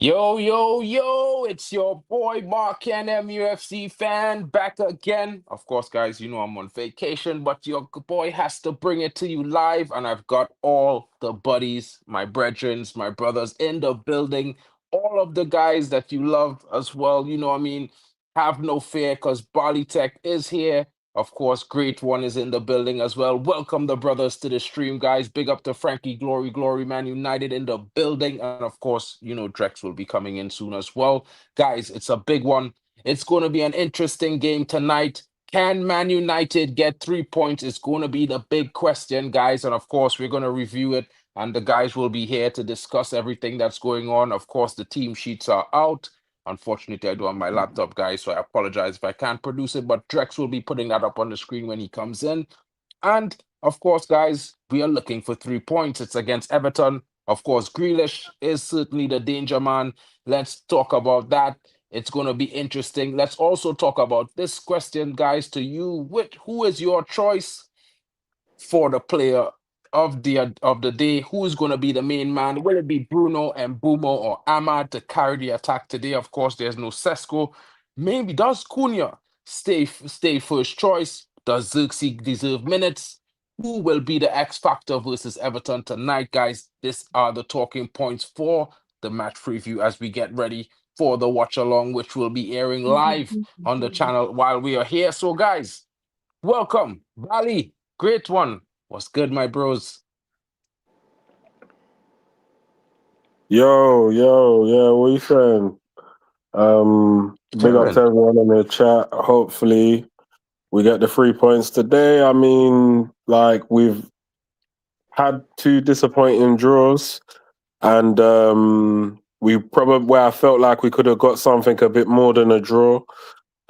Yo, yo, yo, it's your boy Mark and MUFC fan back again. Of course, guys, you know I'm on vacation, but your boy has to bring it to you live. And I've got all the buddies, my brethrens, my brothers in the building, all of the guys that you love as well. You know what I mean? Have no fear because Bali Tech is here. Of course, Great One is in the building as well. Welcome the brothers to the stream, guys. Big up to Frankie Glory, Glory Man United in the building. And of course, you know, Drex will be coming in soon as well. Guys, it's a big one. It's going to be an interesting game tonight. Can Man United get 3 points? It's going to be the big question, guys. And of course, we're going to review it. And the guys will be here to discuss everything that's going on. Of course, the team sheets are out. Unfortunately, I do have my laptop, guys, so I apologize if I can't produce it, but Drex will be putting that up on the screen when he comes in. And of course, guys, we are looking for 3 points. It's against Everton. Of course, Grealish is certainly the danger man. Let's talk about that. It's going to be interesting. Let's also talk about this question, guys, to you. Who is your choice for the player of the day? Who is going to be the main man? Will it be Bruno and Bumo or Ahmad to carry the attack today? Of course, there's no Sesko. Maybe does Cunha stay first choice? Does Xerxes deserve minutes? Who will be the X factor versus Everton tonight, guys? These are the talking points for the match preview as we get ready for the watch along, which will be airing live on the channel while we are here. So, guys, welcome, Bali. Great one. What's good, my bros? Yeah, what you saying? Big up to Chilling. everyone in the chat. Hopefully, we get the 3 points today. I mean, like, we've had two disappointing draws, and we probably where I felt like we could have got something a bit more than a draw.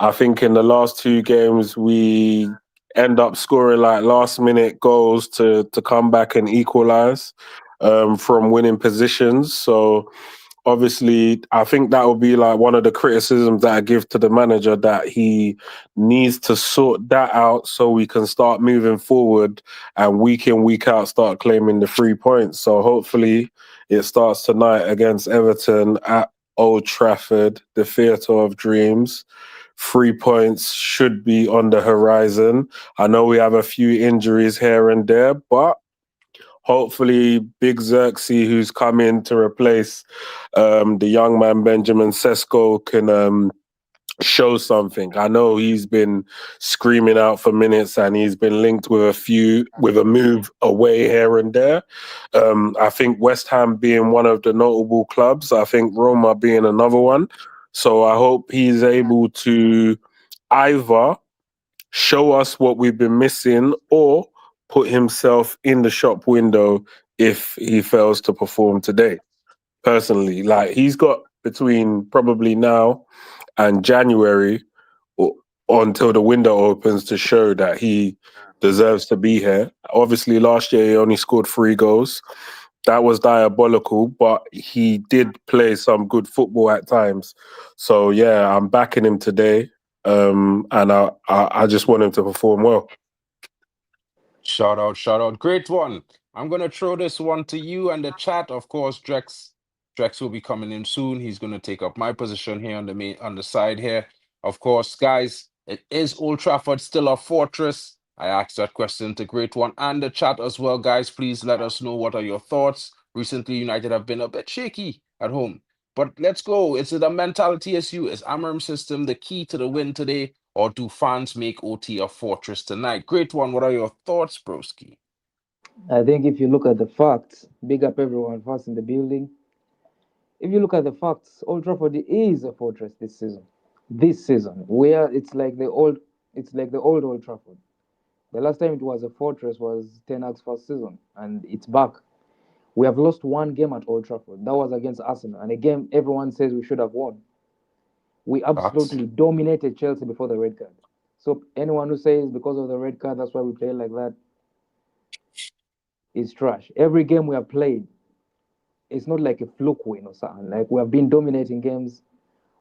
I think in the last two games we end up scoring like last minute goals to come back and equalize from winning positions. So obviously, I think that will be like one of the criticisms that I give to the manager, that he needs to sort that out so we can start moving forward and week in, week out start claiming the 3 points. So hopefully it starts tonight against Everton at Old Trafford, the Theatre of Dreams. 3 points should be on the horizon. I know we have a few injuries here and there, but hopefully Big Xerxes, who's come in to replace the young man Benjamin Sesko, can show something. I know he's been screaming out for minutes and he's been linked with a move away here and there. I think West Ham being one of the notable clubs, I think Roma being another one. So I hope he's able to either show us what we've been missing or put himself in the shop window if he fails to perform today. Personally, like, he's got between probably now and January or until the window opens to show that he deserves to be here. Obviously, last year he only scored 3 goals. That was diabolical, but he did play some good football at times. So yeah, I'm backing him today, and I just want him to perform well. Shout out, shout out. Great one. I'm gonna throw this one to you and the chat. Of course, Drex will be coming in soon. He's gonna take up my position here on the side here. Of course, guys, it is Old Trafford still a fortress? I asked that question to Great One and the chat as well, guys. Please let us know what are your thoughts. Recently, United have been a bit shaky at home. But let's go. Is it a mentality issue? Is Amorim system the key to the win today? Or do fans make OT a fortress tonight? Great one. What are your thoughts, broski? I think if you look at the facts, big up everyone first in the building. If you look at the facts, Old Trafford is a fortress this season. This season, where it's like the old Old Trafford. The last time it was a fortress was Ten Hag's first season, and it's back. We have lost one game at Old Trafford. That was against Arsenal, and a game everyone says we should have won. We Thoughts? absolutely dominated Chelsea before the red card. So anyone who says because of the red card that's why we play like that is trash. Every game we have played, it's not like a fluke win or something. Like, we have been dominating games.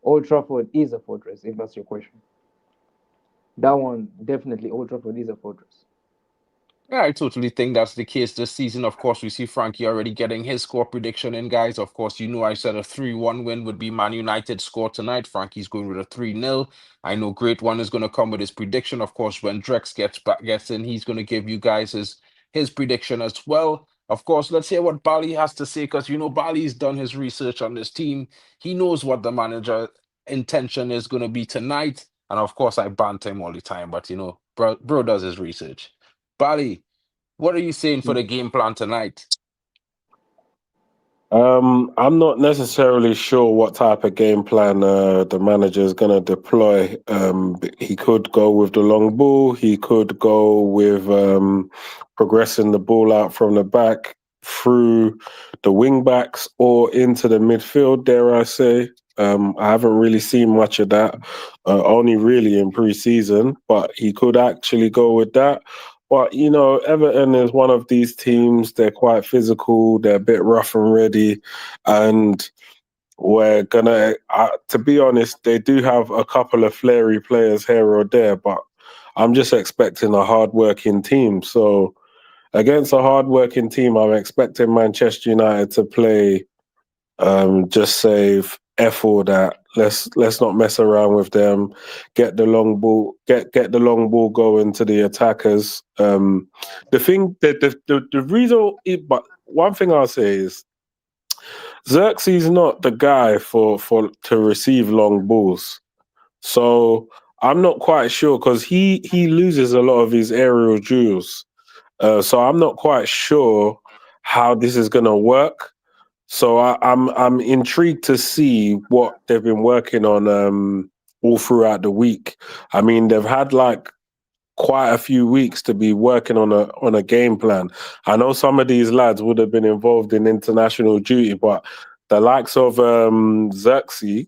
Old Trafford is a fortress, if that's your question. That one, definitely, Old Trafford is a fortress. Yeah, I totally think that's the case this season. Of course, we see Frankie already getting his score prediction in, guys. Of course, you know I said a 3-1 win would be Man United score tonight. Frankie's going with a 3-0. I know Great One is going to come with his prediction. Of course, when Drex gets in, he's going to give you guys his prediction as well. Of course, let's hear what Bali has to say, because you know Bali's done his research on this team. He knows what the manager intention is going to be tonight. And of course, I banter him all the time, but you know, bro does his research. Bali, what are you saying for the game plan tonight? I'm not necessarily sure what type of game plan the manager is going to deploy. He could go with the long ball. He could go with progressing the ball out from the back through the wing backs or into the midfield, dare I say. I haven't really seen much of that, only really in pre-season, but he could actually go with that. But, you know, Everton is one of these teams. They're quite physical. They're a bit rough and ready. And we're going to be honest, they do have a couple of flary players here or there, but I'm just expecting a hard-working team. So against a hard-working team, I'm expecting Manchester United to play just save F all that. Let's not mess around with them. Get the long ball. Get the long ball going to the attackers. The thing that the reason, but one thing I'll say is Xerxes not the guy for to receive long balls. So I'm not quite sure because he loses a lot of his aerial duels. So I'm not quite sure how this is gonna work. So I'm intrigued to see what they've been working on all throughout the week. I mean, they've had like quite a few weeks to be working on a game plan. I know some of these lads would have been involved in international duty, but the likes of Xerxes,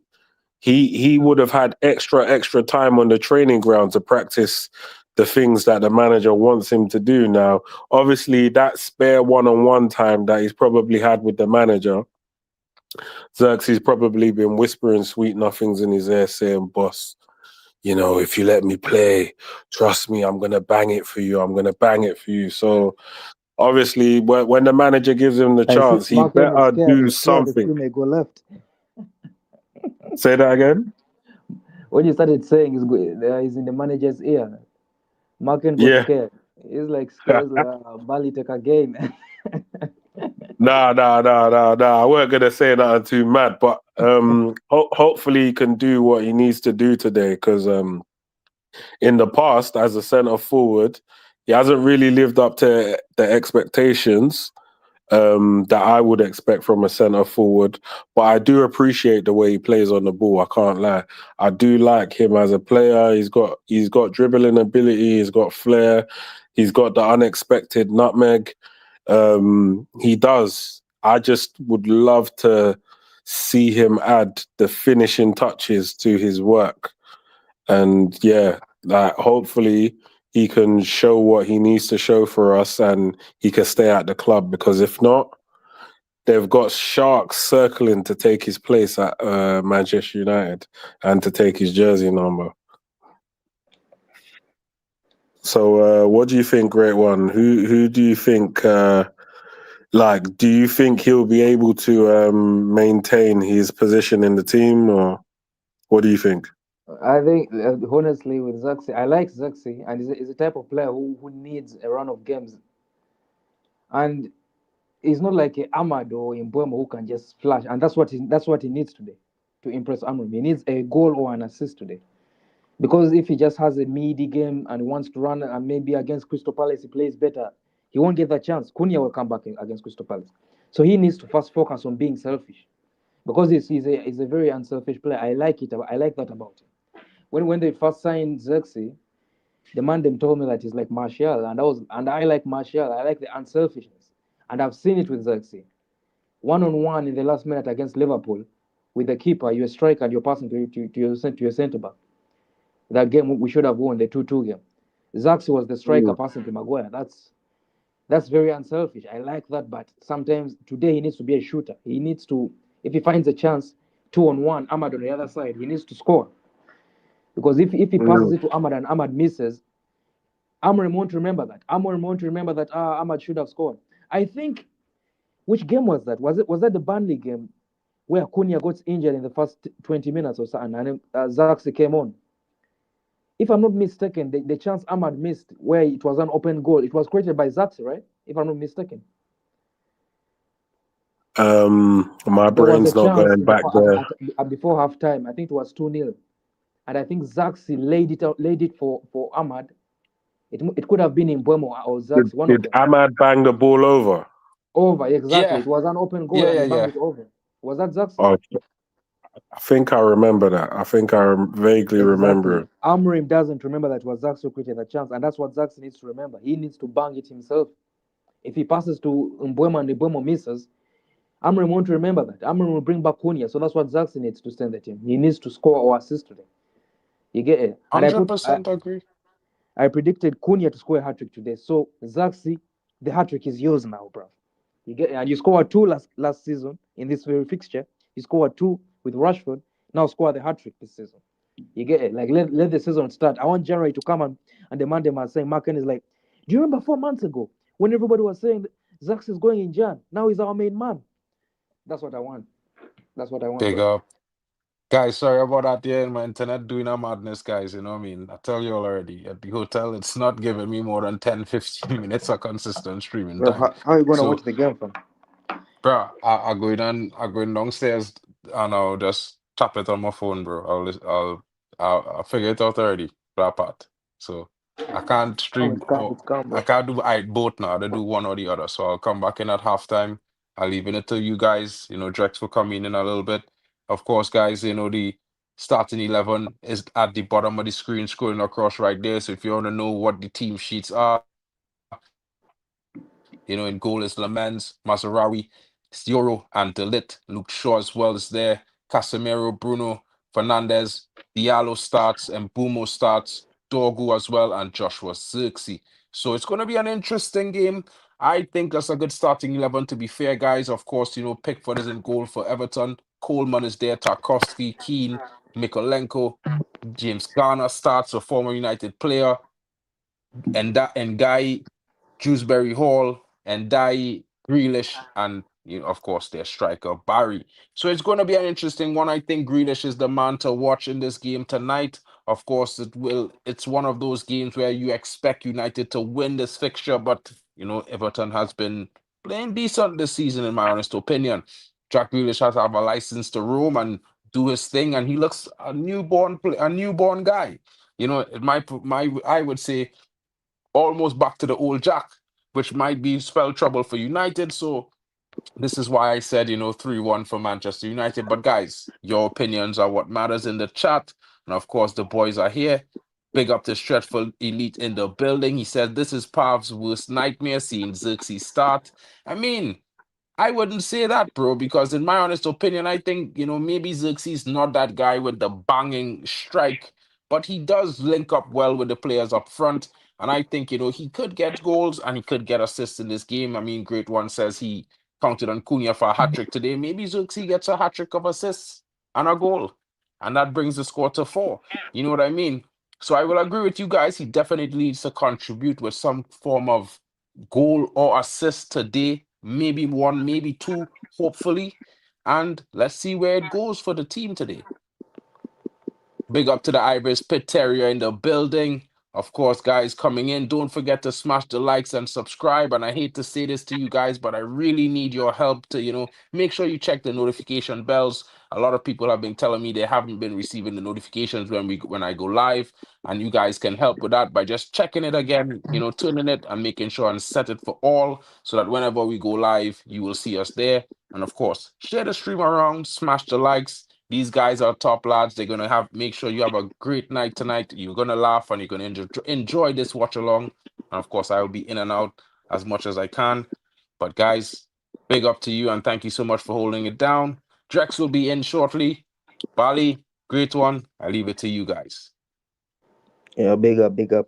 he would have had extra time on the training ground to practice the things that the manager wants him to do. Now, obviously, that spare one-on-one time that he's probably had with the manager, Xerxes probably been whispering sweet nothings in his ear, saying, "Boss, you know, if you let me play, trust me, I'm gonna bang it for you. I'm gonna bang it for you." So obviously, when the manager gives him the I see chance, he Marken is better scared. do He's scared the something. shoe may go left. Say that again. When you started saying he's in the manager's ear, Marken got Yeah. scared. He's like scared. Bali take again. Nah. I weren't gonna say nothing too mad, but hopefully he can do what he needs to do today. Because in the past, as a centre forward, he hasn't really lived up to the expectations that I would expect from a centre forward. But I do appreciate the way he plays on the ball. I can't lie. I do like him as a player. He's got dribbling ability. He's got flair. He's got the unexpected nutmeg. He does. I just would love to see him add the finishing touches to his work. And yeah, like hopefully he can show what he needs to show for us and he can stay at the club, because if not, they've got sharks circling to take his place at Manchester United and to take his jersey number. So what do you think, Great One? Who do you think do you think he'll be able to maintain his position in the team, or what do you think? I think, honestly, with Zaxi, I like Zaxi, and he's a type of player who needs a run of games. And he's not like a Ahmad or Mbeumo who can just flash, and that's what he needs today to impress Amorim. He needs a goal or an assist today, because if he just has a midi game and wants to run and maybe against Crystal Palace he plays better, he won't get that chance. Cunha will come back against Crystal Palace, so he needs to first focus on being selfish, because he's a very unselfish player. I like it. I like that about him. When they first signed Xerxes, the man them told me that he's like Martial, and I like Martial. I like the unselfishness, and I've seen it with Xerxes. 1-on-1 in the last minute against Liverpool, with the keeper, you're a striker and you're passing to your centre back. That game we should have won, the 2-2 game. Xerxes was the striker passing to Maguire. That's very unselfish. I like that, but sometimes today he needs to be a shooter. He needs to, if he finds a chance, 2-on-1, Ahmad on the other side, he needs to score. Because if he passes it to Ahmad and Ahmad misses, Amorim won't remember that. Amorim won't remember that Ahmad should have scored. I think, which game was that? Was that the Burnley game where Cunha got injured in the first 20 minutes or something, and Zaxi came on? If I'm not mistaken, the chance Ahmad missed where it was an open goal, it was created by Zaxi, right? If I'm not mistaken. My There was a brain's not chance going in the back there. before half time. I think it was 2-0. And I think Zaxi laid it for Ahmad. It could have been in Mbeumo or Zaxi, one of Did them. Ahmad bang the ball over? Over, exactly. Yeah, It was an open goal yeah, and yeah, he banged yeah. it over. Was that Zaxi? Oh, I think I remember that. I think I vaguely remember Exactly. it. Amorim doesn't remember that it was Zaxi who created the chance, and that's what Zaxi needs to remember. He needs to bang it himself. If he passes to Mbeumo and Mbeumo misses, Amorim won't remember that. Amorim will bring back Cunha, so that's what Zaxi needs to send the team. He needs to score or assist today. You get it? And 100% agree. I predicted Cunha to score a hat trick today. So Zaxi, the hat trick is yours now, bro. You get it? And you scored 2 last season in this very fixture. You scored 2 with Rashford. Now score the hat trick this season. You get it? Like let the season start. I want January to come and demand them and saying Marken is like, do you remember 4 months ago when everybody was saying that Zaxi is going in Jan? Now he's our main man. That's what I want. That's what I want, Big bro. up. Guys, sorry about that. Yeah, my internet doing a madness, guys. You know what I mean? I tell you all already. At the hotel, it's not giving me more than 10, 15 minutes of consistent streaming Bro, time. how are you gonna So, watch the game, fam? bro, I go downstairs and I'll just tap it on my phone, bro. I'll figure it out already. That part. So I can't stream. It's calm, I bro. can't do both now. I do one or the other. So I'll come back in at halftime. I'll leave it to you guys. You know, Drex will come in a little bit. Of course, guys. You know the starting 11 is at the bottom of the screen, scrolling across right there. So if you want to know what the team sheets are, you know, in goal is Lamens, Mazarawi, Stioro, and Delit. Luke Shaw as well is there. Casemiro, Bruno, Fernandez, Diallo starts, and Bumo starts, Dorgu as well, and Joshua Zirkzee. So it's going to be an interesting game. I think that's a good starting 11, to be fair, guys. Of course, you know, Pickford is in goal for Everton. Coleman is there, Tarkovsky, Keane, Mikolenko, James Garner starts, a former United player, and Guy Dewsbury Hall, and Dai Grealish, and you know, of course, their striker Barry. So it's going to be an interesting one. I think Grealish is the man to watch in this game tonight. Of course, it's one of those games where you expect United to win this fixture, but you know, Everton has been playing decent this season, in my honest opinion. Jack Grealish has to have a license to roam and do his thing, and he looks a newborn guy. You know, I would say almost back to the old Jack, which might be spell trouble for United. So this is why I said, you know, 3-1 for Manchester United. But guys, your opinions are what matters in the chat. And of course, the boys are here. Big up to Stretful Elite in the building. He said, this is Pav's worst nightmare, seeing Xerxes start. I mean, I wouldn't say that, bro, because in my honest opinion, I think, you know, maybe Xerxes not that guy with the banging strike, but he does link up well with the players up front. And I think, you know, he could get goals and he could get assists in this game. I mean, Great One says he counted on Cunha for a hat-trick today. Maybe Xerxes gets a hat-trick of assists and a goal. And that brings the score to 4. You know what I mean? So I will agree with you guys. He definitely needs to contribute with some form of goal or assist today, maybe 1, maybe 2, hopefully. And let's see where it goes for the team today. Big up to the Ibis Pit Terrier in the building. Of course, guys, coming in, don't forget to smash the likes and subscribe. And I hate to say this to you guys, but I really need your help to, you know, make sure you check the notification bells. A lot of people have been telling me they haven't been receiving the notifications when I go live. And you guys can help with that by just checking it again, you know, turning it and making sure and set it for all so that whenever we go live, you will see us there. And of course, share the stream around, smash the likes. These guys are top lads. They're gonna make sure you have a great night tonight. You're gonna laugh and you're gonna enjoy this watch along. And of course, I will be in and out as much as I can. But guys, big up to you and thank you so much for holding it down. Drex will be in shortly. Bali, Great One. I leave it to you guys. Yeah, big up, big up.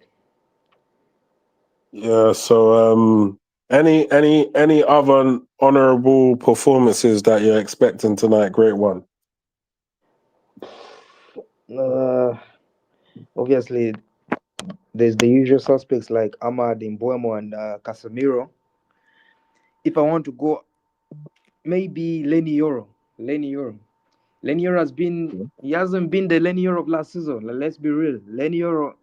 Yeah. So, any other honourable performances that you're expecting tonight? Great One. Obviously, There's the usual suspects like Ahmad, Mbuemo, and Casemiro. If I want to go, maybe Lenny Yoro. Lenny Yoro. Lenny Yoro he hasn't been the Lenny Yoro of last season. Let's be real. Lenny Yoro,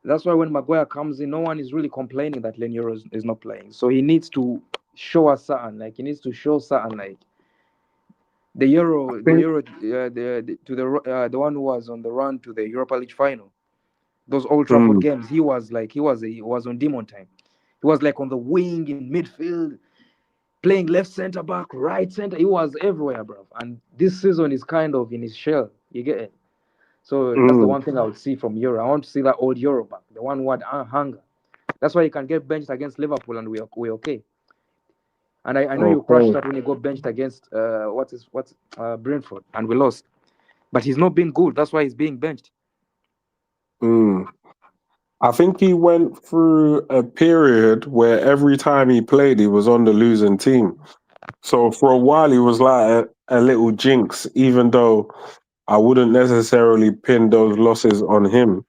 that's why when Maguire comes in, no one is really complaining that Lenny Yoro is not playing. So he needs to show us something. Like, he needs to show something like the Euro, the one who was on the run to the Europa League final. Those Old Trafford games, he was on demon time. He was like on the wing in midfield, playing left centre back, right centre. He was everywhere, bro. And this season is kind of in his shell. You get it? So that's the one thing I would see from Euro. I want to see that old Euro back, the one who had hunger. That's why you can get benched against Liverpool and we're okay. And I know you crushed that when you got benched against Brentford and we lost. But he's not been good. That's why he's being benched. I think he went through a period where every time he played, he was on the losing team. So for a while, he was like a little jinx, even though I wouldn't necessarily pin those losses on him.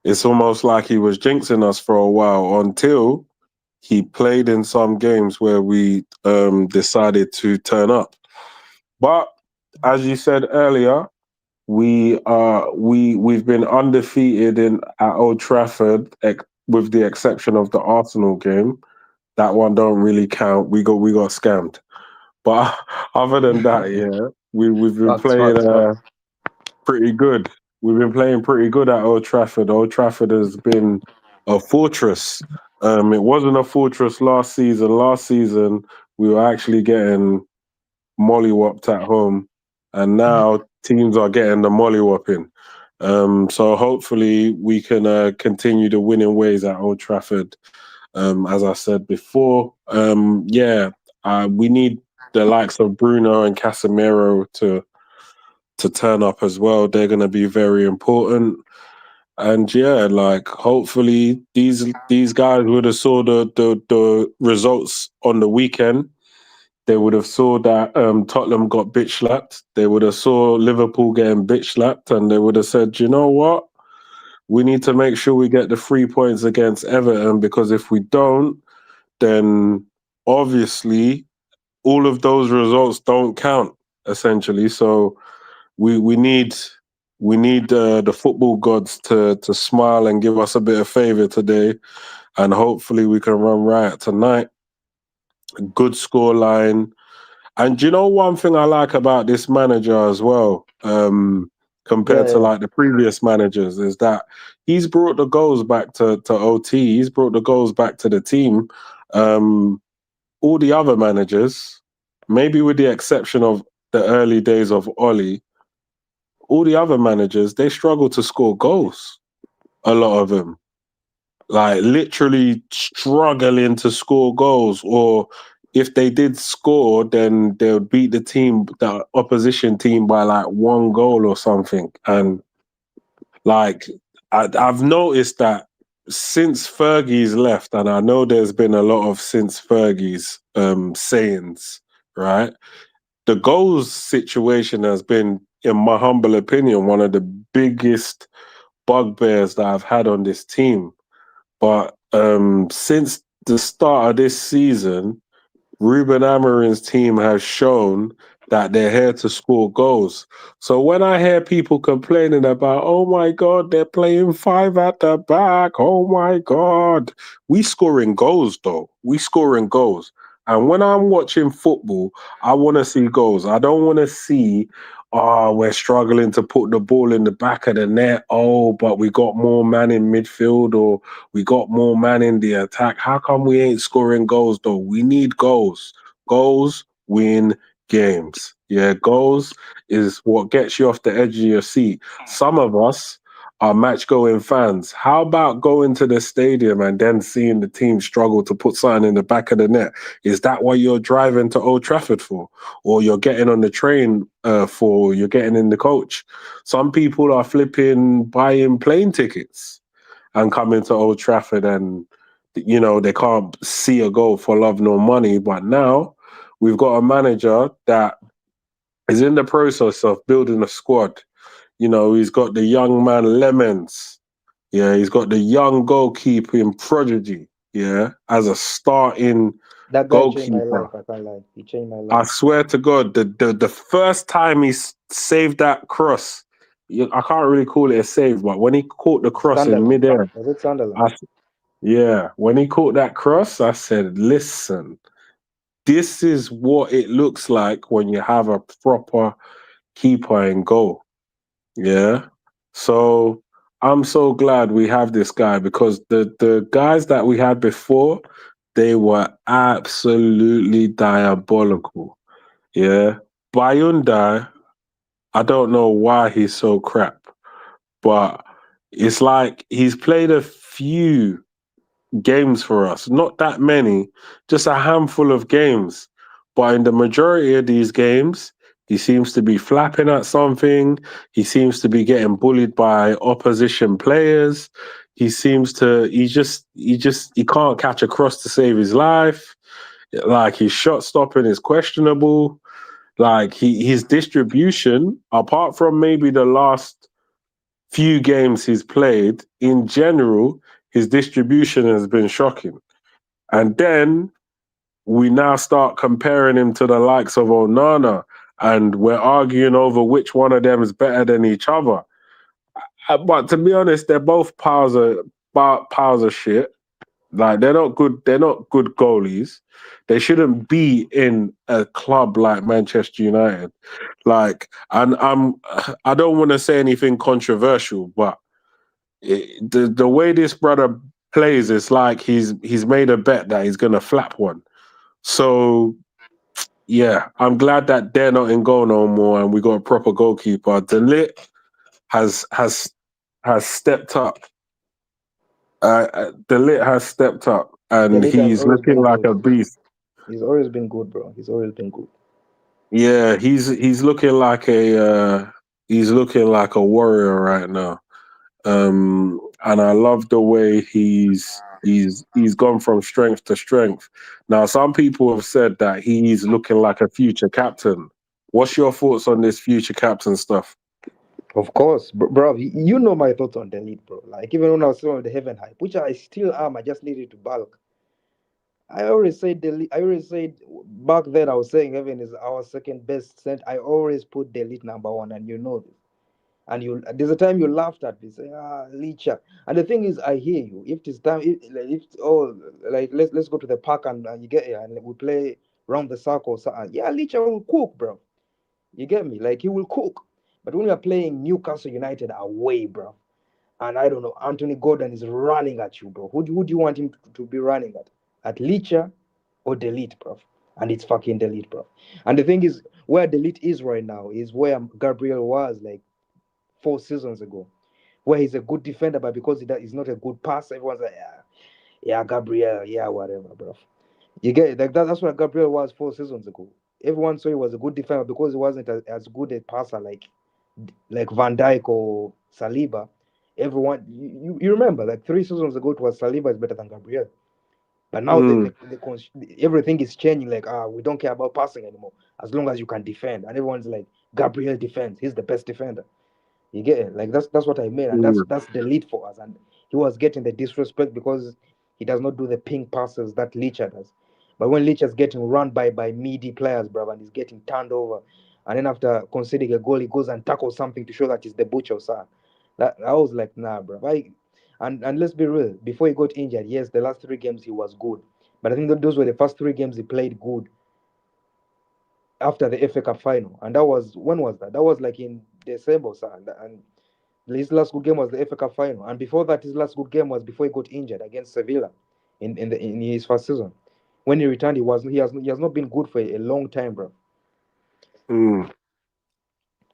It's almost like he was jinxing us for a while until he played in some games where we decided to turn up. But as you said earlier, we've been undefeated at Old Trafford, with the exception of the Arsenal game. That one don't really count. We got scammed. But other than that, yeah, we've been playing pretty good. We've been playing pretty good at Old Trafford. Old Trafford has been a fortress. It wasn't a fortress last season. Last season, we were actually getting mollywopped at home, and now teams are getting the mollywhopping. So hopefully we can continue the winning ways at Old Trafford. As I said before, we need the likes of Bruno and Casemiro to turn up as well. They're going to be very important. And yeah, like hopefully these guys would have saw the results on the weekend. They would have saw that Tottenham got bitch slapped. They would have saw Liverpool getting bitch slapped, and they would have said, you know what? We need to make sure we get the 3 points against Everton, because if we don't, then obviously all of those results don't count, essentially. So we need the football gods to smile and give us a bit of favour today, and hopefully we can run riot tonight. Good score line. And you know one thing I like about this manager as well, compared to like the previous managers, is that he's brought the goals back to OT. He's brought the goals back to the team. All the other managers, maybe with the exception of the early days of Ollie, all the other managers, they struggle to score goals. A lot of them, like literally struggling to score goals, or if they did score, then they would beat the opposition team by like 1 goal or something. And like I've noticed that since Fergie's left, and I know there's been a lot of since Fergie's sayings, right? The goals situation has been, in my humble opinion, one of the biggest bugbears that I've had on this team. But since the start of this season, Ruben Amorim's team has shown that they're here to score goals. So when I hear people complaining about, oh my God, they're playing 5 at the back, oh my God, we scoring goals though. We scoring goals. And when I'm watching football, I want to see goals. I don't want to see, we're struggling to put the ball in the back of the net. Oh, but we got more man in midfield, or we got more man in the attack. How come we ain't scoring goals though? We need goals. Goals win games. Yeah, goals is what gets you off the edge of your seat. Some of us are match-going fans. How about going to the stadium and then seeing the team struggle to put something in the back of the net? Is that what you're driving to Old Trafford for? Or you're getting on the train for, you're getting in the coach? Some people are flipping buying plane tickets and coming to Old Trafford, and you know they can't see a goal for love nor money. But now we've got a manager that is in the process of building a squad. You know, he's got the young man Lemons Yeah, he's got the young goalkeeper in Prodigy. Yeah, as a starting That guy changed my goalkeeper. life. I can't lie. He changed my I life. swear to God, the first time he saved that cross, I can't really call it a save, but when he caught the cross in Sunderland. midair, Was it Sunderland? I, yeah, when he caught that cross, I said, listen, this is what it looks like when you have a proper keeper in goal. Yeah. So I'm so glad we have this guy because the guys that we had before, they were absolutely diabolical. Yeah. Bayunda, I don't know why he's so crap, but it's like he's played a few games for us. Not that many, just a handful of games. But in the majority of these games, he seems to be flapping at something. He seems to be getting bullied by opposition players. He can't catch a cross to save his life. Like his shot stopping is questionable. Like his distribution, apart from maybe the last few games he's played, in general, his distribution has been shocking. And then we now start comparing him to the likes of Onana, and we're arguing over which one of them is better than each other. But to be honest, they're both piles of shit. Like they're not good. They're not good goalies. They shouldn't be in a club like Manchester United. Like, and I don't want to say anything controversial, but the way this brother plays, it's like he's made a bet that he's gonna flap one. So yeah, I'm glad that they're not in goal no more, and we got a proper goalkeeper. Delit has stepped up. Delit has stepped up, The and lead has he's always looking been like good. a beast. He's always been good, bro. He's always been good. Yeah, he's looking like a warrior right now. And I love the way he's gone from strength to strength. Now, some people have said that he's looking like a future captain. What's your thoughts on this future captain stuff? Of course, bro. You know my thoughts on the lead, bro. Like even when I was still on the heaven hype, which I still am, I just needed to bulk. I always said I always said back then. I was saying heaven is our second best cent. I always put the lead number one, and you know this. And you, there's a time you laughed at me, saying, Licha. And the thing is, I hear you. If it's time, like let's go to the park and you get here and we play round the circle. So, yeah, Licha will cook, bro. You get me? Like he will cook. But when you're playing Newcastle United away, bro, and I don't know, Anthony Gordon is running at you, bro. Who do you want him to be running at? At Licha or Delete, bro? And it's fucking Delete, bro. And the thing is, where Delete is right now is where Gabriel was like 4 seasons ago, where he's a good defender, but because he's not a good passer, everyone's like, yeah, Gabriel, yeah, whatever, bro. You get it? Like that's what Gabriel was 4 seasons ago. Everyone saw he was a good defender because he wasn't as good a passer like Van Dijk or Saliba. Everyone, you remember, like 3 seasons ago, it was Saliba is better than Gabriel. But now Mm, everything is changing. Like, we don't care about passing anymore as long as you can defend. And everyone's like, Gabriel defends. He's the best defender. You get it? Like that's what I mean, and mm, that's the lead for us. And he was getting the disrespect because he does not do the ping passes that Licha does. But when Licha's getting run by meaty players, bro, and he's getting turned over, and then after conceding a goal, he goes and tackles something to show that he's the butcher, sir. That I was like, nah, bro. And let's be real. Before he got injured, yes, the last 3 games he was good, but I think that those were the first 3 games he played good after the FA Cup final, and that was when was that? That was like in December, sir, and his last good game was the FA Cup final, and before that, his last good game was before he got injured against Sevilla in his first season. When he returned, he has not been good for a long time, bro. mm,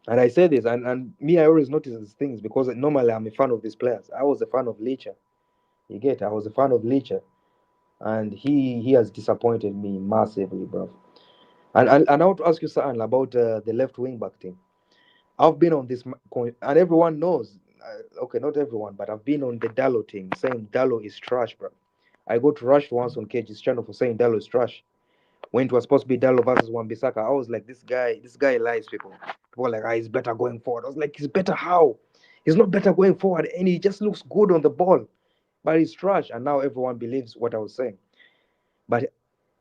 And I say this, and me, I always notice these things because normally I'm a fan of these players. I was a fan of Licha. You get? I was a fan of Licha, and he has disappointed me massively, bro. And I want to ask you something about the left wing back thing. I've been on this, and everyone knows. Okay, not everyone, but I've been on the Dallo thing, saying Dallo is trash, bro. I got rushed once on Cage's channel for saying Dallo is trash. When it was supposed to be Dallo versus Wan-Bissaka, I was like, this guy lies, people. People were like, he's better going forward. I was like, he's better how? He's not better going forward, and he just looks good on the ball, but he's trash. And now everyone believes what I was saying. But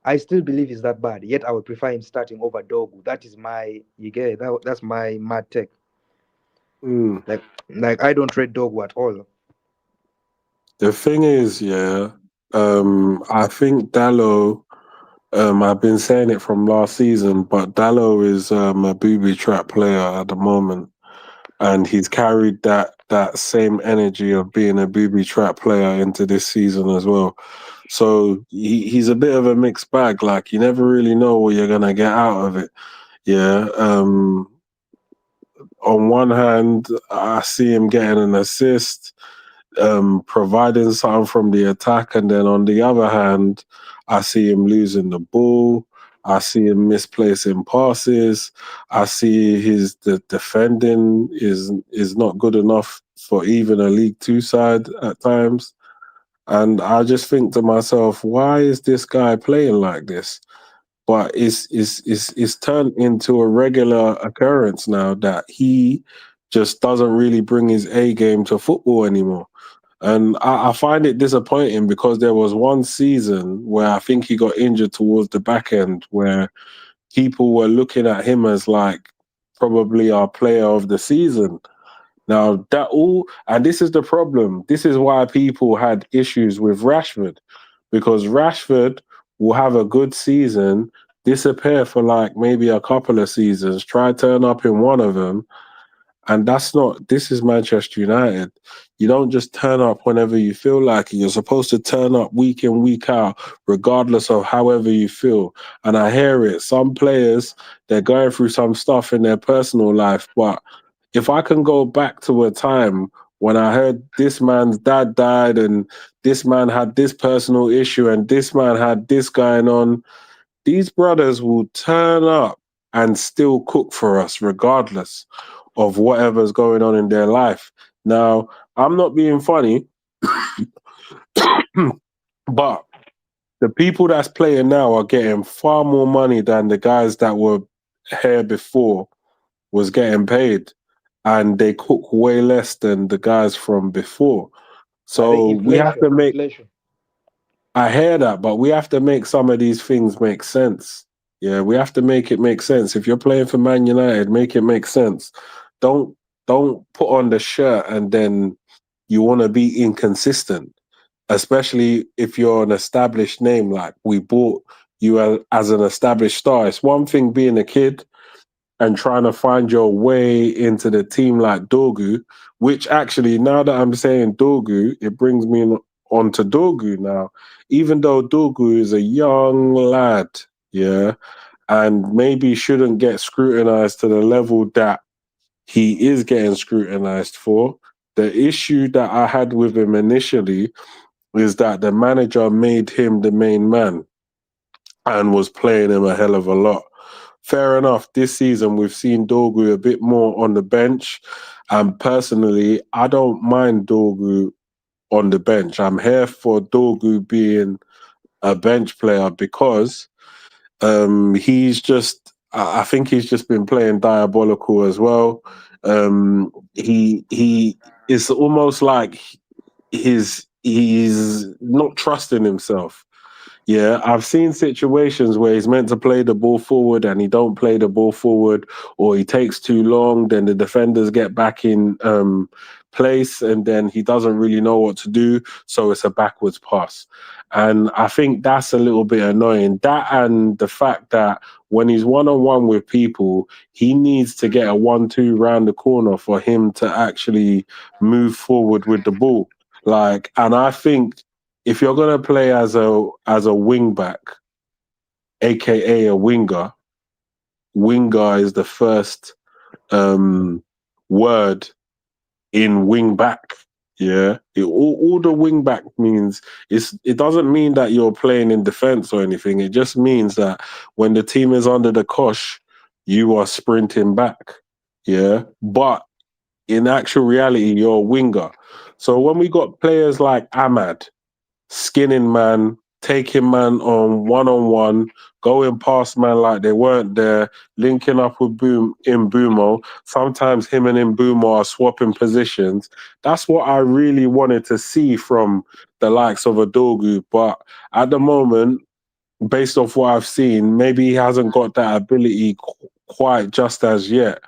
I still believe he's that bad. Yet I would prefer him starting over Dogu. That is my you get it? That's my mad take. Mm. Like I don't rate Dogu at all. The thing is, yeah, I think Dallo. I've been saying it from last season, but Dallo is a booby trap player at the moment, and he's carried that same energy of being a booby trap player into this season as well. So he's a bit of a mixed bag. Like you never really know what you're gonna get out of it. Yeah. On one hand, I see him getting an assist, providing something from the attack, and then on the other hand, I see him losing the ball. I see him misplacing passes. I see the defending is not good enough for even a League Two side at times. And I just think to myself, why is this guy playing like this? But it's turned into a regular occurrence now that he just doesn't really bring his A game to football anymore. And I find it disappointing because there was one season where I think he got injured towards the back end where people were looking at him as like probably our player of the season. Now that all, and this is the problem. This is why people had issues with Rashford, because Rashford will have a good season, disappear for like maybe a couple of seasons, try turn up in one of them, and that's not, this is Manchester United. You don't just turn up whenever you feel like it. You're supposed to turn up week in, week out, regardless of however you feel. And I hear it. Some players, they're going through some stuff in their personal life. But if I can go back to a time when I heard this man's dad died and this man had this personal issue and this man had this going on, these brothers will turn up and still cook for us regardless of whatever's going on in their life. Now, I'm not being funny, but the people that's playing now are getting far more money than the guys that were here before was getting paid, and they cook way less than the guys from before. I think So we have to make, inflation. I hear that, but we have to make some of these things make sense. Yeah, we have to make it make sense. If you're playing for Man United, make it make sense. Don't don't put on the shirt and then you want to be inconsistent, especially if you're an established name. Like we bought you as an established star. It's one thing being a kid and trying to find your way into the team like Dorgu, which actually, now that I'm saying Dorgu, it brings me on to Dorgu now. Even though Dorgu is a young lad, yeah, and maybe shouldn't get scrutinized to the level that he is getting scrutinized for. The issue that I had with him initially is that the manager made him the main man and was playing him a hell of a lot. Fair enough, this season we've seen Dorgu a bit more on the bench. And personally, I don't mind Dorgu on the bench. I'm here for Dorgu being a bench player because he's just, I think he's just been playing diabolical as well. He it's almost like he's not trusting himself. Yeah, I've seen situations where he's meant to play the ball forward and he don't play the ball forward, or he takes too long. Then the defenders get back in place, and then he doesn't really know what to do. So it's a backwards pass, and I think that's a little bit annoying. That and the fact that when he's one on one with people, he needs to get a 1-2 round the corner for him to actually move forward with the ball. Like, and I think if you're gonna play as a wing back, aka a winger, winger is the first word in wing back. Yeah, all the wing back means it doesn't mean that you're playing in defense or anything. It just means that when the team is under the cosh, you are sprinting back. Yeah, but in actual reality, you're a winger. So when we got players like Ahmad, skinning man, taking man on one, going past man like they weren't there, linking up with Mbumo. Sometimes him and Mbumo are swapping positions. That's what I really wanted to see from the likes of Adogu. But at the moment, based off what I've seen, maybe he hasn't got that ability quite just as yet,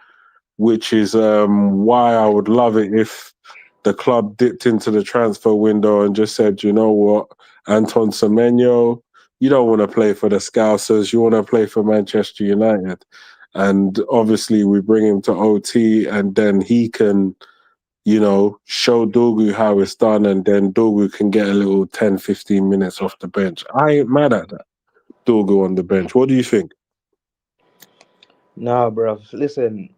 which is why I would love it if the club dipped into the transfer window and just said, you know what, Anton Semenyo, you don't want to play for the Scousers, you want to play for Manchester United. And obviously we bring him to OT and then he can, you know, show Dogu how it's done and then Dogu can get a little 10, 15 minutes off the bench. I ain't mad at that, Dogu on the bench. What do you think? Nah, bro. Listen,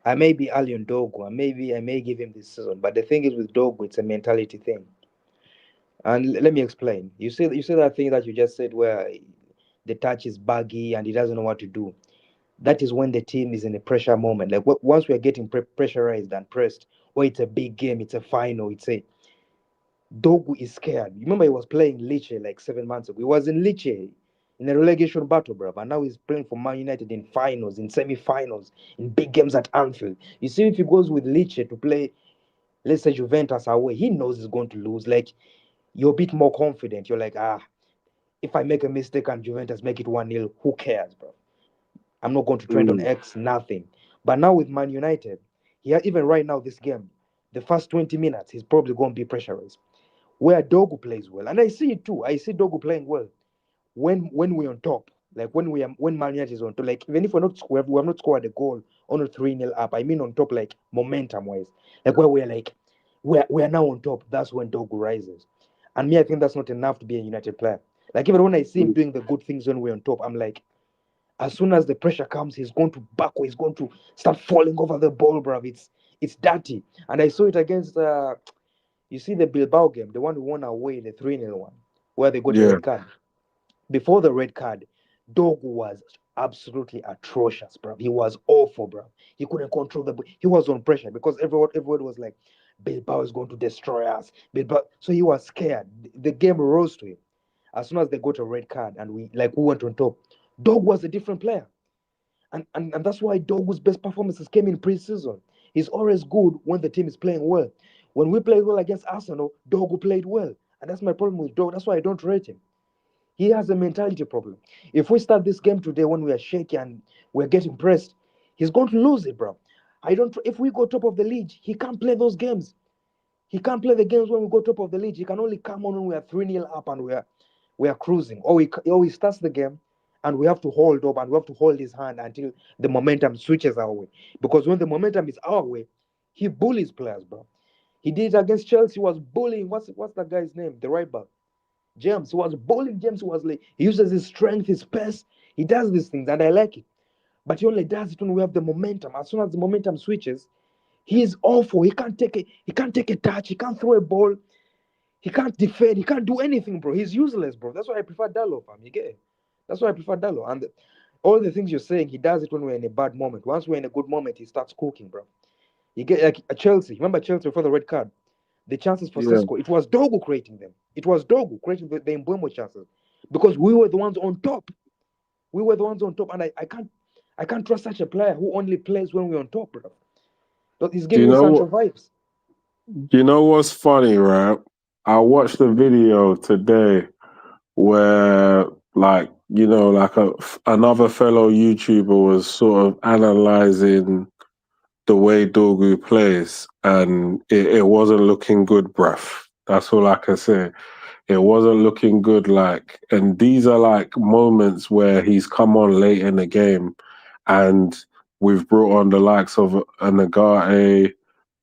I may be early on Dogu, and maybe I may give him this season. But the thing is with Dogu, it's a mentality thing. And let me explain. You see that thing that you just said where the touch is buggy and he doesn't know what to do. That is when the team is in a pressure moment. Like once we are getting pressurized and pressed, or it's a big game, it's a final, it's a Dogu is scared. You remember he was playing Lecce like 7 months ago. He was in Lecce in a relegation battle, bro. And now he's playing for Man United in finals, in semi-finals, in big games at Anfield. You see, if he goes with Lecce to play, let's say Juventus away, he knows he's going to lose. Like you're a bit more confident. You're like, if I make a mistake and Juventus make it 1-0, who cares, bro? I'm not going to trend on X, nothing. But now with Man United, even right now, this game, the first 20 minutes, he's probably going to be pressurized. Where Dogu plays well, and I see it too. I see Dogu playing well when we're on top, like when Man United is on top. Like even if we have not scored a goal on a 3-0 up. I mean on top, like momentum wise, like where we're like we're now on top. That's when Dogu rises. And me, I think that's not enough to be a United player. Like even when I see him doing the good things when we're on top, I'm like, as soon as the pressure comes, he's going to backward. He's going to start falling over the ball, bruv. It's dirty. And I saw it against you see the Bilbao game, the one who won away, the 3-0 one, where they got a Yeah. red card. Before the red card, Dogu was absolutely atrocious, bro. He was awful, bro. He couldn't control the ball. He was on pressure because everyone was like, Bilbao is going to destroy us. Bilbao. So he was scared. The game rose to him. As soon as they got a red card and we went on top, Dog was a different player. And that's why Dogu's best performances came in pre-season. He's always good when the team is playing well. When we played well against Arsenal, Dogu played well. And that's my problem with Dogu. That's why I don't rate him. He has a mentality problem. If we start this game today when we are shaky and we're getting pressed, he's going to lose it, bro. If we go top of the league, he can't play those games. He can't play the games when we go top of the league. He can only come on when we are 3-0 up and we are cruising. Or he starts the game and we have to hold up and we have to hold his hand until the momentum switches our way. Because when the momentum is our way, he bullies players, bro. He did it against Chelsea. He was bullying. What's that guy's name? The right back. James. He was bullying James. He uses his strength, his pace. He does these things, and I like it. But he only does it when we have the momentum. As soon as the momentum switches, he's awful. He can't take a touch. He can't throw a ball. He can't defend. He can't do anything, bro. He's useless, bro. That's why I prefer Dallo, fam. You get it? That's why I prefer Dallo. And all the things you're saying, he does it when we're in a bad moment. Once we're in a good moment, he starts cooking, bro. You get like Chelsea. Remember Chelsea before the red card? The chances for Yeah. Cisco, it was Dogu creating them. It was Dogu creating the Mbeumo chances because we were the ones on top. We were the ones on top, and I can't trust such a player who only plays when we're on top, bro. But he's Do you giving me know Sancho what? vibes. You know what's funny, right? I watched a video today where, like, you know, like another fellow YouTuber was sort of analyzing the way Dogu plays, and it wasn't looking good, bruv. That's all I can say. It wasn't looking good, like, and these are like moments where he's come on late in the game, and we've brought on the likes of Nagate,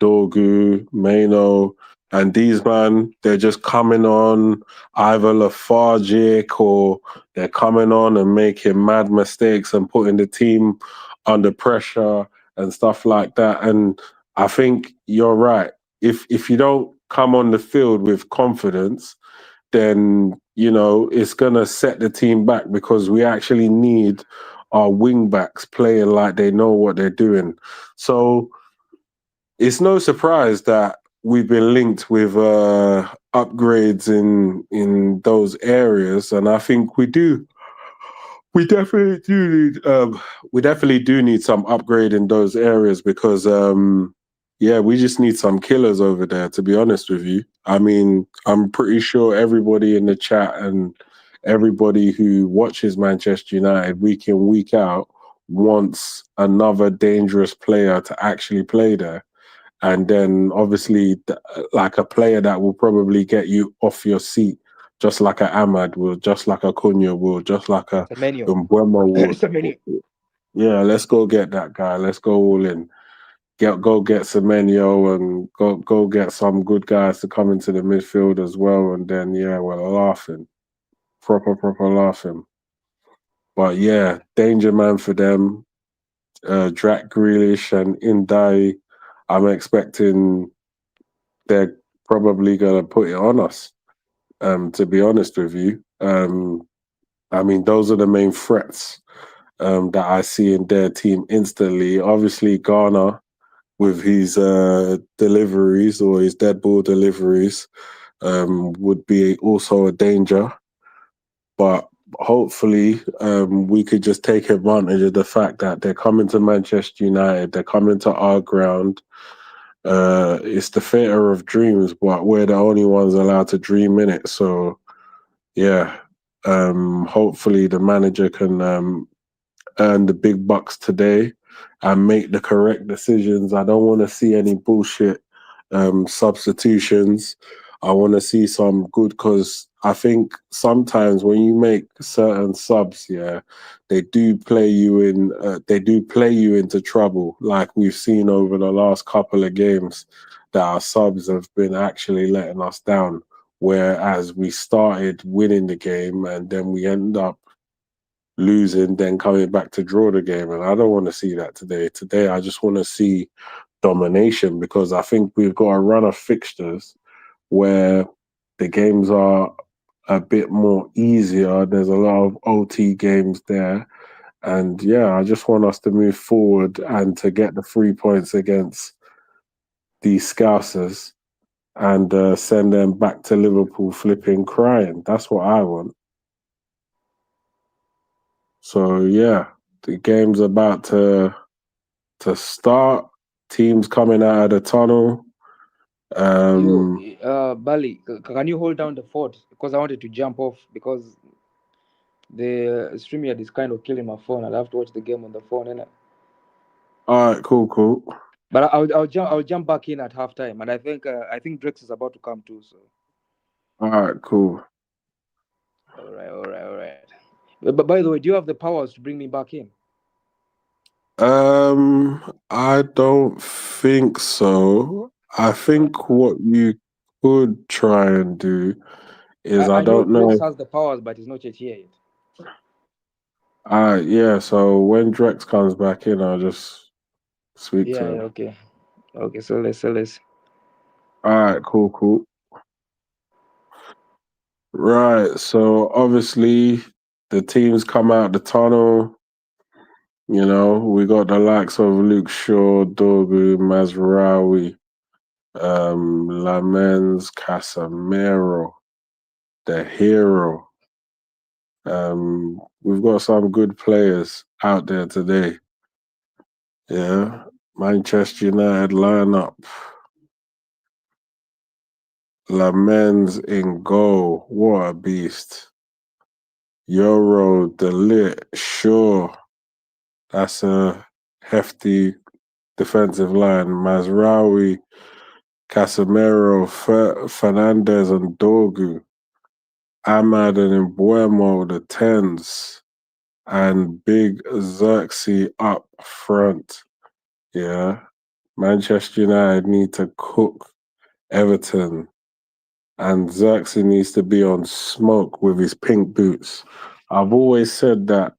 Dorgu, Mano, and these man, they're just coming on either lethargic or they're coming on and making mad mistakes and putting the team under pressure and stuff like that. And I think you're right. If you don't come on the field with confidence, then you know it's gonna set the team back because we actually need our wing backs playing like they know what they're doing. So it's no surprise that we've been linked with upgrades in those areas, and I think we do. We definitely do need. We definitely do need some upgrade in those areas because, yeah, we just need some killers over there. To be honest with you, I mean, I'm pretty sure everybody in the chat and everybody who watches Manchester United week in week out wants another dangerous player to actually play there. And then obviously, like a player that will probably get you off your seat, just like a Ahmad will, just like a Cunha will, just like a Semenyo. Mbeumo will. Semenyo. Yeah, let's go get that guy. Let's go all in. Go get Semenyo and go get some good guys to come into the midfield as well. And then yeah, we're laughing, proper laughing. But yeah, danger man for them. Jack Grealish and Indai. I'm expecting they're probably gonna put it on us. To be honest with you, I mean those are the main threats that I see in their team instantly. Obviously, Ghana with his deliveries or his dead ball deliveries would be also a danger. But hopefully, we could just take advantage of the fact that they're coming to Manchester United, they're coming to our ground. It's the theatre of dreams, but we're the only ones allowed to dream in it. So, yeah, hopefully the manager can earn the big bucks today and make the correct decisions. I don't want to see any bullshit substitutions. I want to see some good, because I think sometimes when you make certain subs, yeah, they do play you in. They do play you into trouble, like we've seen over the last couple of games that our subs have been actually letting us down. Whereas we started winning the game and then we end up losing, then coming back to draw the game. And I don't want to see that today. Today, I just want to see domination, because I think we've got a run of fixtures where the games are a bit more easier. There's a lot of OT games there. And yeah, I just want us to move forward and to get the 3 points against these Scousers and send them back to Liverpool flipping crying. That's what I want. So yeah, the game's about to start. Teams coming out of the tunnel. Bali, can you hold down the fort? Because I wanted to jump off because the StreamYard is kind of killing my phone. I'll have to watch the game on the phone, innit? All right, cool. But I'll jump back in at halftime, and I think Drex is about to come too. So. All right, cool. All right. But by the way, do you have the powers to bring me back in? I don't think so. I think what you could try and do is I know don't know. Drex has the powers, but he's not yet here yet. Yeah. So when Drex comes back in, I'll just speak to him. Yeah. Okay. So let's. All right, cool. Right. So obviously the teams come out the tunnel. You know, we got the likes of Luke Shaw, Dorgu, Mazraoui, Lamens, Casemiro, the hero. We've got some good players out there today. Yeah. Manchester United lineup. Lamens in goal. What a beast. Euro, Delit, Shaw. That's a hefty defensive line. Mazraoui, Casemiro, Fernandez, and Dorgu. Ahmad and Mbeumo, the 10s. And big Xerxes up front. Yeah. Manchester United need to cook Everton. And Xerxes needs to be on smoke with his pink boots. I've always said that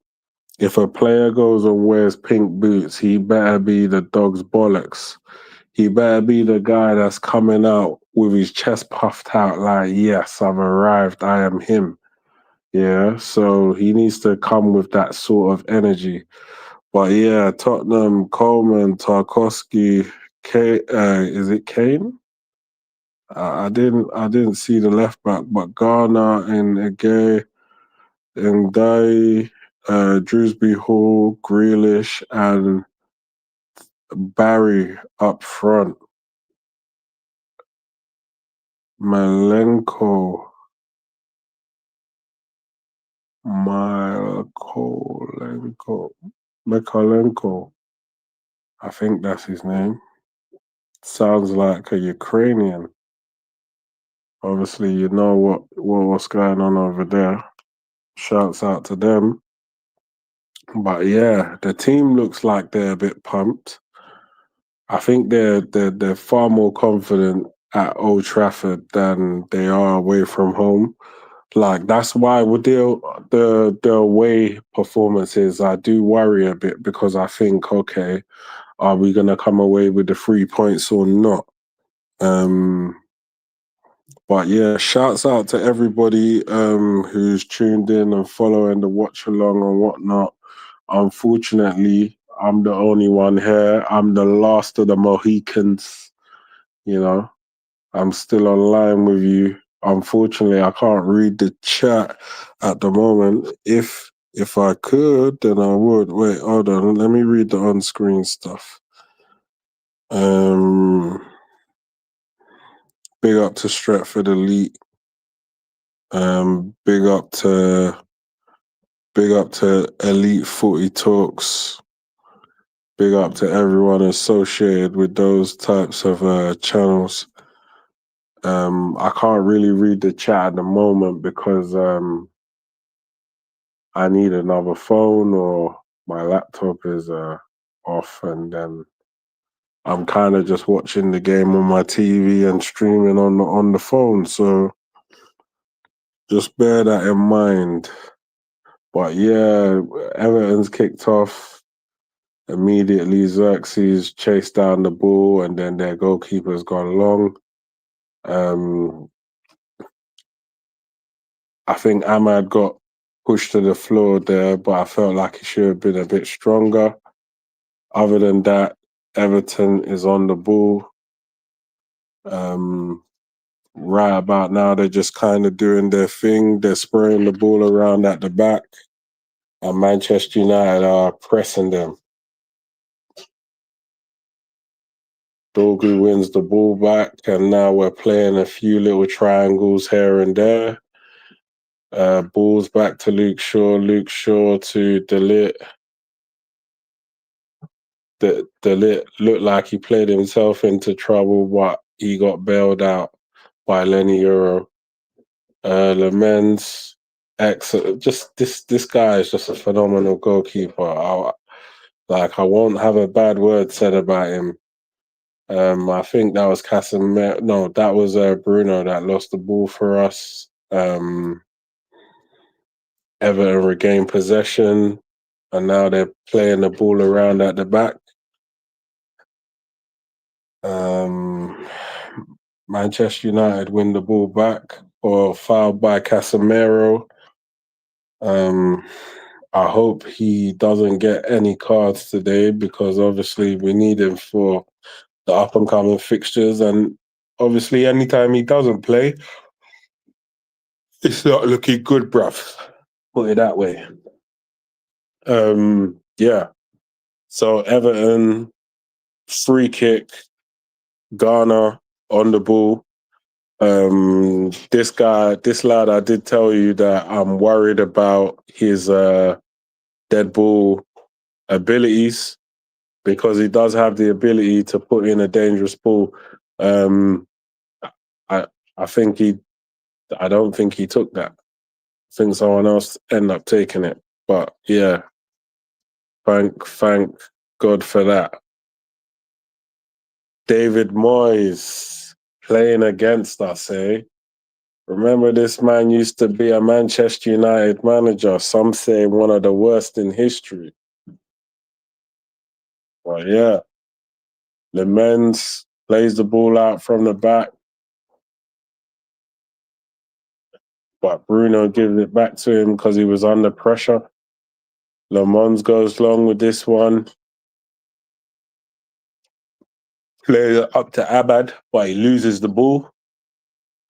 if a player goes and wears pink boots, he better be the dog's bollocks. He better be the guy that's coming out with his chest puffed out like, yes, I've arrived, I am him. Yeah, so he needs to come with that sort of energy. But yeah, Tottenham, Coleman, Tarkowski, is it Kane? I didn't see the left back, but Ghana and Ege and Guy, Drewsbury Hall, Grealish, and Barry up front. Mikalenko. I think that's his name. Sounds like a Ukrainian. Obviously, you know what's going on over there. Shouts out to them. But yeah, the team looks like they're a bit pumped. I think they're far more confident at Old Trafford than they are away from home. Like that's why with the away performances, I do worry a bit because I think, okay, are we gonna come away with the 3 points or not? But yeah, shouts out to everybody who's tuned in and following the watch along and whatnot. Unfortunately, I'm the only one here. I'm the last of the Mohicans, you know. I'm still online with you. Unfortunately, I can't read the chat at the moment. If I could, then I would. Wait, hold on. Let me read the on-screen stuff. Big up to Stratford Elite. Big up to Elite Footy Talks. Big up to everyone associated with those types of channels. I can't really read the chat at the moment because I need another phone or my laptop is off, and then I'm kind of just watching the game on my TV and streaming on the phone. So just bear that in mind. But yeah, Everton's kicked off. Immediately, Xerxes chased down the ball, and then their goalkeeper's gone long. I think Ahmad got pushed to the floor there, but I felt like he should have been a bit stronger. Other than that, Everton is on the ball. Right about now, they're just kind of doing their thing. They're spraying the ball around at the back, and Manchester United are pressing them. Dogu wins the ball back, and now we're playing a few little triangles here and there. Balls back to Luke Shaw to De Ligt. De Ligt looked like he played himself into trouble, but he got bailed out by Lenny Euro. Lemens, just this guy is just a phenomenal goalkeeper. I won't have a bad word said about him. I think that was Casemiro. No, that was Bruno that lost the ball for us. Everton regained possession, and now they're playing the ball around at the back. Manchester United win the ball back, or fouled by Casemiro. I hope he doesn't get any cards today because obviously we need him for the up and coming fixtures, and obviously anytime he doesn't play, it's not looking good, bruv. Put it that way. Yeah. So Everton, free kick, Ghana on the ball. This lad, I did tell you that I'm worried about his dead ball abilities because he does have the ability to put in a dangerous ball. I don't think he took that. I think someone else ended up taking it. But yeah, thank God for that. David Moyes playing against us, eh? Remember, this man used to be a Manchester United manager. Some say one of the worst in history. Well, yeah. Lemens plays the ball out from the back, but Bruno gives it back to him because he was under pressure. Le Mans goes long with this one. Plays it up to Abad, but he loses the ball.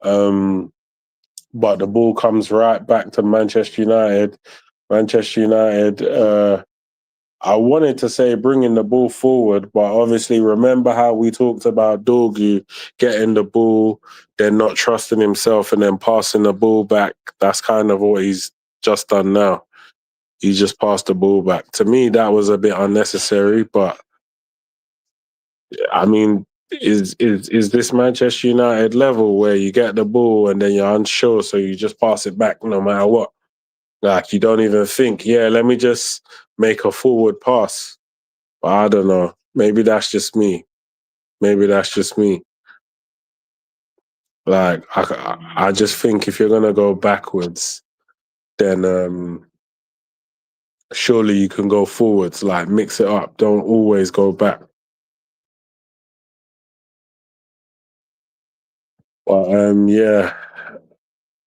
But the ball comes right back to Manchester United. Manchester United, I wanted to say bringing the ball forward, but obviously remember how we talked about Dorgu getting the ball, then not trusting himself and then passing the ball back. That's kind of what he's just done now. He just passed the ball back. To me, that was a bit unnecessary, but I mean, is this Manchester United level where you get the ball and then you're unsure, so you just pass it back no matter what? Like, you don't even think, let me just make a forward pass. But I don't know. Maybe that's just me. Like, I just think if you're going to go backwards, then surely you can go forwards, like mix it up. Don't always go back. But yeah.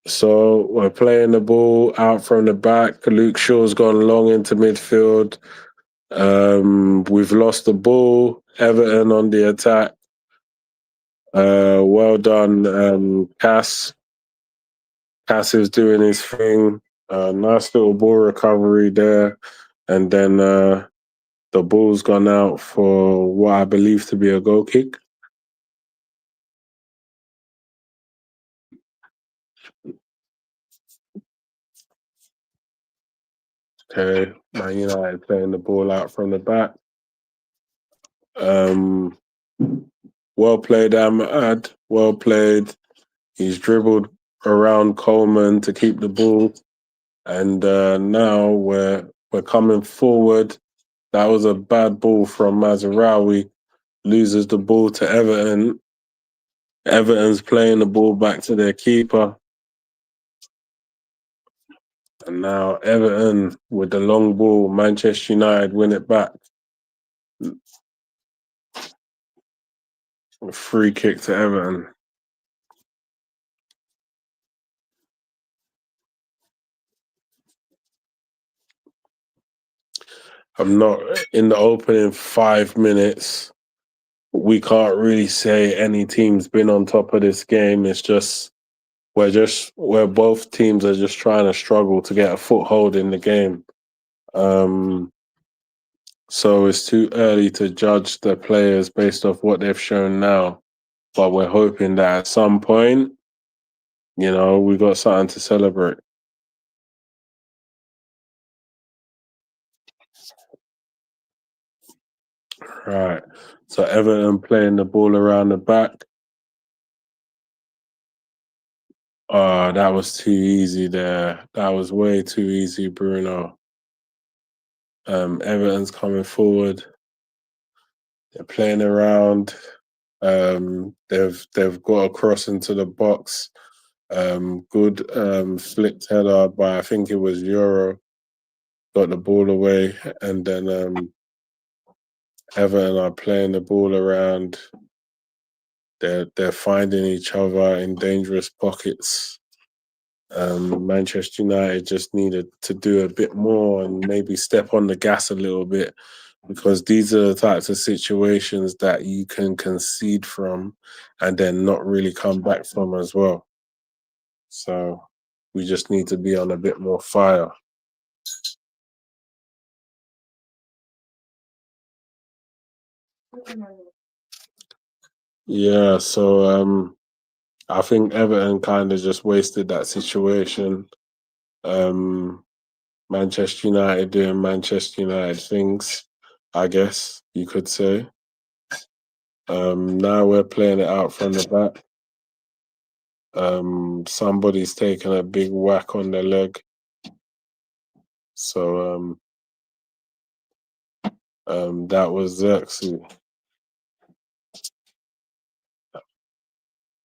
So we're playing the ball out from the back. Luke Shaw's gone long into midfield. We've lost the ball. Everton on the attack. Well done, Cass. Cass is doing his thing. Nice little ball recovery there. And then the ball's gone out for what I believe to be a goal kick. Okay, Man United playing the ball out from the back. Well played, Ahmad. Well played. He's dribbled around Coleman to keep the ball. And now we're coming forward. That was a bad ball from Mazraoui. Loses the ball to Everton. Everton's playing the ball back to their keeper. And now Everton with the long ball. Manchester United win it back. A free kick to Everton. I'm not in the opening 5 minutes. We can't really say any team's been on top of this game. It's just where both teams are just trying to struggle to get a foothold in the game. So it's too early to judge the players based off what they've shown now. But we're hoping that at some point, we got something to celebrate. Right. So Everton playing the ball around the back. That was too easy there. That was way too easy, Bruno. Everton's coming forward. They're playing around. They've got a cross into the box. Good flicked header by, I think it was Euro. Got the ball away, and then Everton are playing the ball around. They're finding each other in dangerous pockets. Manchester United just needed to do a bit more and maybe step on the gas a little bit, because these are the types of situations that you can concede from and then not really come back from as well. So we just need to be on a bit more fire. Yeah, so I think Everton kind of just wasted that situation. Manchester United doing Manchester United things, I guess you could say. Now we're playing it out from the back. Somebody's taken a big whack on the leg. So that was Xerxes.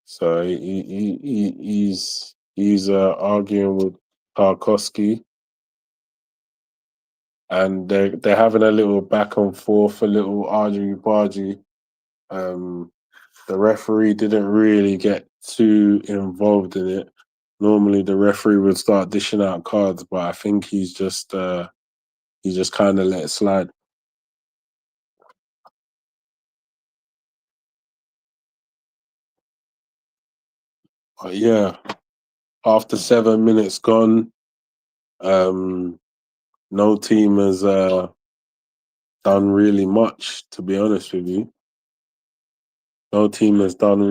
So he's arguing with Tarkowski, and they're having a little back and forth, a little argy-bargy. The referee didn't really get too involved in it. Normally, the referee would start dishing out cards, but I think he just kind of let it slide. Yeah, after 7 minutes gone, no team has done really much, to be honest with you. No team has done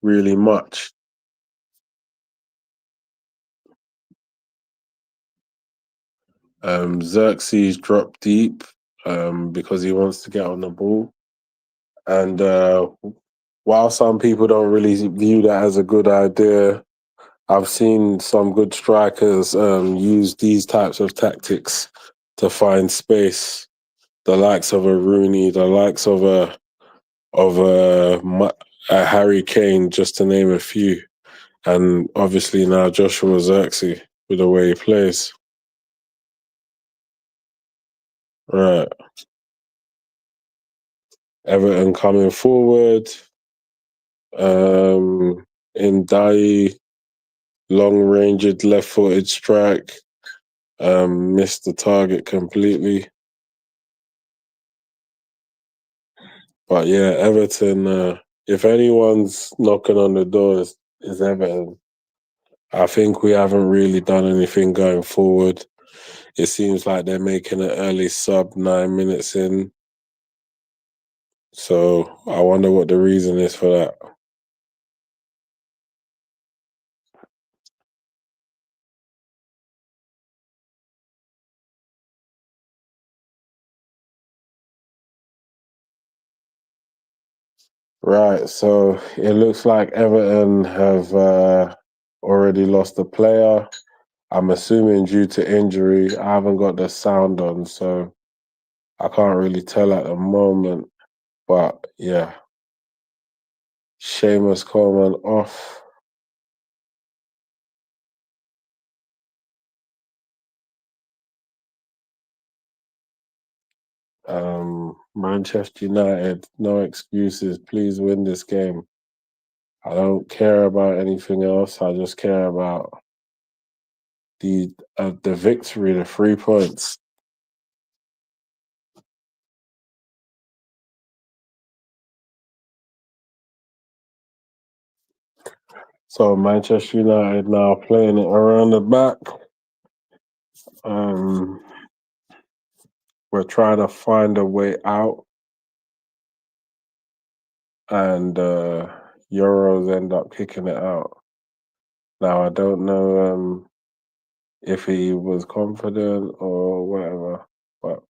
really much. Xerxes dropped deep because he wants to get on the ball. And while some people don't really view that as a good idea, I've seen some good strikers use these types of tactics to find space. The likes of a Rooney, the likes of a Harry Kane, just to name a few. And obviously now Joshua Xerxes with the way he plays. Right. Everton coming forward. In Dai, long-ranged left-footed strike. Missed the target completely. But yeah, Everton, if anyone's knocking on the door, is Everton. I think we haven't really done anything going forward. It seems like they're making an early sub 9 minutes in. So I wonder what the reason is for that. Right, so it looks like Everton have already lost a player. I'm assuming due to injury. I haven't got the sound on, so I can't really tell at the moment. But yeah, Seamus Coleman off. Manchester United, no excuses. Please win this game. I don't care about anything else. I just care about the victory, the 3 points. So Manchester United now playing it around the back. We're trying to find a way out, and Euros end up kicking it out. Now I don't know if he was confident or whatever, but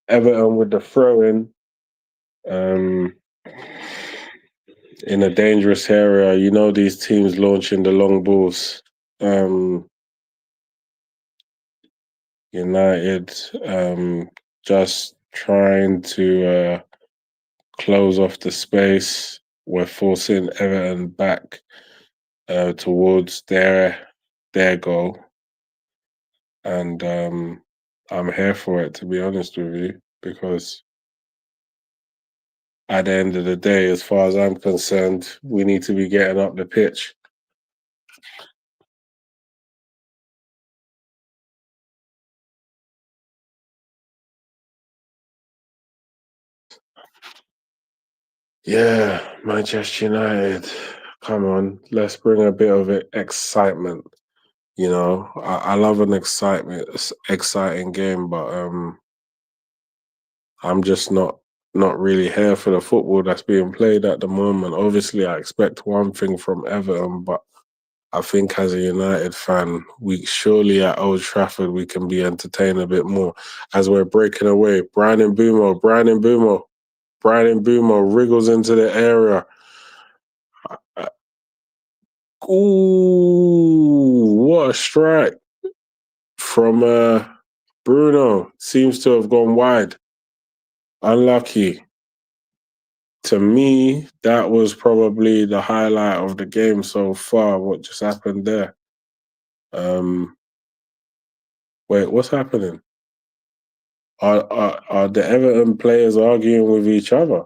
Everton with the throw-in in a dangerous area. You know these teams launching the long balls. United just trying to close off the space. We're forcing Everton back towards their goal, and I'm here for it, to be honest with you, because at the end of the day, as far as I'm concerned, we need to be getting up the pitch. Yeah, Manchester United. Come on, let's bring a bit of excitement. You know, I love an exciting game, but I'm just not really here for the football that's being played at the moment. Obviously, I expect one thing from Everton, but I think as a United fan, we surely at Old Trafford we can be entertained a bit more as we're breaking away. Brian Mbumo wriggles into the area. Ooh, what a strike from Bruno. Seems to have gone wide. Unlucky. To me, that was probably the highlight of the game so far, what just happened there. Wait, what's happening? Are the Everton players arguing with each other?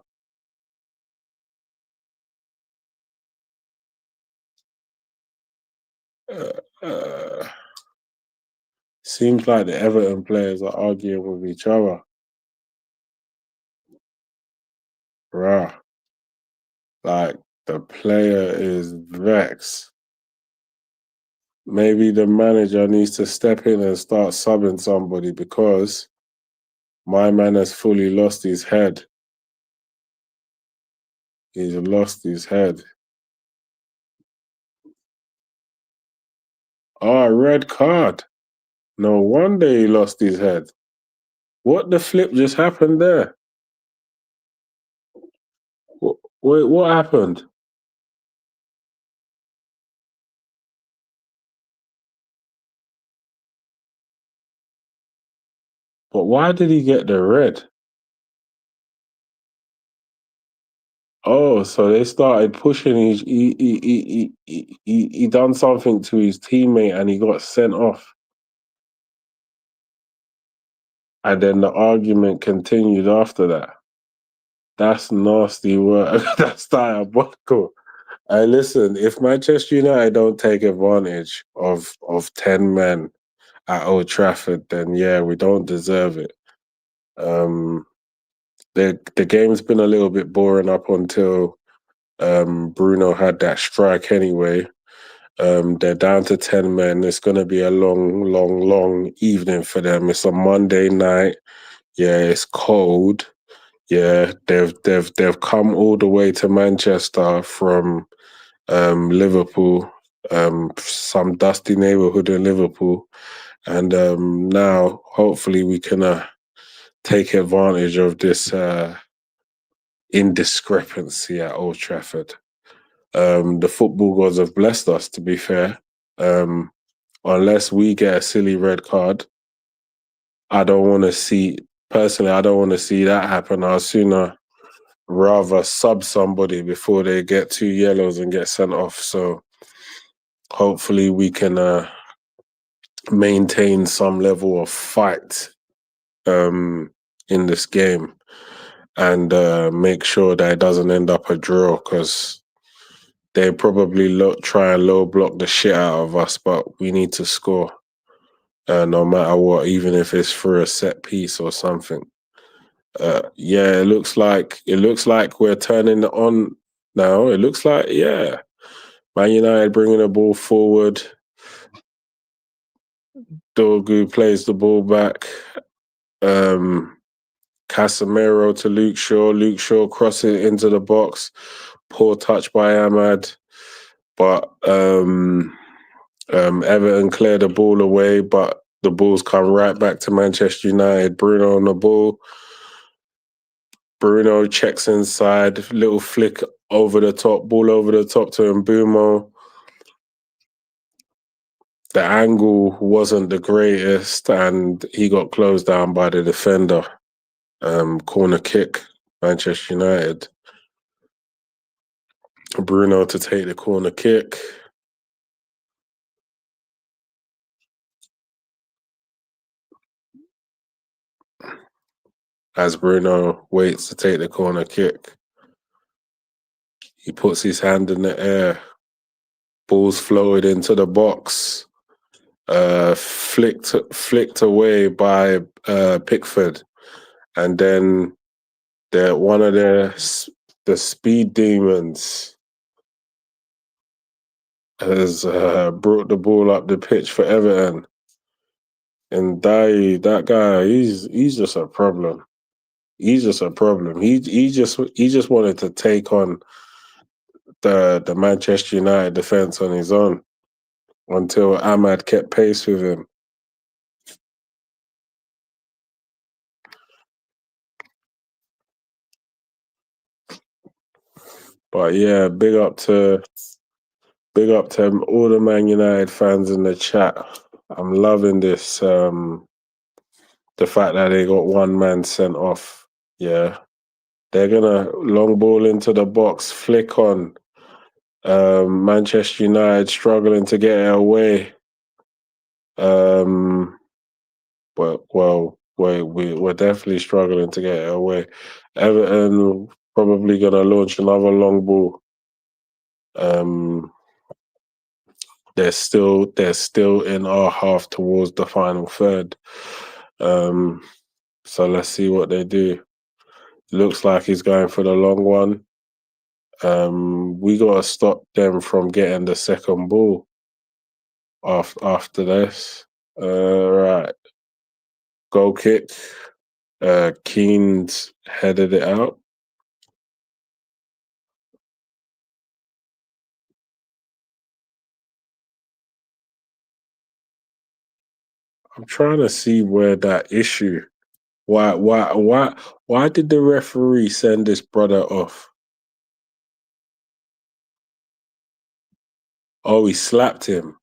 Seems like the Everton players are arguing with each other. Rah. Like, the player is vexed. Maybe the manager needs to step in and start subbing somebody because my man has fully lost his head. He's lost his head. Oh, red card. No wonder he lost his head. What the flip just happened there? Wait, what happened? But why did he get the red? Oh, so they started pushing his. He done something to his teammate and he got sent off. And then the argument continued after that. That's nasty work. That's diabolical. Listen, if Manchester United don't take advantage of 10 men at Old Trafford, then yeah, we don't deserve it. The game's been a little bit boring up until Bruno had that strike anyway. They're down to 10 men. It's going to be a long evening for them. It's a Monday night. Yeah, it's cold. Yeah, they've come all the way to Manchester from Liverpool, some dusty neighborhood in Liverpool, and now hopefully we can take advantage of this indiscrepancy at Old Trafford. The football gods have blessed us, to be fair. Unless we get a silly red card, I don't want to see, personally, I don't want to see that happen. I'd sooner rather sub somebody before they get 2 yellows and get sent off. So hopefully we can maintain some level of fight in this game and make sure that it doesn't end up a draw, because they probably try and low block the shit out of us, but we need to score no matter what, even if it's through a set piece or something. Yeah, it looks like we're turning it on now. It looks like, yeah, Man United bringing the ball forward. Dorgu plays the ball back. Casemiro to Luke Shaw. Luke Shaw crossing it into the box. Poor touch by Ahmad. But Everton clear the ball away, but the ball's come right back to Manchester United. Bruno on the ball. Bruno checks inside. Little flick over the top. Ball over the top to Mbumo. The angle wasn't the greatest, and he got closed down by the defender. Corner kick, Manchester United. Bruno to take the corner kick. As Bruno waits to take the corner kick, he puts his hand in the air. Ball's floated into the box. Flicked away by Pickford. And then one of the speed demons has brought the ball up the pitch for Everton. And that guy, he's just a problem. He's just a problem. He just wanted to take on the Manchester United defense on his own until Ahmad kept pace with him. But yeah, big up to all the Man United fans in the chat. I'm loving this. The fact that they got one man sent off. Yeah, they're gonna long ball into the box, flick on. Manchester United struggling to get it away. We're definitely struggling to get it away. Everton probably gonna launch another long ball. they're still in our half towards the final third. So let's see what they do. Looks like he's going for the long one. We gotta stop them from getting the second ball after this. Right. Goal kick. Keane's headed it out. I'm trying to see where that issue. Why did the referee send this brother off? Oh, he slapped him.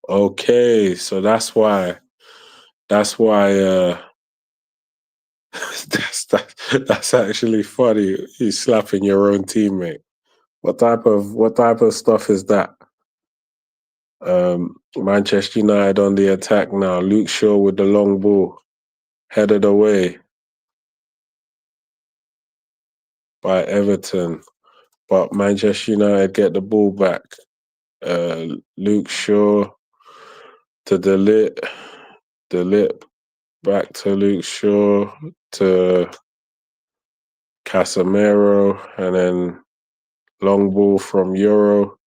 Okay, so that's why. That's why. That's actually funny. He's slapping your own teammate. What type of stuff is that? Manchester United on the attack now. Luke Shaw with the long ball, headed away by Everton, but Manchester United get the ball back. Luke Shaw to Delip back to Luke Shaw to Casemiro, and then long ball from Euro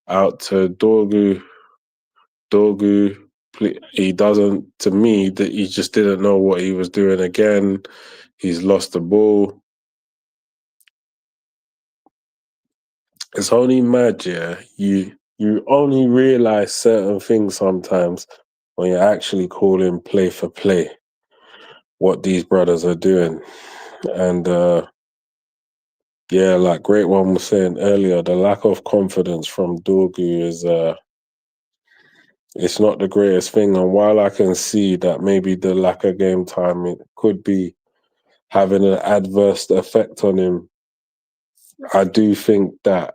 out to Dorgu. He doesn't, to me, that he just didn't know what he was doing again. He's lost the ball. It's only mad, yeah. You only realize certain things sometimes when you're actually calling play for play, what these brothers are doing. And yeah, like Great One was saying earlier, the lack of confidence from Dorgu is it's not the greatest thing. And while I can see that maybe the lack of game time, it could be having an adverse effect on him, I do think that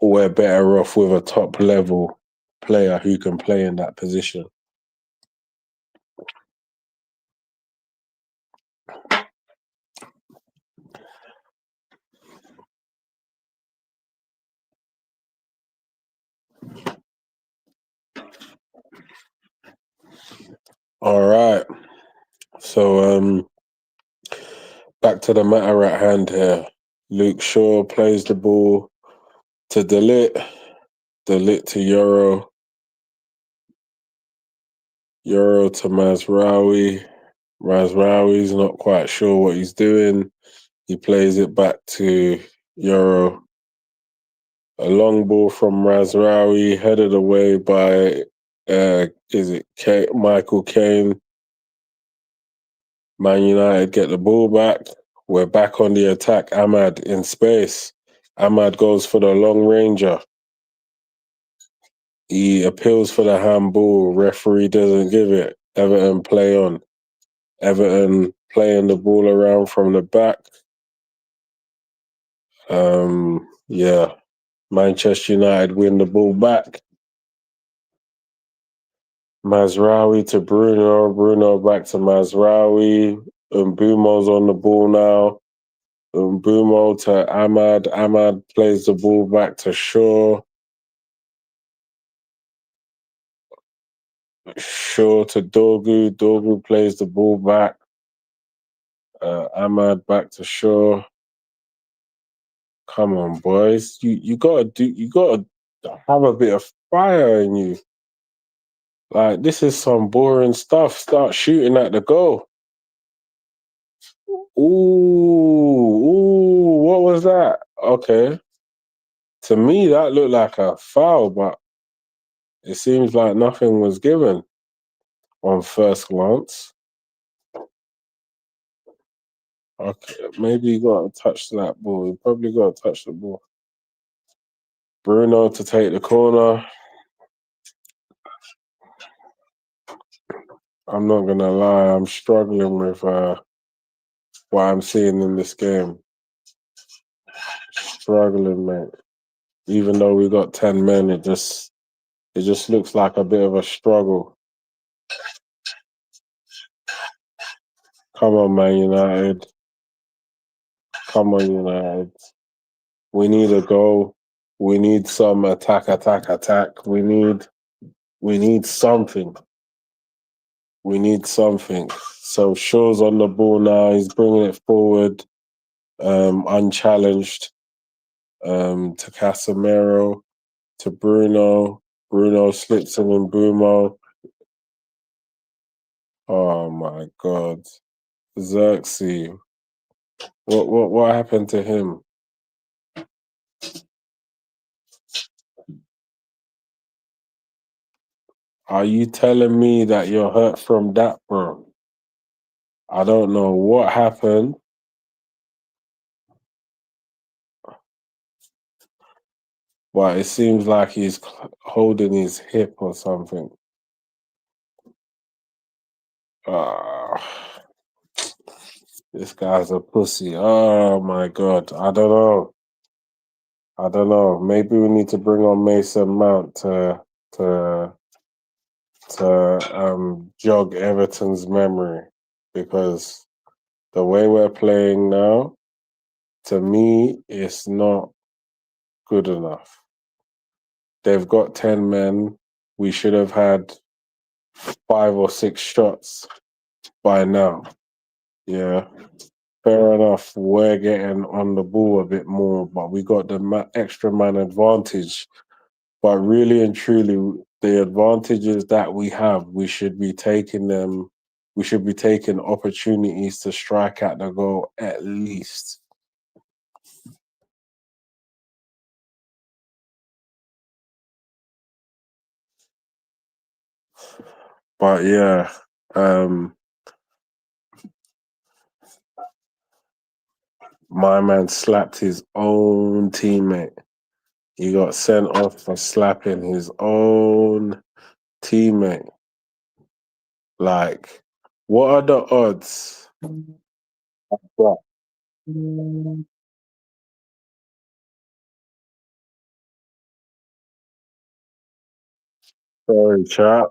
we're better off with a top level player who can play in that position. All right. So back to the matter at hand here. Luke Shaw plays the ball to Delit to Euro to Mazraoui. Mazraoui's not quite sure what he's doing. He plays it back to Euro. A long ball from Mazraoui, headed away by Michael Caine. Man United get the ball back. We're back on the attack. Ahmad in space. Ahmad goes for the long ranger. He appeals for the handball. Referee doesn't give it. Everton play on. Everton playing the ball around from the back. Yeah. Manchester United win the ball back. Mazraoui to Bruno. Bruno back to Mazraoui. Mbumo's on the ball now. Mbumo to Ahmad. Ahmad plays the ball back to Shaw. Shaw to Dorgu. Dorgu plays the ball back. Ahmad back to Shaw. Come on, boys. You gotta have a bit of fire in you. Like, this is some boring stuff. Start shooting at the goal. Ooh, what was that? Okay. To me, that looked like a foul, but it seems like nothing was given on first glance. Okay, maybe he got to touch that ball. He probably got to touch the ball. Bruno to take the corner. I'm not going to lie, I'm struggling with what I'm seeing in this game. Struggling, mate. Even though we got 10 men, it just looks like a bit of a struggle. Come on, Man United. Come on, United. We need a goal. We need some attack. We need something. We need something. So Shaw's on the ball now. He's bringing it forward, unchallenged, to Casemiro, to Bruno. Bruno slips him in Bumo. Oh my God. Xerxes. What happened to him? Are you telling me that you're hurt from that, bro? I don't know what happened. But it seems like he's holding his hip or something. This guy's a pussy. Oh my God. I don't know. Maybe we need to bring on Mason Mount to jog Everton's memory, because the way we're playing now, to me, it's not good enough. They've got 10 men. We should have had 5 or 6 shots by now. Yeah. Fair enough, we're getting on the ball a bit more, but we got the extra man advantage. But really and truly, the advantages that we have, we should be taking them. We should be taking opportunities to strike at the goal at least. But yeah, my man slapped his own teammate. He got sent off for slapping his own teammate. Like, what are the odds? What? Sorry, chat.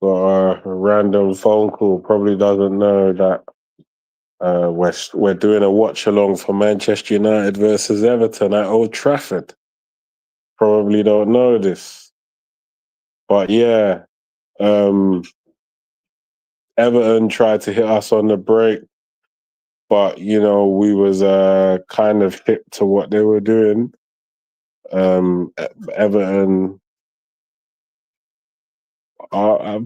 Got a random phone call. Probably doesn't know that we're doing a watch along for Manchester United versus Everton at Old Trafford. Probably don't know this, but yeah, Everton tried to hit us on the break, but you know we was kind of hip to what they were doing. Everton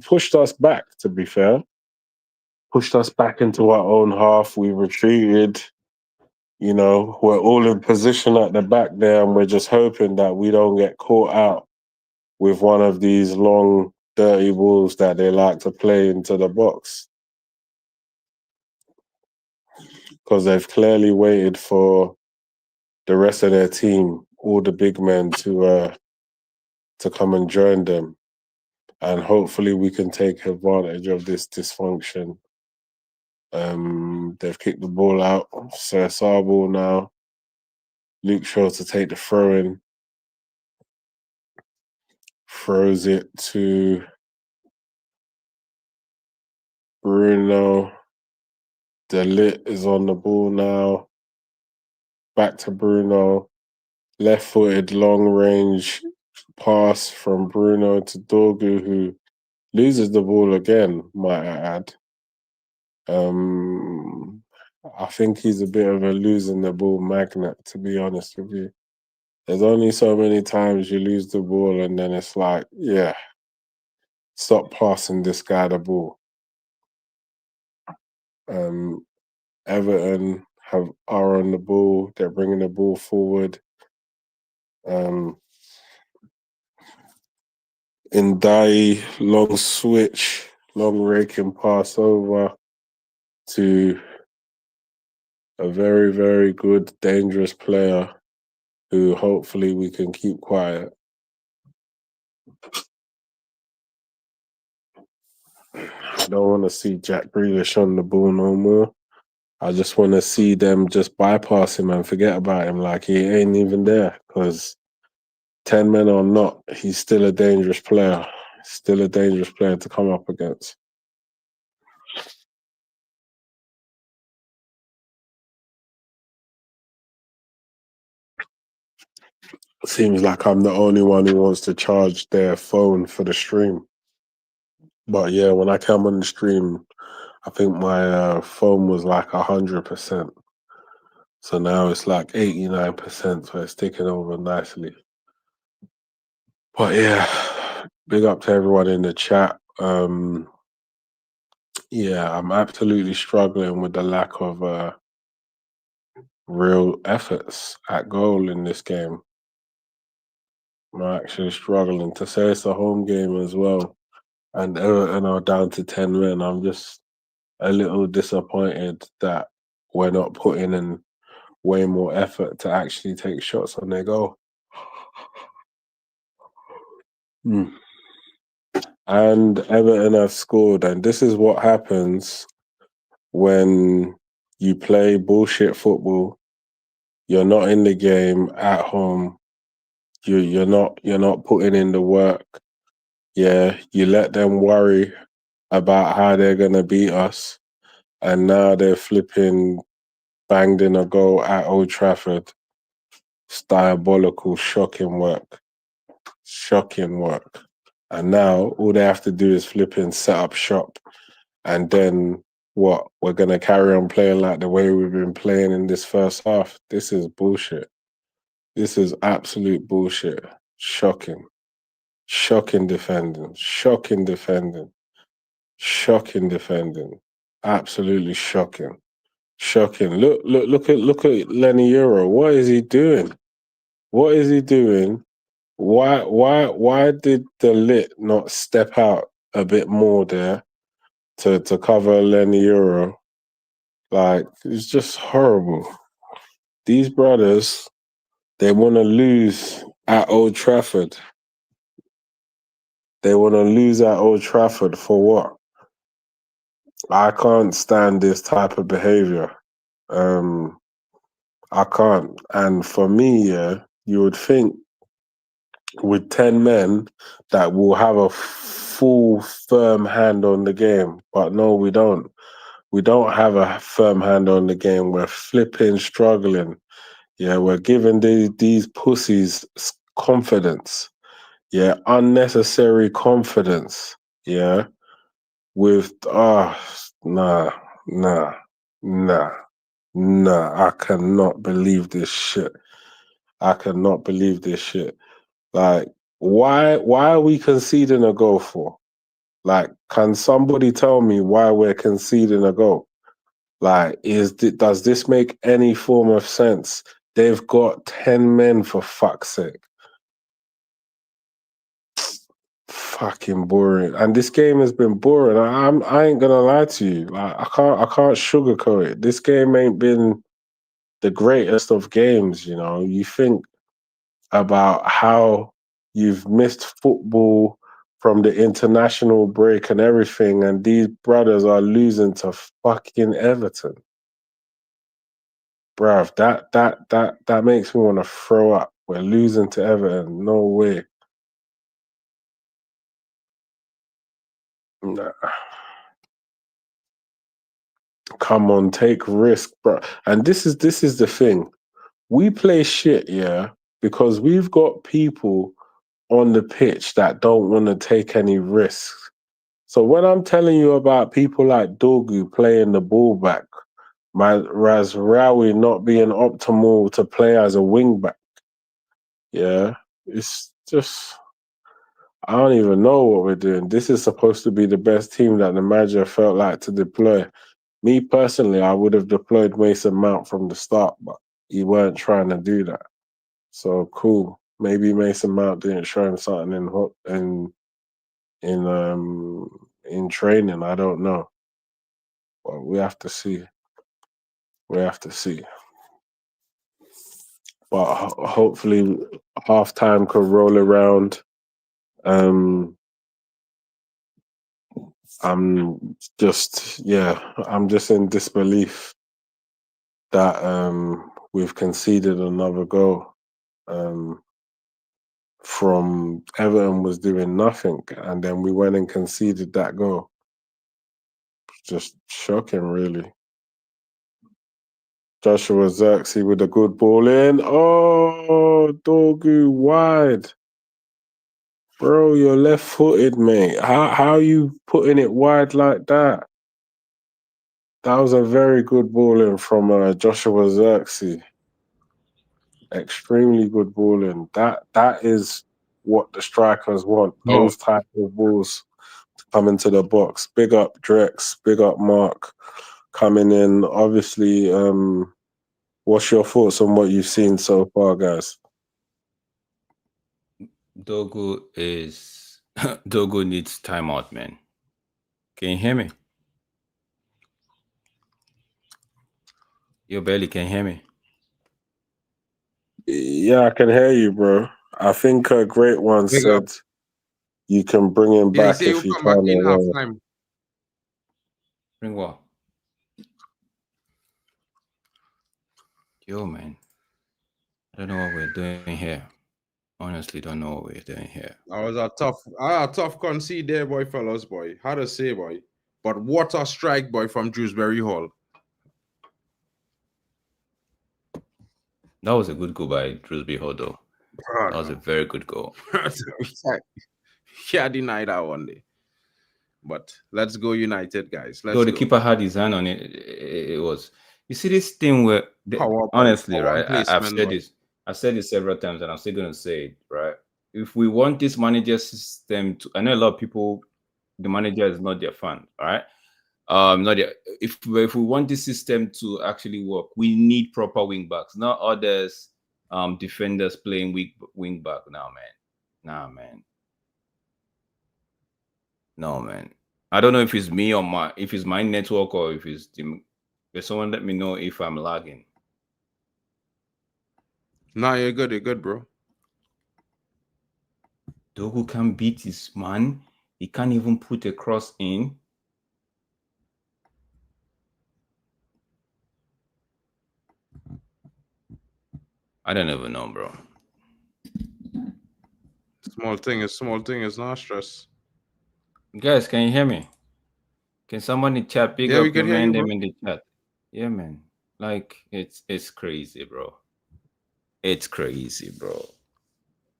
pushed us back. To be fair, pushed us back into our own half. We retreated. You know, we're all in position at the back there, and we're just hoping that we don't get caught out with one of these long, dirty balls that they like to play into the box. Because they've clearly waited for the rest of their team, all the big men, to come and join them. And hopefully we can take advantage of this dysfunction. They've kicked the ball out. So it's our ball now. Luke Shaw to take the throw in. Throws it to Bruno. De Ligt is on the ball now. Back to Bruno. Left-footed, long-range pass from Bruno to Dorgu, who loses the ball again, might I add. I think he's a bit of a losing the ball magnet, to be honest with you. There's only so many times you lose the ball and then it's like, yeah, stop passing this guy the ball. Everton are on the ball. They're bringing the ball forward. Ndai, long switch, long raking pass over to a very, very good, dangerous player who hopefully we can keep quiet. I don't want to see Jack Grealish on the ball no more. I just want to see them just bypass him and forget about him like he ain't even there, because 10 men or not, he's still a dangerous player. Still a dangerous player to come up against. Seems like I'm the only one who wants to charge their phone for the stream. But yeah, when I came on the stream, I think my phone was like 100%. So now it's like 89%, so it's taking over nicely. But yeah, big up to everyone in the chat. Yeah, I'm absolutely struggling with the lack of real efforts at goal in this game. I'm actually struggling. To say it's a home game as well, and Everton are down to 10 men. I'm just a little disappointed that we're not putting in way more effort to actually take shots on their goal. And Everton have scored, and this is what happens when you play bullshit football. You're not in the game at home. You're not putting in the work. Yeah, you let them worry about how they're gonna beat us, and now they're flipping banged in a goal at Old Trafford. It's diabolical, shocking work. Shocking work. And now all they have to do is flipping set up shop. And then what? We're gonna carry on playing like the way we've been playing in this first half. This is bullshit. This is absolute bullshit. Shocking. Shocking defending. Shocking defending. Shocking defending. Absolutely shocking. Shocking. Look at Lenny Euro. What is he doing? What is he doing? Why did the lit not step out a bit more there to cover Lenny Euro? Like, it's just horrible. These brothers, they want to lose at Old Trafford. They want to lose at Old Trafford for what? I can't stand this type of behavior. I can't. And for me, yeah, you would think with 10 men that will have a full, firm hand on the game. But no, we don't. We don't have a firm hand on the game. We're flipping, struggling. Yeah, we're giving these pussies confidence. Yeah, unnecessary confidence. Yeah, with, nah, I cannot believe this shit. I cannot believe this shit. Like, why are we conceding a goal for? Like, can somebody tell me why we're conceding a goal? Like, does this make any form of sense? They've got 10 men, for fuck's sake. Fucking boring. And this game has been boring. I ain't gonna lie to you. Like, I can't sugarcoat it. This game ain't been the greatest of games, you know. You think about how you've missed football from the international break and everything, and these brothers are losing to fucking Everton. Bruv, that makes me want to throw up. We're losing to Everton. No way. Nah. Come on, take risk, bro. And this is the thing. We play shit, yeah, because we've got people on the pitch that don't want to take any risks. So when I'm telling you about people like Dorgu playing the ball back, Razraoui not being optimal to play as a wing back, yeah, it's just, I don't even know what we're doing. This is supposed to be the best team that the manager felt like to deploy. Me personally, I would have deployed Mason Mount from the start, but he weren't trying to do that. So cool. Maybe Mason Mount didn't show him something in training. I don't know. But we have to see. We have to see. But hopefully halftime could roll around. I'm just in disbelief that we've conceded another goal. From Everton was doing nothing, and then we went and conceded that goal. Just shocking, really. Joshua Xerxes with a good ball in. Oh, Dogu wide. Bro, you're left-footed, mate. How are you putting it wide like that? That was a very good ball in from Joshua Xerxes. Extremely good ball in. That is what the strikers want. Oh. Those type of balls to come into the box. Big up Drex, big up Mark coming in. Obviously, what's your thoughts on what you've seen so far, guys? Dogu Dogu needs timeout, man. Can you hear me? Yo, Belly, can you hear me? Yeah, I can hear you, bro. I think a great one Big said you can bring him Yeah, he back say if he'll you come back can. in halftime. Bring what? Yo, man. I don't know what we're doing here. Honestly, don't know what we're doing here. That was a tough concede there, boy, fellas, boy. How to say, boy. But what a strike, boy, from Dewsbury Hall. That was a good goal by Dewsbury Hall, though. That was a very good goal. Yeah, deny that one day. But let's go United, guys. Let's Though the go. keeper had his hand on it, it was. You see this thing where, honestly, right? I've said this several times, and I'm still gonna say it, right? If we want this manager system to, I know a lot of people, the manager is not their fan, right? Not their, if we want this system to actually work, we need proper wing backs, not others, defenders playing wing back. Nah, man. No, man. I don't know if it's me or if it's my network or if it's someone let me know if I'm lagging. Nah, you're good, bro. Dogu can't beat his man. He can't even put a cross in. I don't even know, bro. Small thing is not stress. Guys, can you hear me? Can someone in chat pick up your man name in the chat? Yeah, man. Like it's crazy, bro. It's crazy, bro.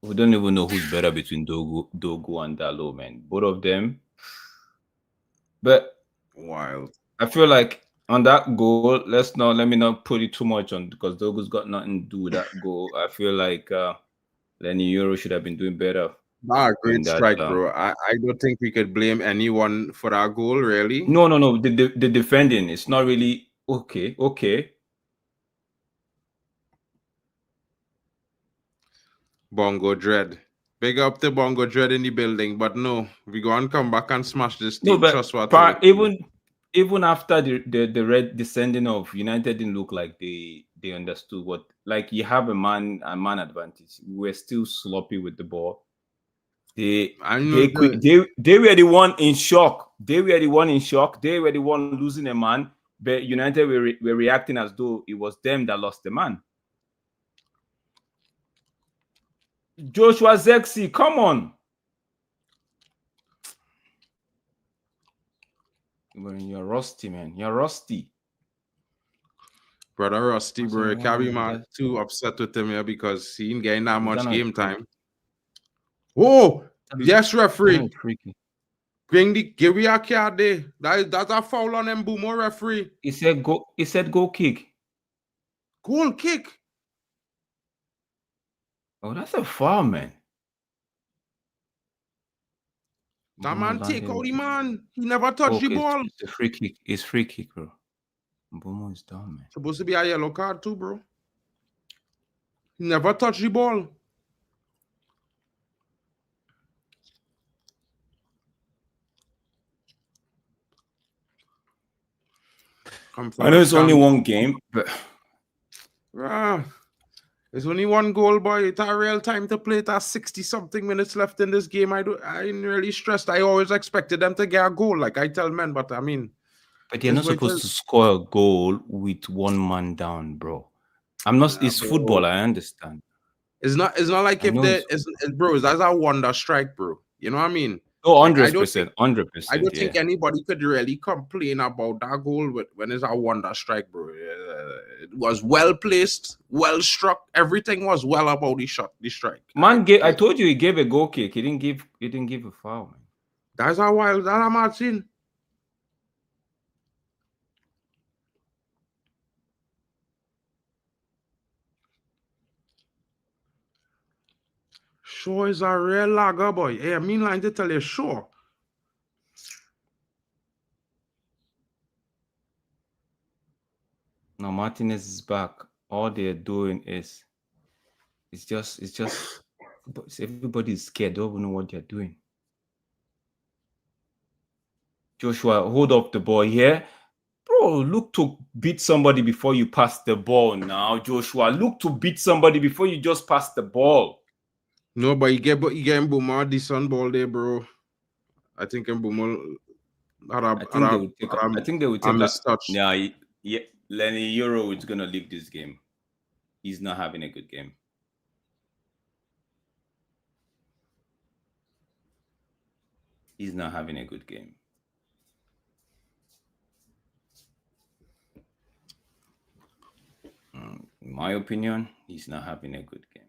We don't even know who's better between Dogu and Dalo, man. Both of them. But wild. I feel like on that goal, let me not put it too much on because Dogu's got nothing to do with that goal. I feel like Lenny Euro should have been doing better. Great strike, bro. I don't think we could blame anyone for that goal, really. No. The defending, it's not really okay. Bongo Dread. Big up the Bongo Dread in the building, but no, we go and come back and smash this team. No, but even after the red descending of United didn't look like they understood what, like, you have a man advantage. We're still sloppy with the ball. They were the one in shock. They were the one losing a man, but United were reacting as though it was them that lost the man. Joshua Xerxes, come on. You're rusty, man. You're rusty. Brother Rusty, bro. Can't be mad too upset with him here because he ain't getting that much game time. Oh, yes, referee. Give me a card there. That's a foul on him, Boomer, referee. He said goal kick. Goal kick. Oh, that's a foul, man. That man take out the man. He never touched the ball. It's a free kick. It's free kick, bro. Bomo is down, man. Supposed to be a yellow card too, bro. He never touched the ball. I know it's only one game, but it's only one goal, boy. It's a real time to play. It has 60-something minutes left in this game. I ain't really stressed. I always expected them to get a goal, like I tell men, but I mean. But they're not supposed to score a goal with one man down, bro. It's football, I understand. It's not like bro, that's a wonder strike, bro. You know what I mean? Oh, Like, 100%, 100%. I don't think anybody could really complain about that goal when it's a wonder strike, bro. It was well placed, well struck. Everything was well about the shot, the strike. Man, I told you he gave a goal kick. He didn't give a foul, man. That's how wild that I'm seen. Shaw is a real lagger, boy. Hey, I mean, like to tell you, Shaw. Now Martinez is back. All they're doing is, it's just everybody's scared. They don't know what they're doing. Joshua, hold up the ball here. Bro, look to beat somebody before you pass the ball now, Joshua. Look to beat somebody before you just pass the ball. No, but you get Mbuma decent ball there, bro. I think Mbuma I think they will take a touch. Yeah, Lenny Euro is gonna leave this game. He's not having a good game. He's not having a good game. In my opinion, he's not having a good game.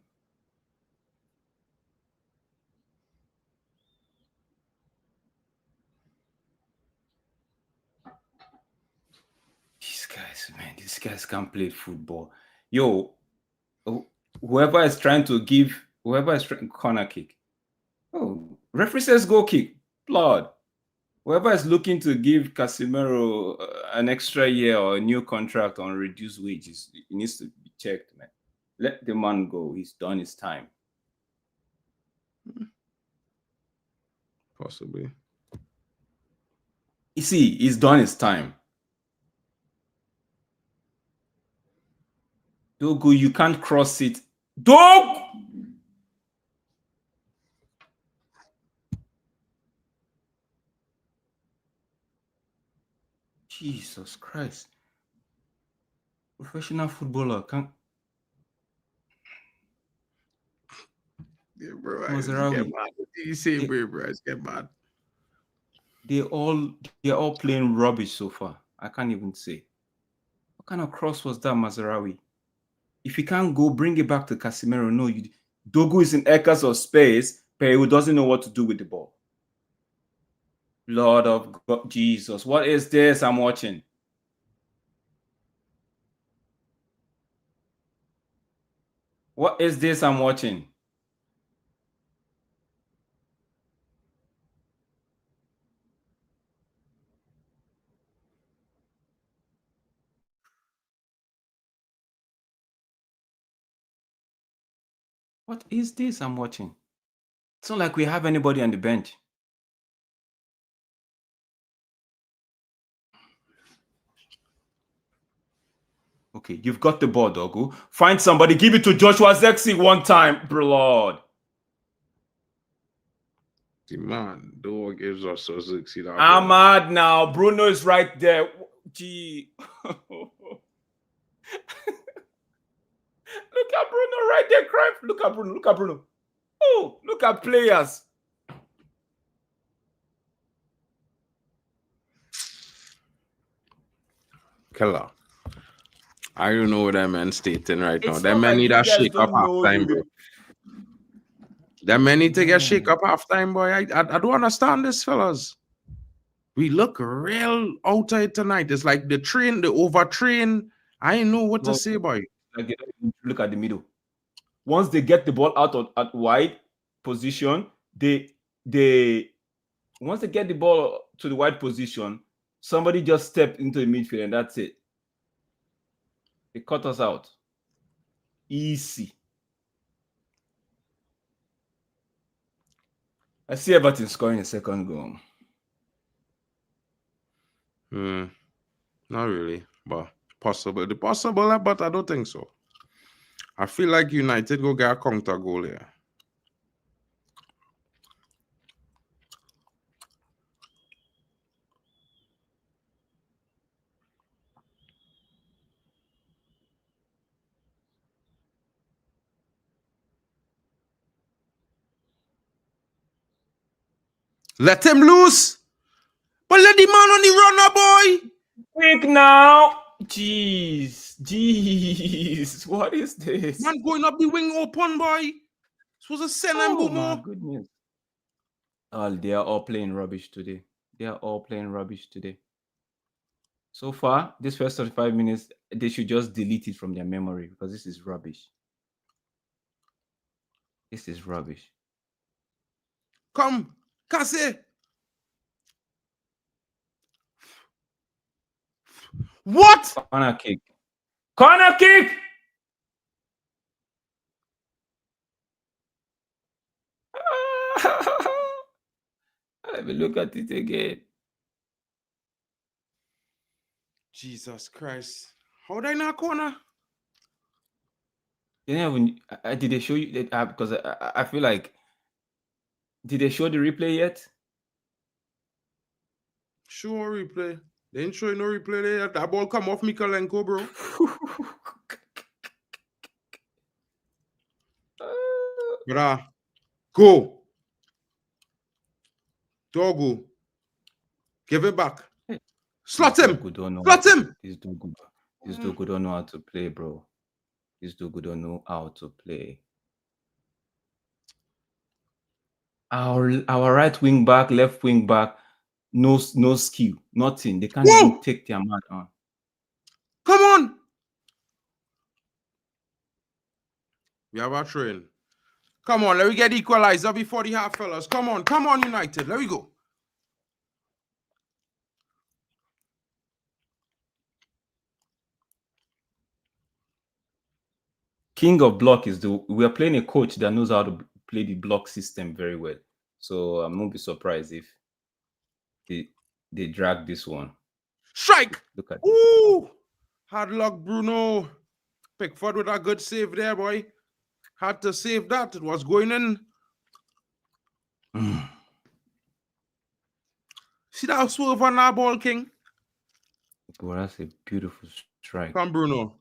These guys can't play football. Yo, whoever is trying corner kick. Oh, referee says goal kick. Blood. Whoever is looking to give Casemiro an extra year or a new contract on reduced wages, it needs to be checked, man. Let the man go. He's done his time. Possibly. You see, he's done his time. Dogu, you can't cross it. Dog! Jesus Christ. Professional footballer can't. Yeah, bro. You say, bro, it's get mad. They're all playing rubbish so far. I can't even say. What kind of cross was that, Mazarawi? If you can't go, bring it back to Casemiro. No, Dogu is in acres of space, but he doesn't know what to do with the ball. Lord of God, Jesus. What is this I'm watching? What is this I'm watching? What is this I'm watching? It's not like we have anybody on the bench. Okay, you've got the ball, Dogu. Find somebody, give it to Joshua Zexi one time, Lord. Man, dog gives us so Zexi. I'm mad now. Bruno is right there. Gee. Look at Bruno right there crying. Look at Bruno. Oh, look at players. Killer. I don't know what that man's stating right now. That man need a shake up half time, bro. That man need to get shake up half time, boy. I don't understand this, fellas. We look real outside tonight. It's like the overtrain. I ain't know what to say, boy. Look at the middle. Once they get the ball out at wide position, once they get the ball to the wide position, somebody just stepped into the midfield and that's it. They cut us out. Easy. I see Everton scoring a second goal. Not really, but possible, but I don't think so. I feel like United go get a counter goal here. Let him loose. But let the man on the runner, boy. Quick now. Jeez. What is this? Man going up the wing open, boy. This was a send and boom. My goodness. Oh, they are all playing rubbish today. So far, this first 35 minutes, they should just delete it from their memory because this is rubbish. Come, Kase. What? Corner kick. Let me look at it again. Jesus Christ. How did I not corner? Did they show you that? Because I feel like, did they show the replay yet? Sure replay. They didn't show you no replay there. That ball come off Mikalenko, bro. But go. Doggo. Give it back. Slot him. Slot him. This Doggo don't know how to play, bro. This Doggo don't know how to play. Our right wing back, left wing back, no skill, nothing. They can't even take their man on. Come on. We have our train. Come on, let me get equalizer before the half, fellas. Come on, United. Let me go. King of block is we are playing a coach that knows how to play the block system very well. So I'm not be surprised if they drag this one. Strike! Look at Ooh! Hard luck, Bruno. Pickford with a good save there, boy. Had to save that. It was going in. See that swerve on that ball, King? Well, that's a beautiful strike. Come, Bruno.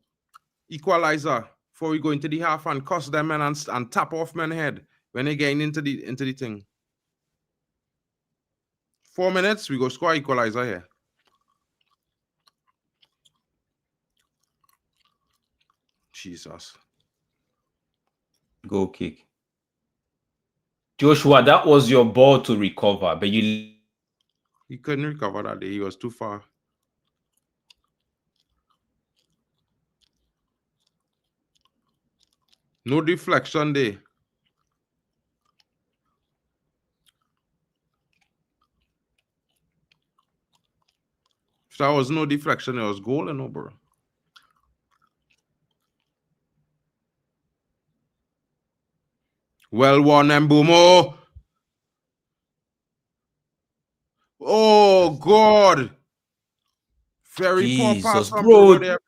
Equalizer. Before we go into the half and cuss them men and tap off men head when they get into the thing. 4 minutes, we go score equalizer here. Jesus. Goal kick. Joshua, that was your ball to recover, but he couldn't recover that day. He was too far. No deflection there. If there was no deflection, it was goal and no, bro. Well won, Mbumo. Oh, God. Very poor pass from Bruno there.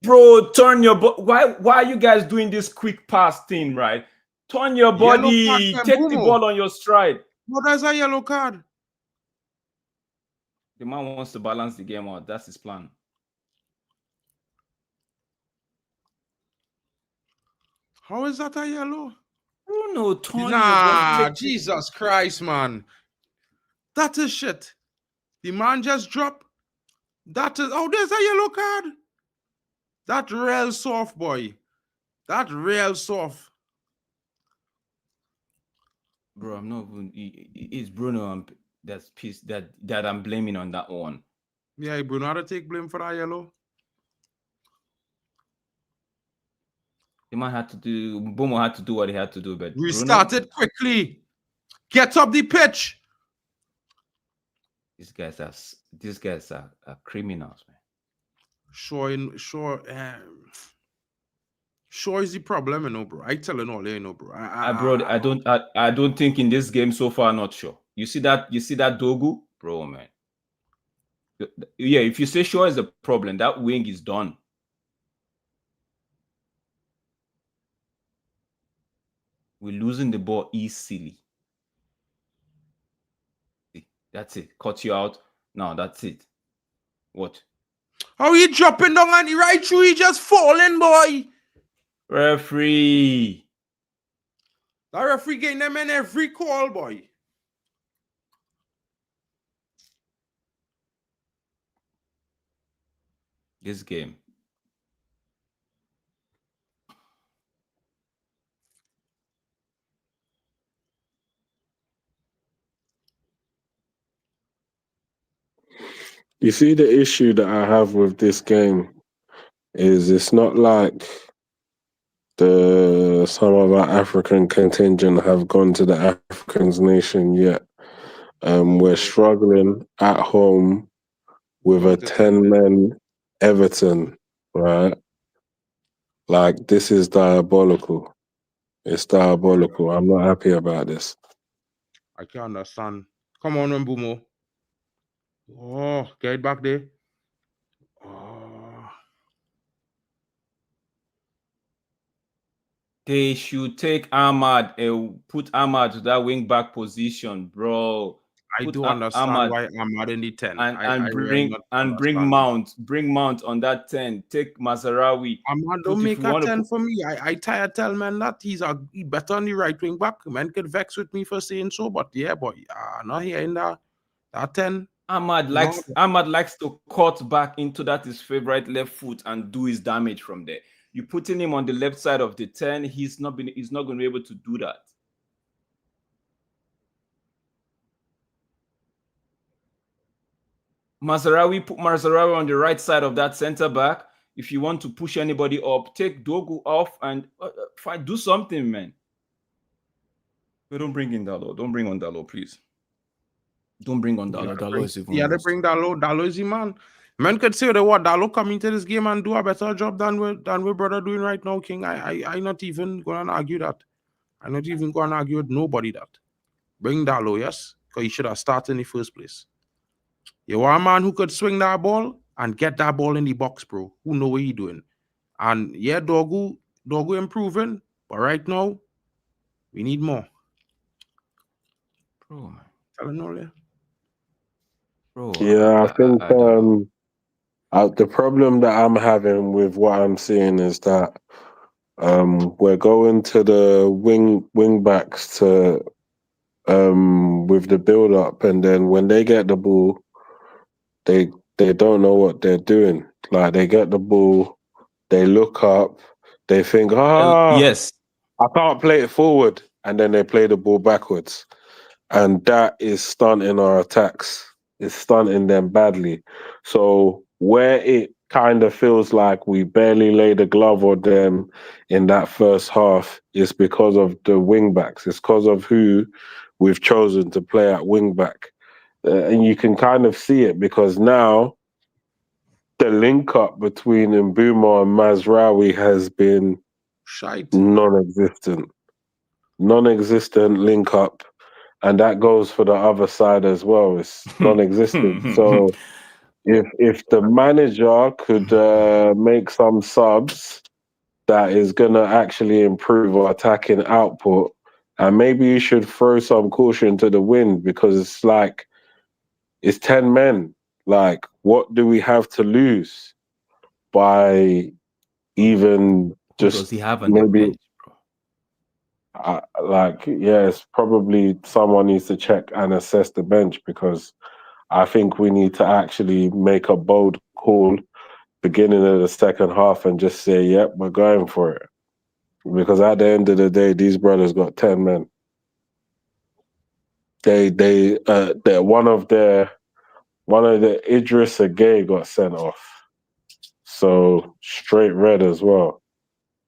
Bro, turn your body. Why are you guys doing this quick pass thing, right? Turn your body. Take the ball on your stride. What is a yellow card? The man wants to balance the game out. That's his plan. How is that a yellow? Bruno, turn your body. Jesus Christ, man. That is shit. The man just dropped. That is... Oh, there's a yellow card. That real soft, boy. That real soft. Bro, I'm not even... It's Bruno that's pissed that I'm blaming on that one. Yeah, Bruno had to take blame for that yellow. The man had to do... Bomo had to do what he had to do, but... Restart it quickly. Get up the pitch. These guys are criminals, man. Sure is the problem, you know, bro. I tell you all, you know, bro. I don't think in this game so far, not sure. You see that Dogu, bro, man. Yeah, if you say Shaw is the problem, that wing is done. We're losing the ball easily. That's it. Cut you out. No, that's it. What? How are you dropping down on the right through? He just falling, boy. Referee. That referee getting them in every call, boy. This game. You see, the issue that I have with this game is it's not like some of our African contingent have gone to the Africans nation yet. We're struggling at home with a 10-man Everton, right? Like, this is diabolical. It's diabolical. I'm not happy about this. I can't understand. Come on, Mbumo. Oh, get it back there. Oh. They should take Ahmad, put Ahmad to that wing back position, bro. I Put do understand Ahmad why Ahmad in the 10. and really bring Mount on that 10. Take Mazarawi. Ahmad don't make a 10 for me. I try to tell man that he better on the right wing back. Man could vex with me for saying so, but yeah, boy, not here in that 10. Ahmad likes to cut back into that his favorite left foot and do his damage from there. You putting him on the left side of the 10, he's not going to be able to do that. Put Mazarawi on the right side of that center back. If you want to push anybody up, take Dogu off and do something, man. But don't bring in Dalo. Don't bring on Dalo, please. Don't bring on Dalo. Dalo is even they bring Dalo. Dalo is the man. Man could say that what Dalo come into this game and do a better job than we brother doing right now, King. I not even gonna argue that. I'm not even gonna argue with nobody that. Bring Dalo, yes, because he should have started in the first place. You are a man who could swing that ball and get that ball in the box, bro. Who know what he doing? And yeah, Dogu improving, but right now we need more. Bro, man. Tell him no, yeah. Bro, yeah, I think the problem that I'm having with what I'm seeing is that we're going to the wing backs to with the build up, and then when they get the ball, they don't know what they're doing. Like, they get the ball, they look up, they think, yes, I can't play it forward, and then they play the ball backwards, and that is stunting our attacks. It's stunting them badly. So where it kind of feels like we barely laid a glove on them in that first half is because of the wing backs. It's because of who we've chosen to play at wing back. And you can kind of see it because now the link up between Mbuma and Mazraoui has been non-existent. Non-existent link up. And that goes for the other side as well. It's non-existent. So if the manager could make some subs that is going to actually improve our attacking output, and maybe you should throw some caution to the wind, because it's like, it's 10 men. Like, what do we have to lose by even just who does he have on the bench, bro? It's probably someone needs to check and assess the bench, because I think we need to actually make a bold call beginning of the second half and just say, yep, we're going for it. Because at the end of the day, these brothers got 10 men. One of the Idris Agay got sent off. So straight red as well.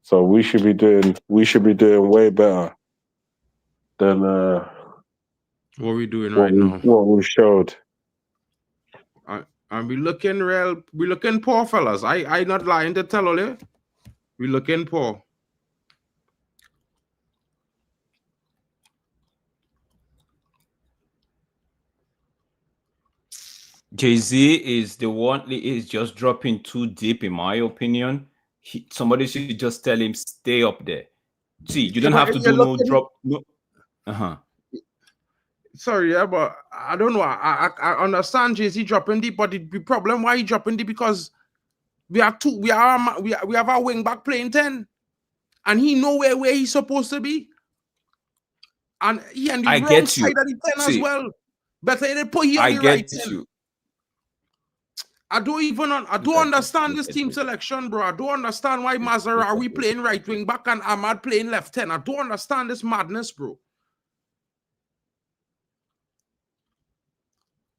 So we should be doing way better than what we're doing now. What we showed. And we looking poor, fellas. I not lying to tell you. We looking poor. Jay-Z is the one is just dropping too deep, in my opinion. Somebody should just tell him, stay up there. See, you don't have to do no drop. No. Sorry, yeah, but I don't know. I understand Jay-Z dropping deep, but the problem why he dropping deep, because we have our wing back playing 10, and he know where he's supposed to be, and he on the wrong side of the 10 as well. Better they put he on the right 10. I don't understand this team selection, bro. I don't understand why Mazarawi playing right wing back and Ahmad playing left 10. I don't understand this madness, bro.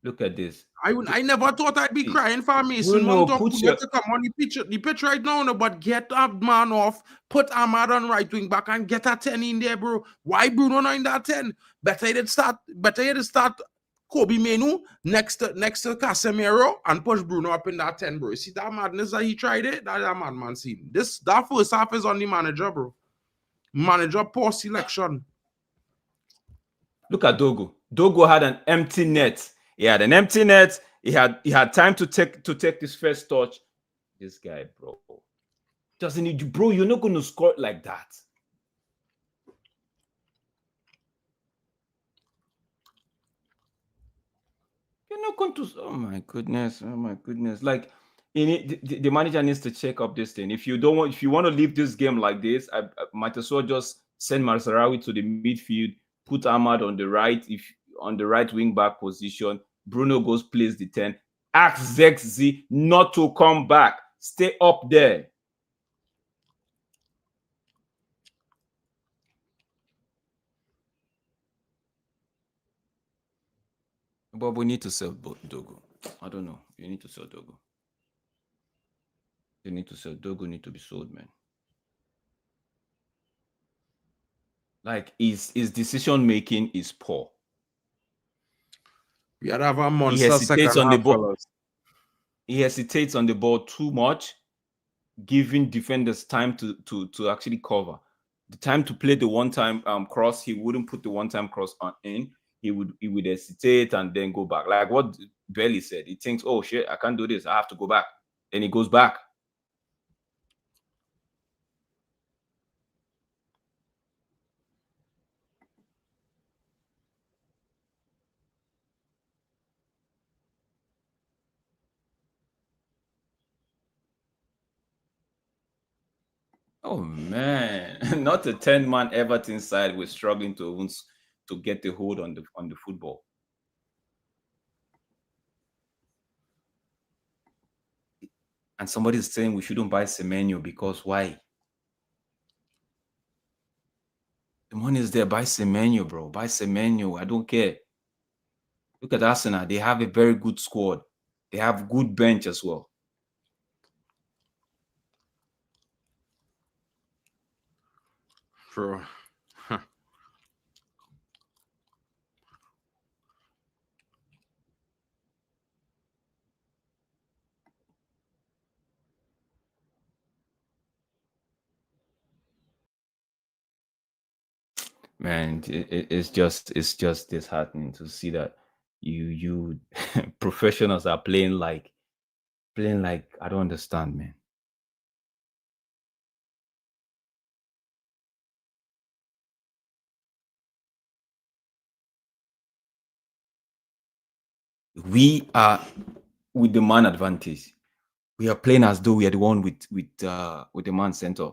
Look at this. I never thought I'd be crying for Mason Mount to come on the pitch right now, no, but get that man off, put Ahmad on right wing back and get a 10 in there, bro. Why Bruno not in that 10? Better you start Kobe Menu next to Casemiro and push Bruno up in that 10, bro. You see that madness that he tried it? That madman scene. That first half is on the manager, bro. Manager poor selection. Look at Dogo. Dogo had an empty net. He had an empty net. He had time to take his first touch. This guy, bro, doesn't need you, bro. You're not going to score like that. You're not going to. Oh my goodness. Oh my goodness. Like, the manager needs to check up this thing. If you want to leave this game like this, I might as well just send Mazarawi to the midfield, put Ahmad on the right, on the right wing back position. Bruno goes plays the 10. Ask Zexi not to come back. Stay up there. But we need to sell Dogo. I don't know. You need to sell Dogo. You need to sell Dogo. Need to be sold, man. Like his decision making is poor. We have a monster. He hesitates on the ball. He hesitates on the ball too much, giving defenders time to actually cover. The time to play the one-time cross, he wouldn't put the one-time cross in. He would hesitate and then go back. Like what Belly said. He thinks, oh shit, I can't do this. I have to go back. Then he goes back. Oh man, not a 10-man Everton side. We're struggling to get the hold on the football. And somebody's saying we shouldn't buy Semenyo because why? The money is there. Buy Semenyo, bro. Buy Semenyo. I don't care. Look at Arsenal. They have a very good squad. They have good bench as well. Bro. Man, it's just disheartening to see that you professionals are playing like I don't understand, man. We are with the man advantage. We are playing as though we are the one with the man center.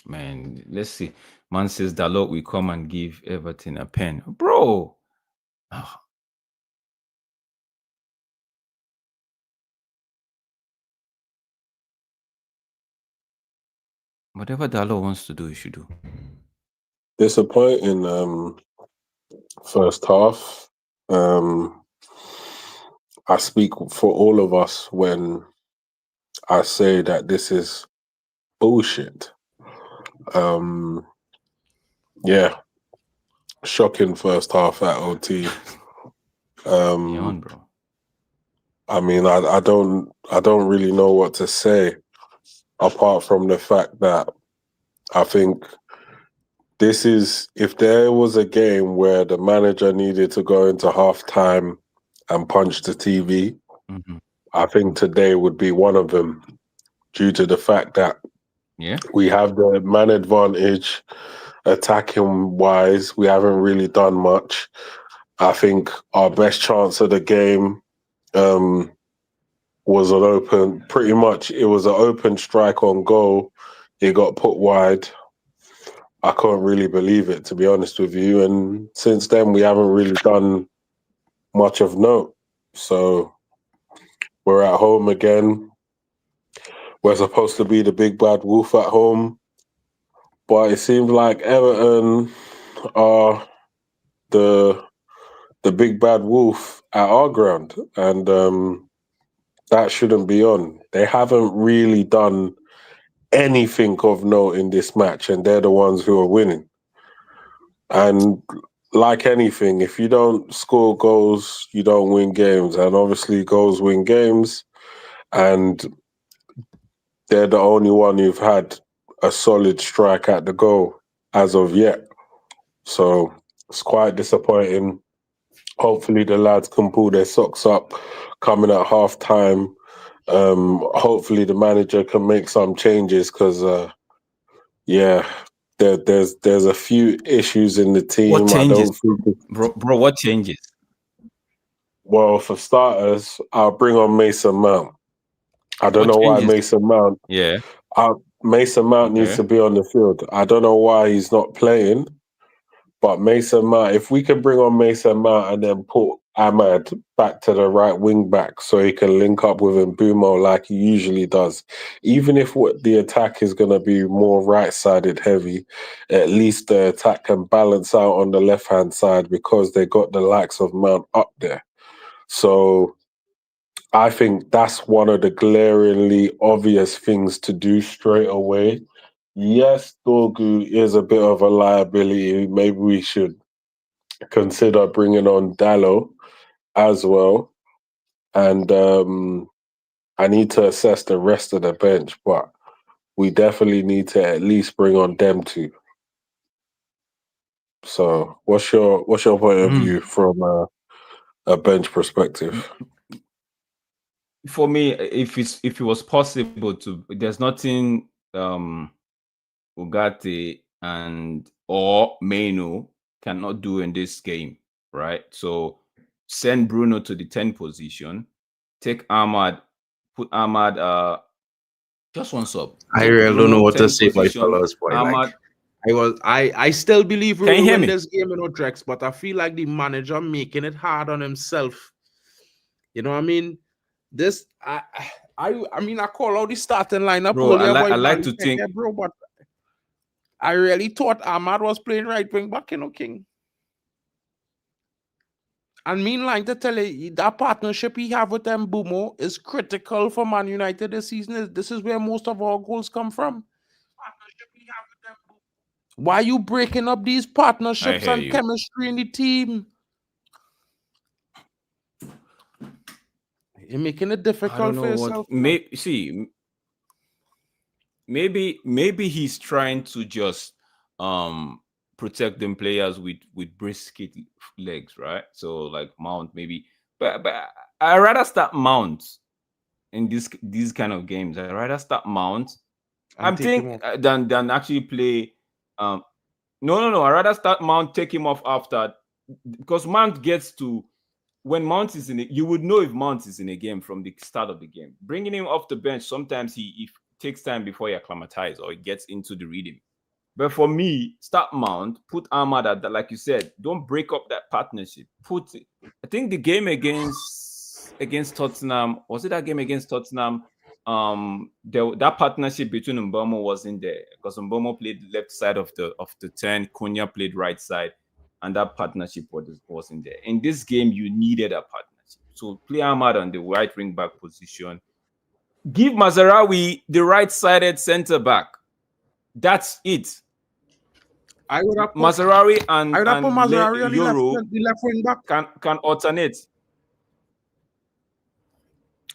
Man, let's see. Man says that Lord will come and give Everton a pen, bro. Oh. Whatever Dalot wants to do, he should do. Disappointing first half. I speak for all of us when I say that this is bullshit. Yeah. Shocking first half at OT. Beyond, bro. I mean, I don't really know what to say apart from the fact that I think this is, if there was a game where the manager needed to go into halftime and punch the TV, I think today would be one of them, due to the fact that we have the man advantage, attacking wise. We haven't really done much. I think our best chance of the game was an open, pretty much it was an open strike on goal. It got put wide. I can't really believe it, to be honest with you. And since then, we haven't really done much of note. So we're at home again. We're supposed to be the big bad wolf at home. But it seems like Everton are the big bad wolf at our ground. And that shouldn't be on. They haven't really done anything of note in this match, and they're the ones who are winning. And like anything, if you don't score goals, you don't win games. And obviously goals win games, and they're the only one who've had a solid strike at the goal as of yet. So it's quite disappointing. Hopefully the lads can pull their socks up coming at half time. Hopefully the manager can make some changes because there's a few issues in the team. What changes, I don't think bro? What changes? Well, for starters, I'll bring on Mason Mount. I don't know why Mason Mount. Yeah, Mason Mount needs to be on the field. I don't know why he's not playing, but Mason Mount. If we can bring on Mason Mount and then put Ahmad back to the right wing back so he can link up with Mbumo like he usually does, even if the attack is going to be more right-sided heavy, at least the attack can balance out on the left-hand side because they got the likes of Mount up there. So I think that's one of the glaringly obvious things to do straight away. Yes, Dorgu is a bit of a liability. Maybe we should consider bringing on Dallo as well. And I need to assess the rest of the bench, but we definitely need to at least bring on them two. So what's your point of view from a bench perspective? For me, if it was possible to, there's nothing Ugarte and or Maino cannot do in this game, right? So send Bruno to the 10 position, take Ahmad, put Ahmad just one sub. I really don't know what to say, my fellas, boy. Ahmad, I still believe we will win this game in Utrecht, but I feel like the manager making it hard on himself. You know what I mean? This I mean I call out the starting lineup bro. earlier. I like to think, bro, but I really thought Ahmad was playing right wing back, you know, King. And meanwhile, to tell you, that partnership he have with Mbumo is critical for Man United this season. This is where most of our goals come from. Why are you breaking up these partnerships and chemistry in the team? You're making it difficult for yourself. Maybe he's trying to just protect them players with brisket legs, right? So like Mount maybe, but I rather start Mount in these kind of games. I rather start Mount. I think than actually play. No. I rather start Mount, take him off after, because Mount gets to. When Mount is in it, you would know if Mount is in a game from the start of the game. Bringing him off the bench, sometimes he takes time before he acclimatizes or he gets into the rhythm. But for me, start Mount, put Ahmad at that, like you said, don't break up that partnership. I think the game against Tottenham, was it that game against Tottenham? That partnership between Mbomo wasn't there because Mbomo played left side of the 10, Cunha played right side. And that partnership wasn't there. In this game, you needed a partnership. So play Ahmad on the right wing back position. Give Mazarawi the right-sided centre back. That's it. I would have put Mazarawi and Mazarawi on the left wing back. Can alternate.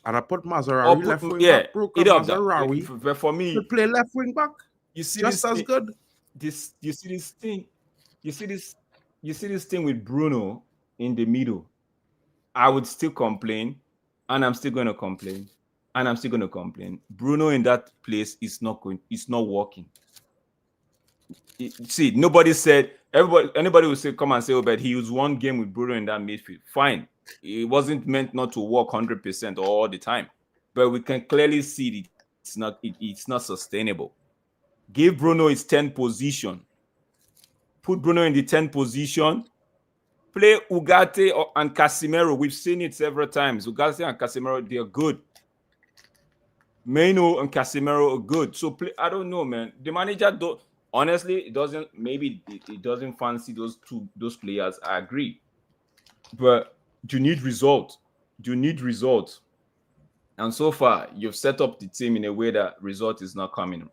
And I put Mazarawi left wing back. Mazarawi, but for me, to play left wing back. You see just as good. You see this thing. You see this thing with Bruno in the middle. I would still complain, and I'm still going to complain, and I'm still going to complain. Bruno in that place is not working. See, nobody said, anybody would say, come and say, oh, but he used one game with Bruno in that midfield. Fine. It wasn't meant not to work 100% all the time. but we can clearly see it's not sustainable. Give Bruno his 10 position. Put Bruno in the 10 position. Play Ugarte and Casemiro. We've seen it several times. Ugarte and Casemiro, they're good. Meno and Casemiro are good. So play, I don't know, man. The manager honestly, it doesn't fancy those players. I agree. But you need results. You need results. And so far, you've set up the team in a way that result is not coming.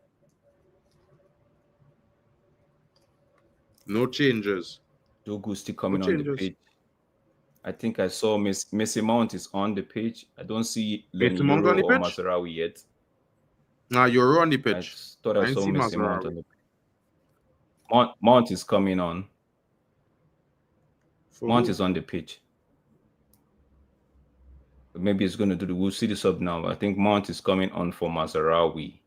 No changes. Dogu still coming on the page. I think I saw Messi Mount is on the page. I don't see Lenny or Mazarawi yet. Nah, you're on the pitch. I thought I saw Messi Mount on the page. Mount is coming on. Mount is on the pitch. Maybe it's going to do we'll see the sub now. I think Mount is coming on for Mazarawi.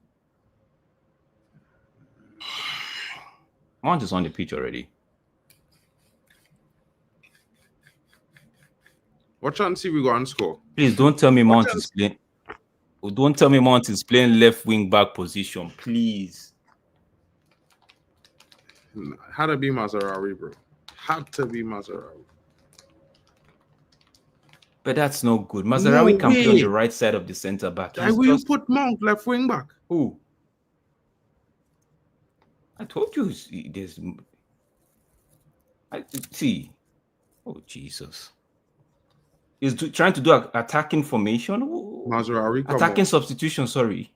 Mount is on the pitch already. What chance we go and score? Please don't tell me Mount is playing. Don't tell me Mount is playing left wing back position, please. Had to be Mazarawi, bro. Had to be Mazarawi. But that's no good. Mazarawi can play on the right side of the centre back. Why will you put Mount left wing back? Who? I told you there's. See. Oh, Jesus. He's trying to do attacking formation. Mazarawi. Attacking substitution, sorry.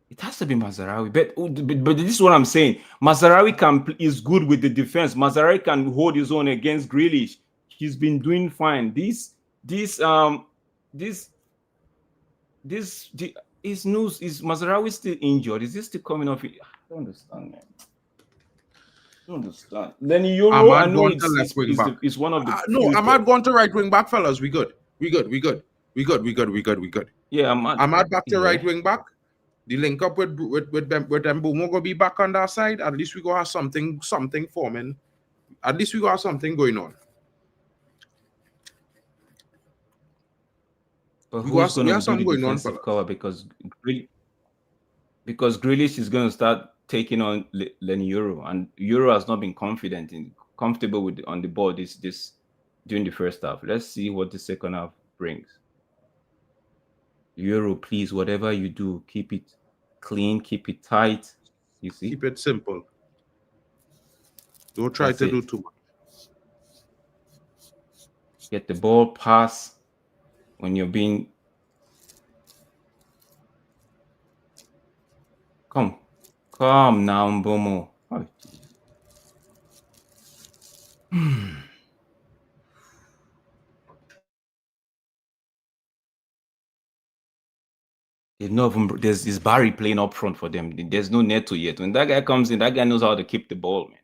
It has to be Mazarawi. But this is what I'm saying. Mazarawi is good with the defense. Mazarawi can hold his own against Grealish. He's been doing fine. Is Mazarawi still injured? Is this still coming off? I don't understand, man. I don't understand. Then Euro, I know it's one of the. No, Ahmad going to right wing back, fellas. We good. Yeah, Ahmad back to right wing back. The link up with Mbumo go be back on that side. At least we go have something forming. At least we go have something going on. But who's going to do the defensive cover because Grealish is going to start taking on Lenny Euro, and Euro has not been comfortable on the ball this during the first half. Let's see what the second half brings. Euro, please, whatever you do, keep it clean, keep it tight. You see, keep it simple. Don't try to do too much. Get the ball, pass when you're being. Come now, Mbomo. Oh, there's this Barry playing up front for them. There's no Neto yet. When that guy comes in, that guy knows how to keep the ball, man.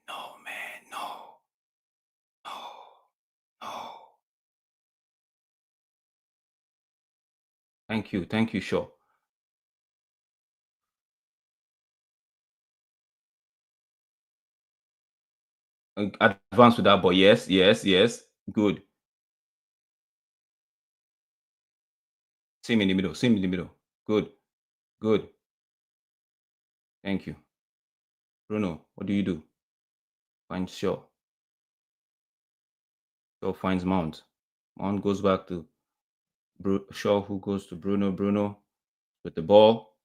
No, man, no. Thank you, Shaw. Advance with that boy. Yes. Good. See him in the middle. Good. Thank you. Bruno, what do you do? Find Shaw. Shaw finds Mount. Mount goes back to Shaw, who goes to Bruno. Bruno with the ball.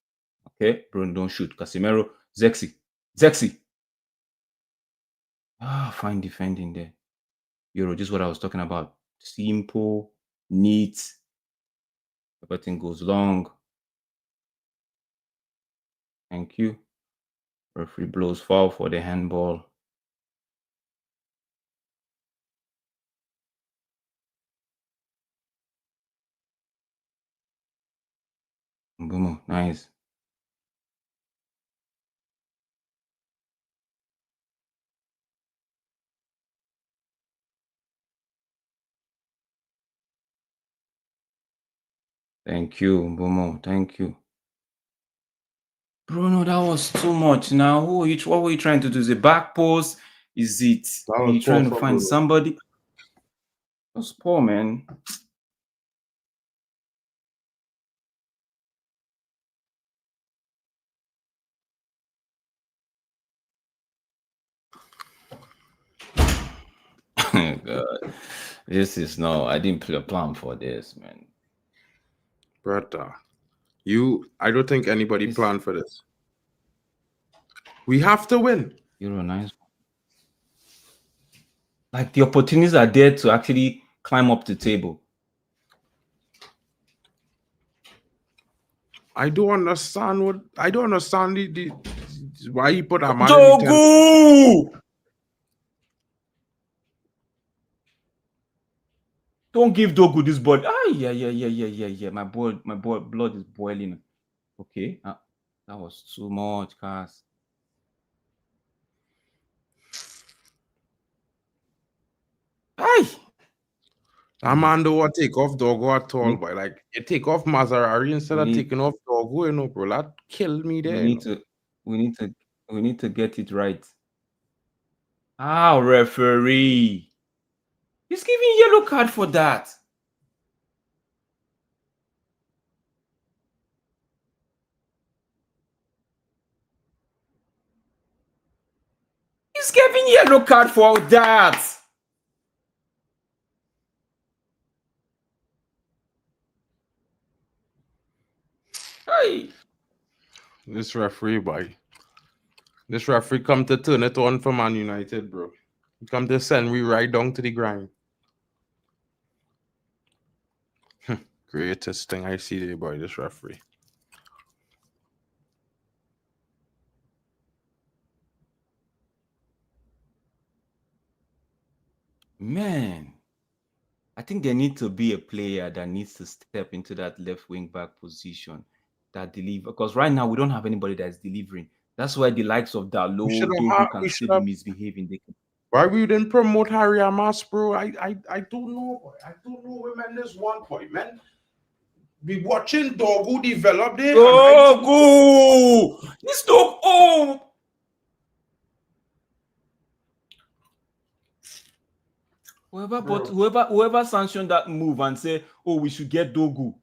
Okay, Bruno, don't shoot. Casemiro. Zexi. Fine defending there. Euro, this is what I was talking about. Simple, neat. Everything goes long. Thank you. Referee blows foul for the handball. Boom, nice. Thank you, Bomo. Thank you. Bruno, that was too much. Now, what were you trying to do? Is it back post? Is it? Are you trying to find somebody? That's poor, man. God, this is no. I didn't play a plan for this, man. Brother, I don't think anybody planned for this. We have to win. You're a nice one. Like the opportunities are there to actually climb up the table. I don't understand the why he put a man Dogu! Don't give Dogu this ball. Ah, yeah. My blood is boiling. Okay, that was too much, Cass. Aye. That man don't want to take off Dogu at all, but like you take off Mazarari instead of taking off Dogu, you know, bro. That killed me there. We need to get it right. Ah, referee. He's giving yellow card for that. He's giving yellow card for that. Hey. This referee, boy. This referee come to turn it on for Man United, bro. He come to send me right down to the grind. Greatest thing I see there, boy, this referee. Man, I think there needs to be a player that needs to step into that left wing back position that deliver. Because right now we don't have anybody that is delivering. That's why the likes of Dalot, Dogu can still be misbehaving. Why we didn't promote Harry Amas, bro? I don't know. Boy. I don't know, man. There's one point, man. Be watching Dogu develop there. Dogu! This dog, oh! Whoever sanctioned that move and say, oh, we should get Dogu.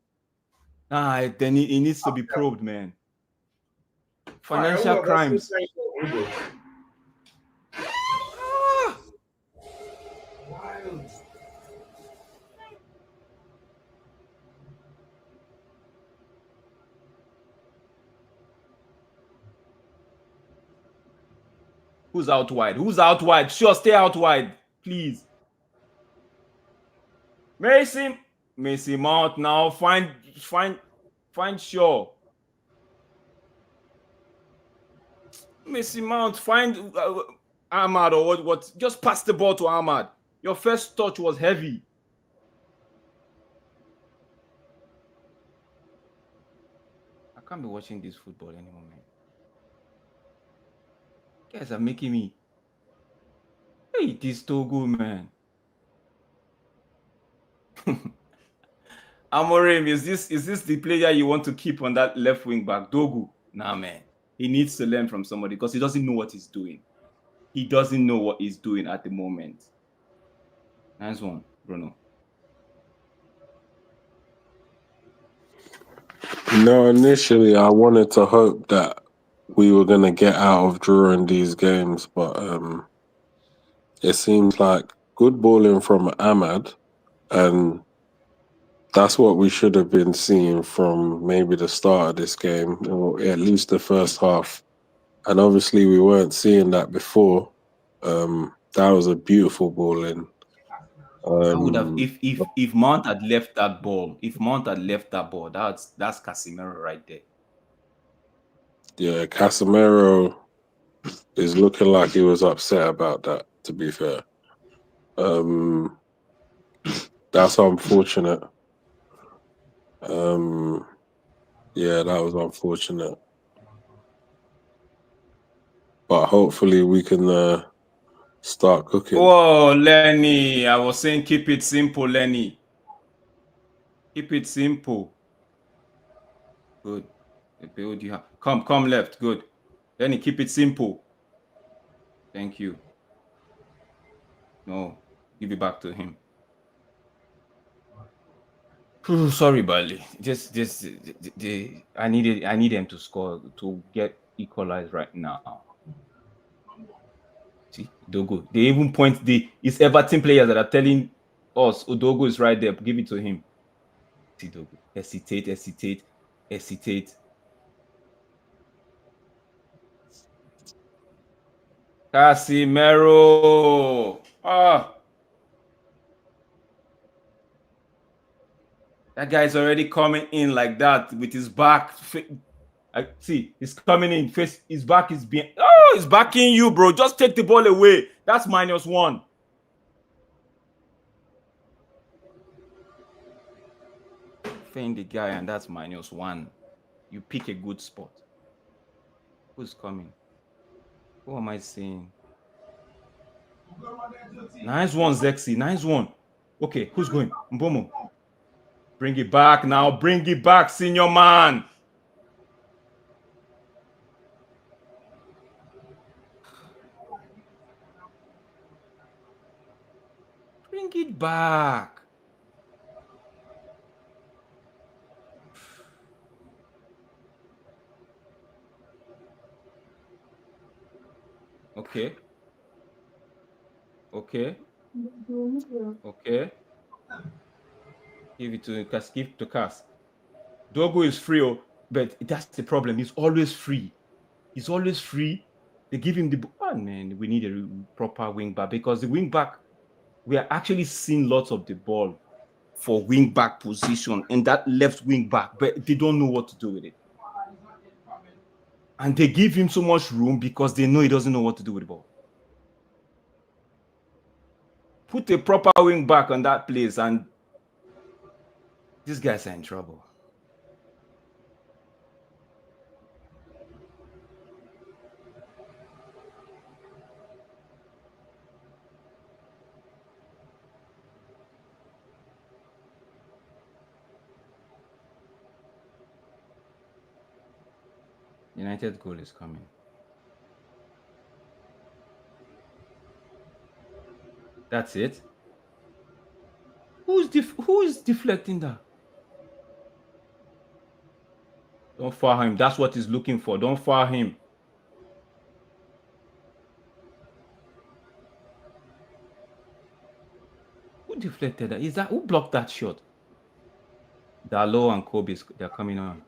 Then it needs to be probed, man. Financial crimes. Who's out wide? Who's out wide? Sure, stay out wide, please. Mason Mount now. Find Shaw. Mason Mount, find Ahmad or what? Just pass the ball to Ahmad. Your first touch was heavy. I can't be watching this football anymore, man. You guys are making me. Hey, this Togo, man. Amorim, is this the player you want to keep on that left wing back? Dogu? Nah, man. He needs to learn from somebody because he doesn't know what he's doing. He doesn't know what he's doing at the moment. Nice one, Bruno. No, initially I wanted to hope that we were going to get out of drawing these games, but it seems like good balling from Ahmad, and that's what we should have been seeing from maybe the start of this game, or at least the first half. And obviously we weren't seeing that before. That was a beautiful balling. I would have if Mount had left that ball. If Mount had left that ball, that's Casemiro right there. Yeah, Casemiro is looking like he was upset about that, to be fair. That's unfortunate. Yeah, that was unfortunate. But hopefully we can start cooking. Oh, Lenny. I was saying keep it simple, Lenny. Keep it simple. Good. build you have. Come left. Good. Then you keep it simple. Thank you. No, give it back to him. Sorry, Bali. I need him to score to get equalized right now. See, Dogo. They even point it's Everton players that are telling us Odogo is right there. Give it to him. See, Dogo. Hesitate. Casimiro. That guy's already coming in like that with his back. I see, he's coming in. His back is being. Oh, he's backing you, bro. Just take the ball away. That's -1. Feint the guy, and that's -1. You pick a good spot. Who's coming? Who am I seeing? Nice one, Zexy. Nice one. Okay, who's going? Mbomo. Bring it back now. Bring it back, senior man. Bring it back. Okay. Give it to Cass. Give it to Cass. Dogo is free, but that's the problem. He's always free. They give him the man. We need a proper wing back because the wing back, we are actually seeing lots of the ball for wing back position and that left wing back, but they don't know what to do with it. And they give him so much room because they know he doesn't know what to do with the ball. Put a proper wing back on that place, and these guys are in trouble. United goal is coming. That's it. Who is deflecting that? Don't foul him. That's what he's looking for. Don't foul him. Who deflected that? Who blocked that shot? Dalo and Kobe, they're coming on.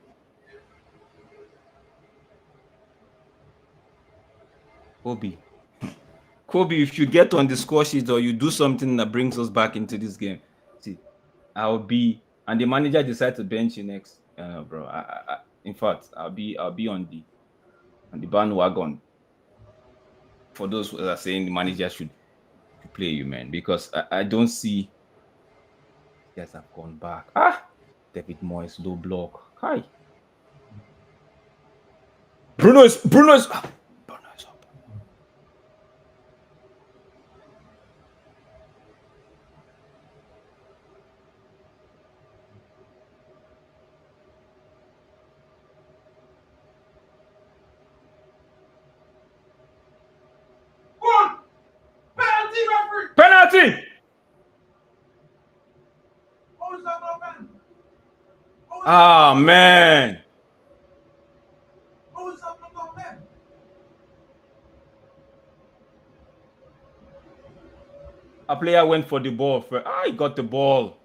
Kobe, if you get on the score sheet or you do something that brings us back into this game, see, and the manager decides to bench you next, bro. In fact, I'll be on the bandwagon for those who are saying the manager should play you, man, because I don't see you guys have gone back. David Moyes, low block. Hi. Bruno is up. Penalty! Ah, man. A player went for the ball. He got the ball.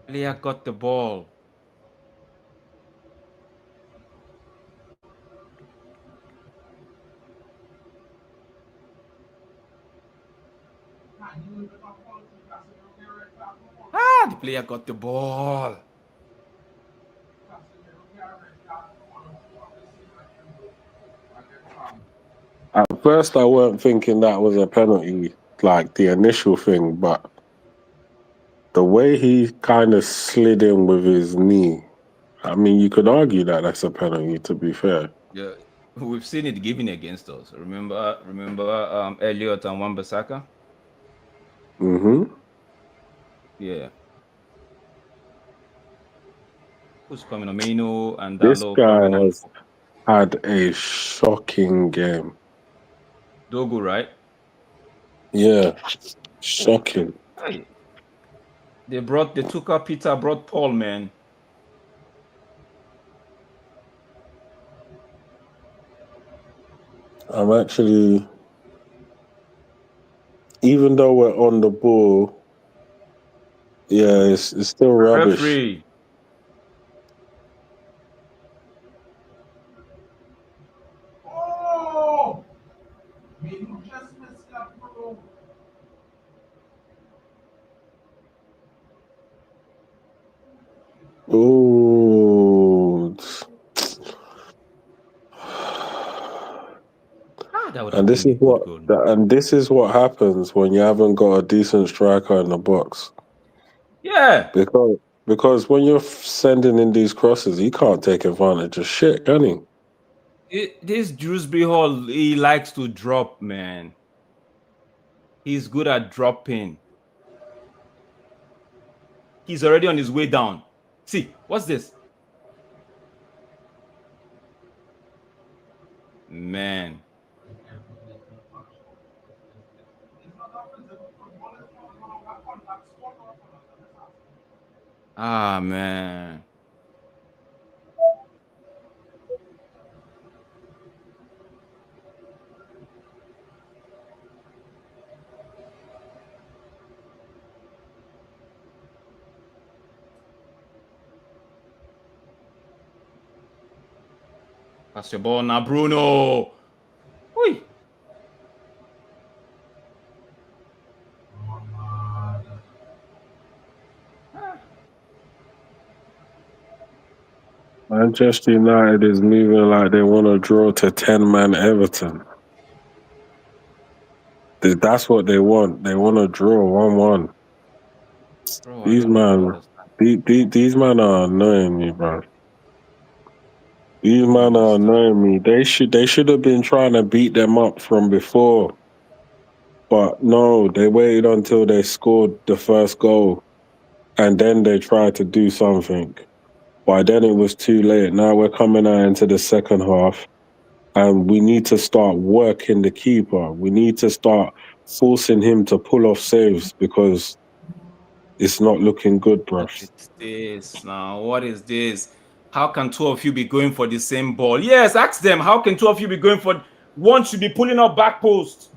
Player got the ball. The player got the ball. At first, I weren't thinking that was a penalty, like the initial thing, but the way he kind of slid in with his knee, I mean, you could argue that that's a penalty, to be fair. Yeah, we've seen it given against us. Remember, Elliot and Wan-Bissaka? Mm-hmm. Yeah. Who's coming? Amino and This Dalo guy coming. has had a shocking game. Dogu, right? Yeah, shocking. Hey. They took out Peter, brought Paul, man. I'm actually, even though we're on the ball, yeah, it's still rubbish. Referee. Oh! You just missed that, bro. Ooh. And this is what happens when you haven't got a decent striker in the box. Yeah. Because when you're sending in these crosses, he can't take advantage of shit, can he? This Dewsbury Hall, he likes to drop, man. He's good at dropping. He's already on his way down. See, what's this? Man. Ah, man. Pass your ball now, Bruno. Oi. Manchester United is moving like they want to draw to 10-man Everton. That's what they want. They want to draw 1-1. Bro, These men are annoying me, bro. These men are annoying me. They should have been trying to beat them up from before. But no, they waited until they scored the first goal and then they tried to do something. By then it was too late. Now we're coming out into the second half and we need to start working the keeper. We need to start forcing him to pull off saves because it's not looking good, bruv. What is this now? What is this? How can two of you be going for the same ball? Yes, ask them. How can two of you be going for... One should be pulling up back post.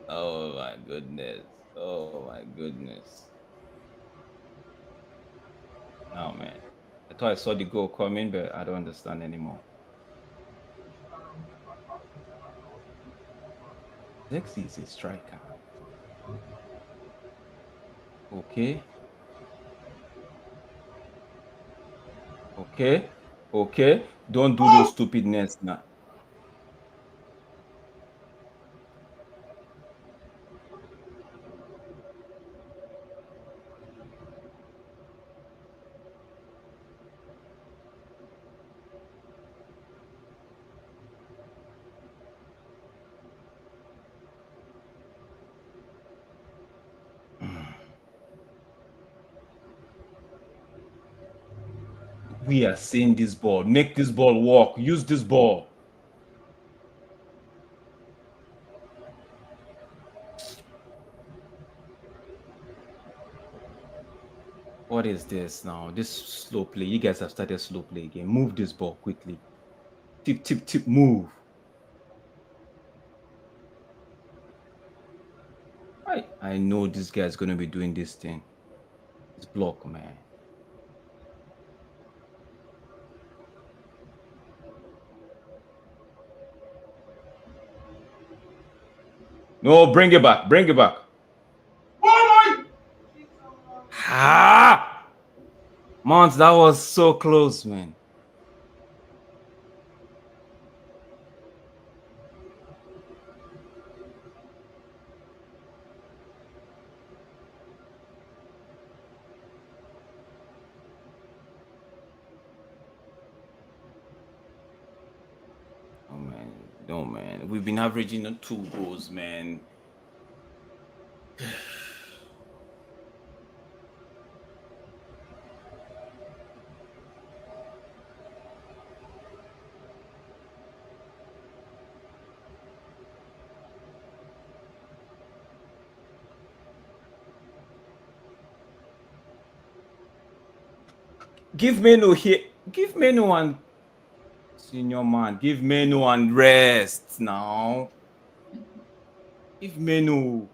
Oh my goodness. Oh my goodness. Oh man. I thought I saw the goal coming, but I don't understand anymore. Zexi is a striker. Okay. Okay. Okay. Don't do those stupidness now. We are seeing this ball. Make this ball work. Use this ball. What is this now? This slow play. You guys have started slow play again. Move this ball quickly. Tip, tip, tip, move. I know this guy's going to be doing this thing. It's block, man. No, bring it back. Bring it back. Ah! Mount, that was so close, man. Oh man, no man. We've been averaging 2 goals, man. Give Menu here. Give Menu and senior man. Give Menu and rest now. Give Menu.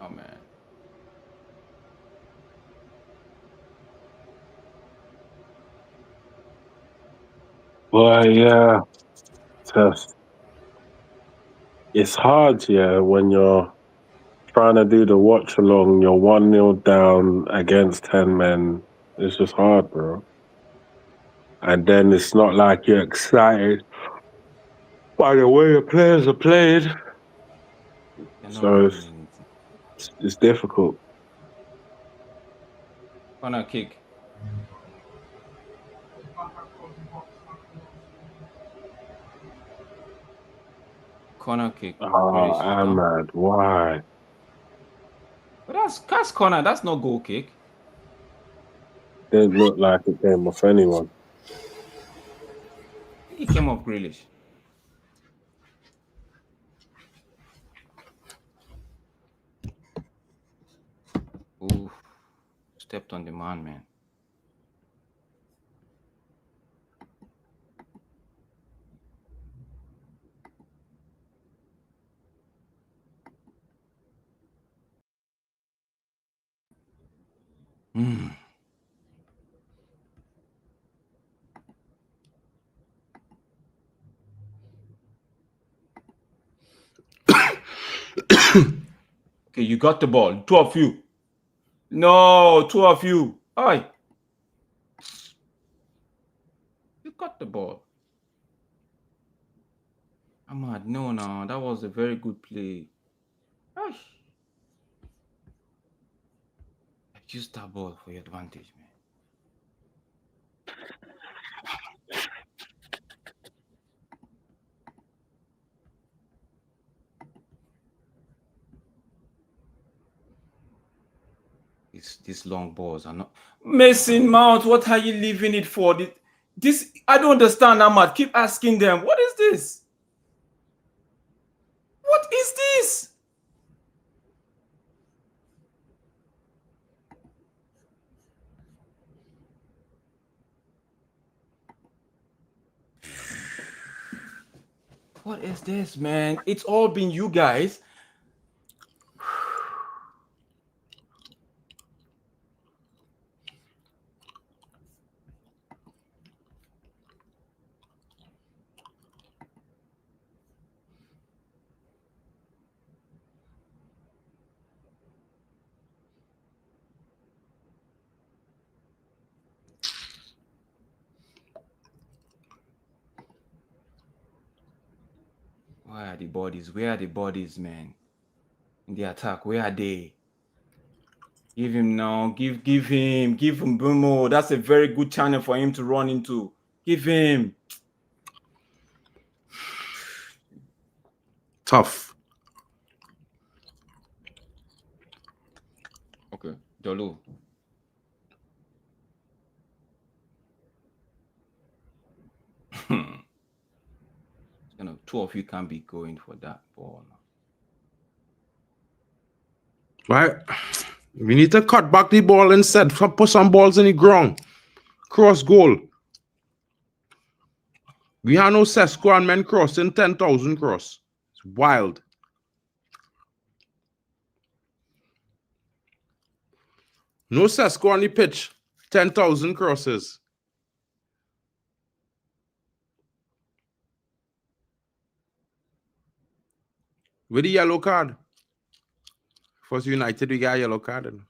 Oh man. Well, yeah. It's hard, yeah, when you're trying to do the watch along, you're 1-0 down against 10 men. It's just hard, bro. And then it's not like you're excited by the way the players are played. So it's difficult. Corner kick. Corner kick. Oh, Ahmad, why? But that's corner. That's not goal kick. Didn't look like it came off anyone. He came off Grealish. Ooh, stepped on the man. Okay, you got the ball. 2 of you. No, 2 of you. Aye. You got the ball. Ahmad, no, that was a very good play. Aye. Use that ball for your advantage, man. These long balls are not. Mason Mount, what are you leaving it for? This I don't understand, Ahmad. Keep asking them. What is this? What is this? What is this, man? It's all been you guys. Where are the bodies? Where are the bodies, man? In the attack, where are they? Give him now. Give him. Give him Bumo. That's a very good channel for him to run into. Give him. Tough. Okay, Jolu. Two of you can't be going for that ball now. Right? We need to cut back the ball instead. Put some balls in the ground. Cross goal. We have no Sesko and men crossing 10,000 cross. It's wild. No Sesko on the pitch. 10,000 crosses. With the yellow card. First United, we got a yellow card.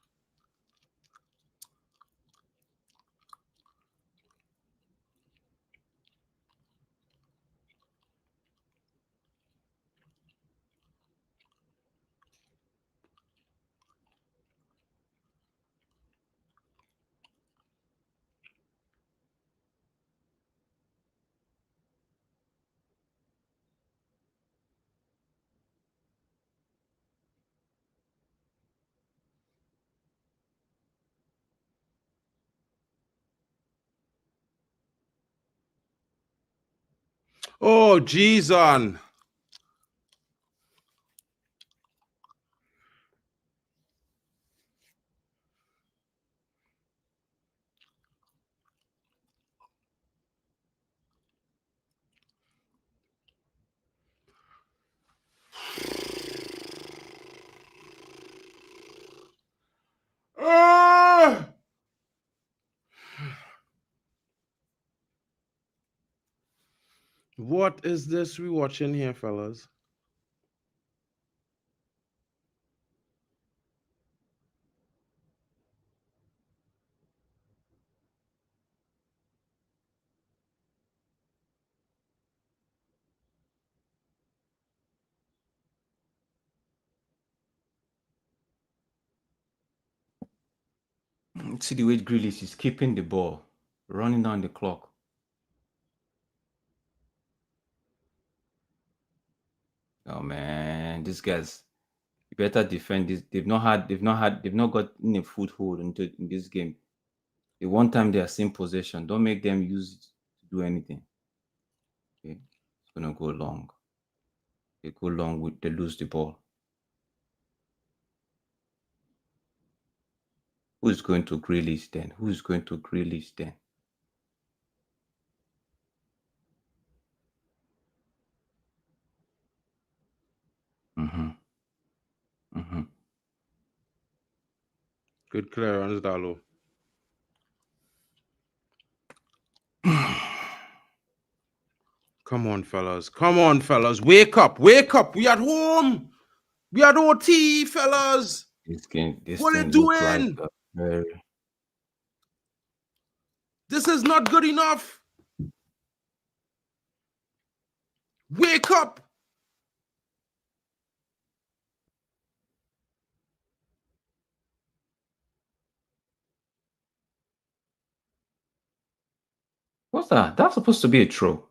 Oh, Jesus. What is this we watching here, fellas? See the way Grealish is keeping the ball, running down the clock. Oh man, these guys, you better defend this. They've not got a foothold in this game. The one time they are in possession, don't make them use it to do anything. Okay, it's gonna go long. They go long with they lose the ball. Who is going to Grealish then? Who is going to Grealish then? Good clearance, Dalo. Come on, fellas. Come on, fellas. Wake up. Wake up. We at home. We at OT, fellas. What are you doing? This is not good enough. Wake up. What's that? That's supposed to be a throw.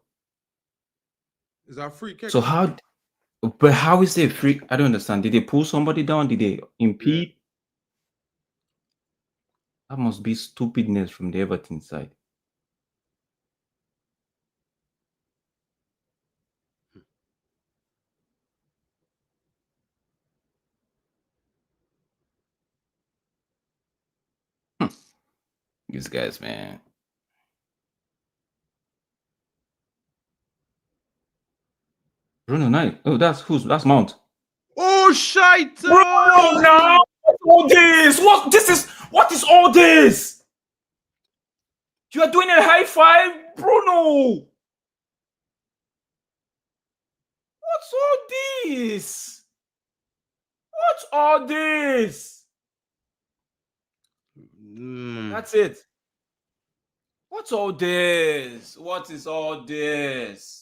Is that free kick? So how is it free? I don't understand. Did they pull somebody down? Did they impede? Yeah. That must be stupidness from the Everton side. These guys, man. Bruno Knight. Oh, that's Mount. Oh shite! Bruno, now what's all this? What is all this? You are doing a high five, Bruno. What's all this? What's all this? That's it. What's all this? What is all this?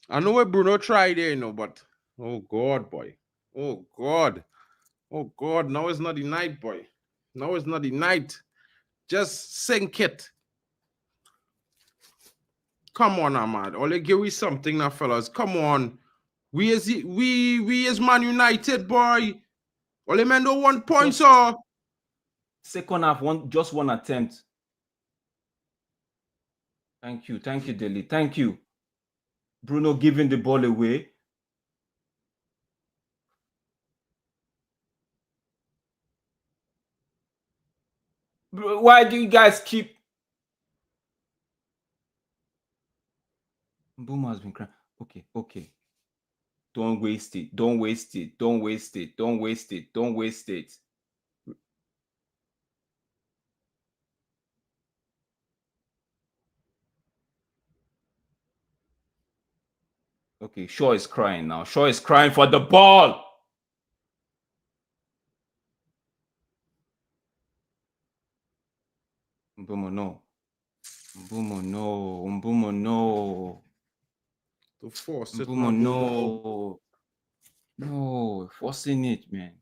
I know what Bruno tried there, but oh God, boy. Oh God. Oh God. Now it's not the night, boy. Now it's not the night. Just sink it. Come on, Ahmad. Only give me something now, fellas. Come on. We is Man United, boy. Only man do 1 point, sir. Second half, just one attempt. Thank you, Dele. Thank you. Bruno giving the ball away. Why do you guys keep? Boom has been crying. Okay. Don't waste it. Don't waste it. Don't waste it. Don't waste it. Don't waste it. Okay, Shaw is crying now. Shaw is crying for the ball. Mbumo, no. Mbumo, no. Mbumo, no. To force it, Mbumo, no. No, forcing it, man.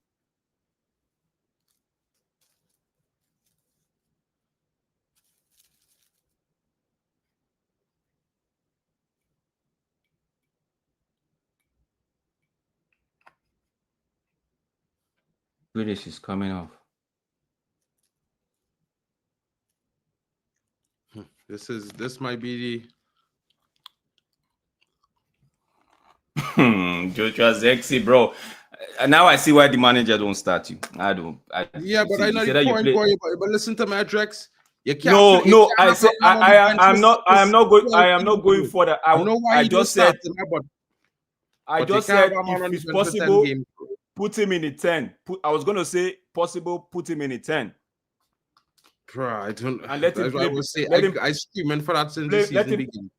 Grealish is coming off. This might be Joshua Zexi, bro. Now I see why the manager don't start you. I don't. Yeah, but I know the point, boy. But listen to my Drex. You can't No. I say I am not going for that. I know why I just said. But I just said if it's possible, put him in the 10. I was gonna say possible, put him in the 10. Bro, I don't. And let him play. I screaming for that since the season began.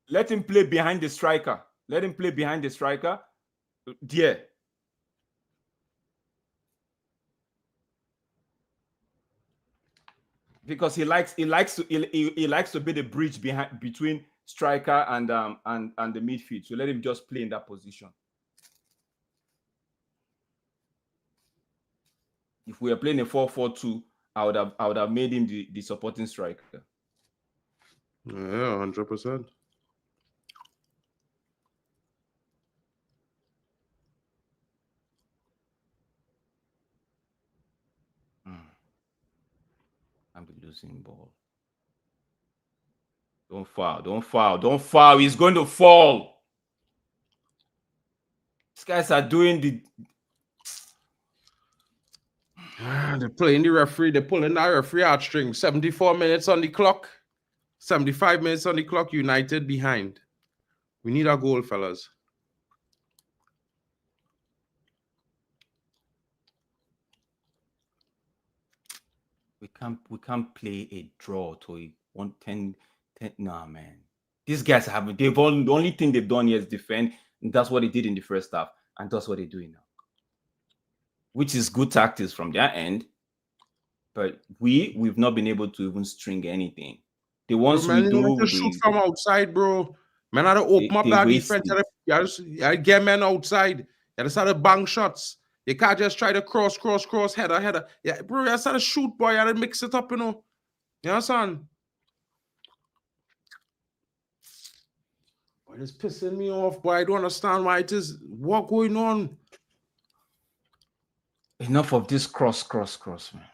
Let him play behind the striker. Let him play behind the striker. Yeah. Because he likes to be the bridge between striker and the midfield. So let him just play in that position. If we are playing a 4-4-2, I would have made him the supporting striker. Yeah, 100%. I'm losing ball. Don't foul. He's going to fall. These guys are doing the. They're playing the referee. They're pulling that referee heartstring. 74 minutes on the clock. 75 minutes on the clock. United behind. We need a goal, fellas. We can't play a draw to a 110. Nah, man. These guys haven't. The only thing they've done here is defend. And that's what they did in the first half, and that's what they're doing now. Which is good tactics from their end, but we've not been able to even string anything. The ones bro, man, we do, to shoot from outside, bro. Man, I had to open up that defense. I get men outside. I just had to bang shots. You can't just try to cross, header. Yeah, bro, I just had to shoot, boy. I had to mix it up, you know. You understand? Boy, it's pissing me off, boy. I don't understand why it is. What going on? Enough of this cross, man.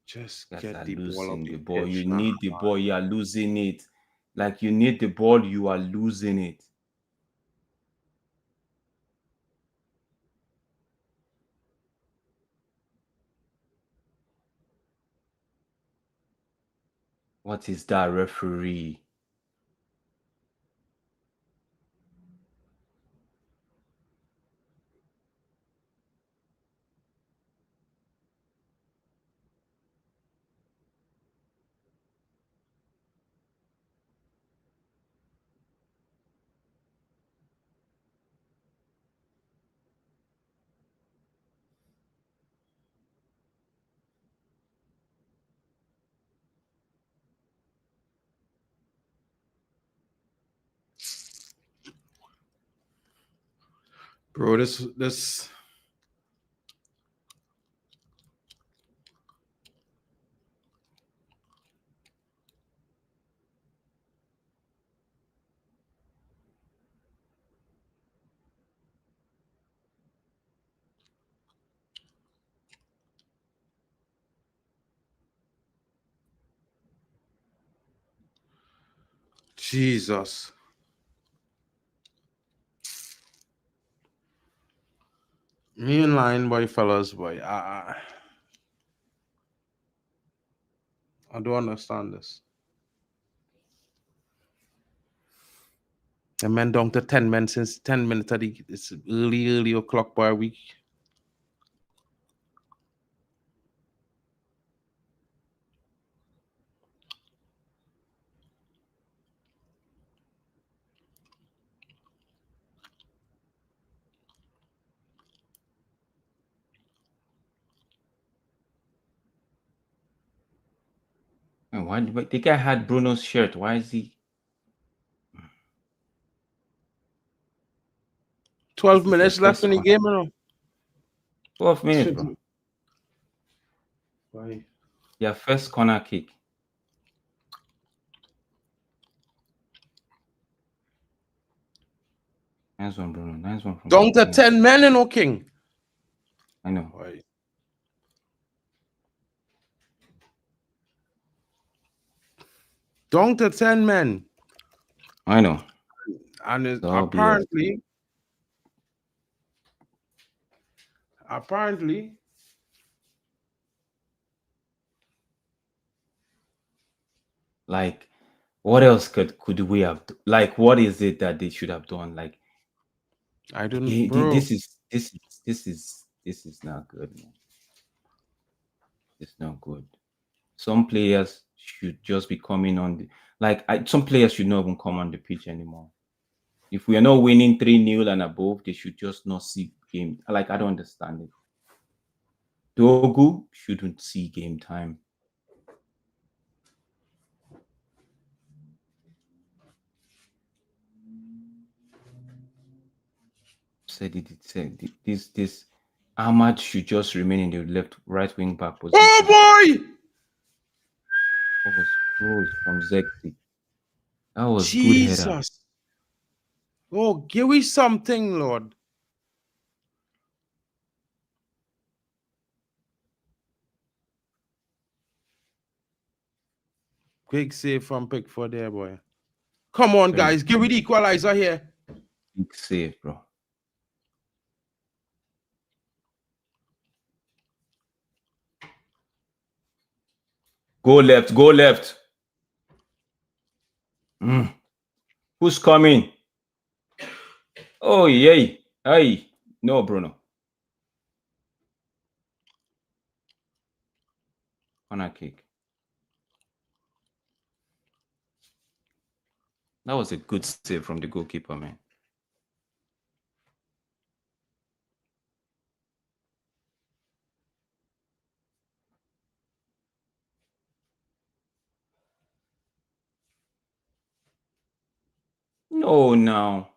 Just get the ball up the ball. You need the ball. You are losing it. Like you need the ball. You are losing it. What is that, referee? Bro, this Jesus. Me in line, boy, fellas, boy. I don't understand this. The men down to 10 men since 10 minutes at it's early o'clock by a week. And why? But the guy had Bruno's shirt. Why is he? 12 minutes left in the game, you know. 12 minutes, bro. Why? Yeah, first corner kick. Nice one, Bruno. Nice one from Down to 10 men, in King. I know. Right. Down to 10 men. I know. And apparently, like, what else could we have? Like, what is it that they should have done? Like, I don't know. This is not good, man. It's not good. Some players should just be coming on the some players should not even come on the pitch anymore. If we are not winning 3-0 and above, they should just not see game. Like, I don't understand it. Dogu shouldn't see game time. This Ahmad should just remain in the right wing back position. Oh boy! What was close from Zexi? That was Jesus. Good header. Oh, give me something, Lord. Quick save from Pickford there, boy. Come on, guys. Give me the equalizer here. Big save, bro. Go left, go left. Who's coming? Oh, yay. Hey. No, Bruno. Corner kick. That was a good save from the goalkeeper, man. No, now.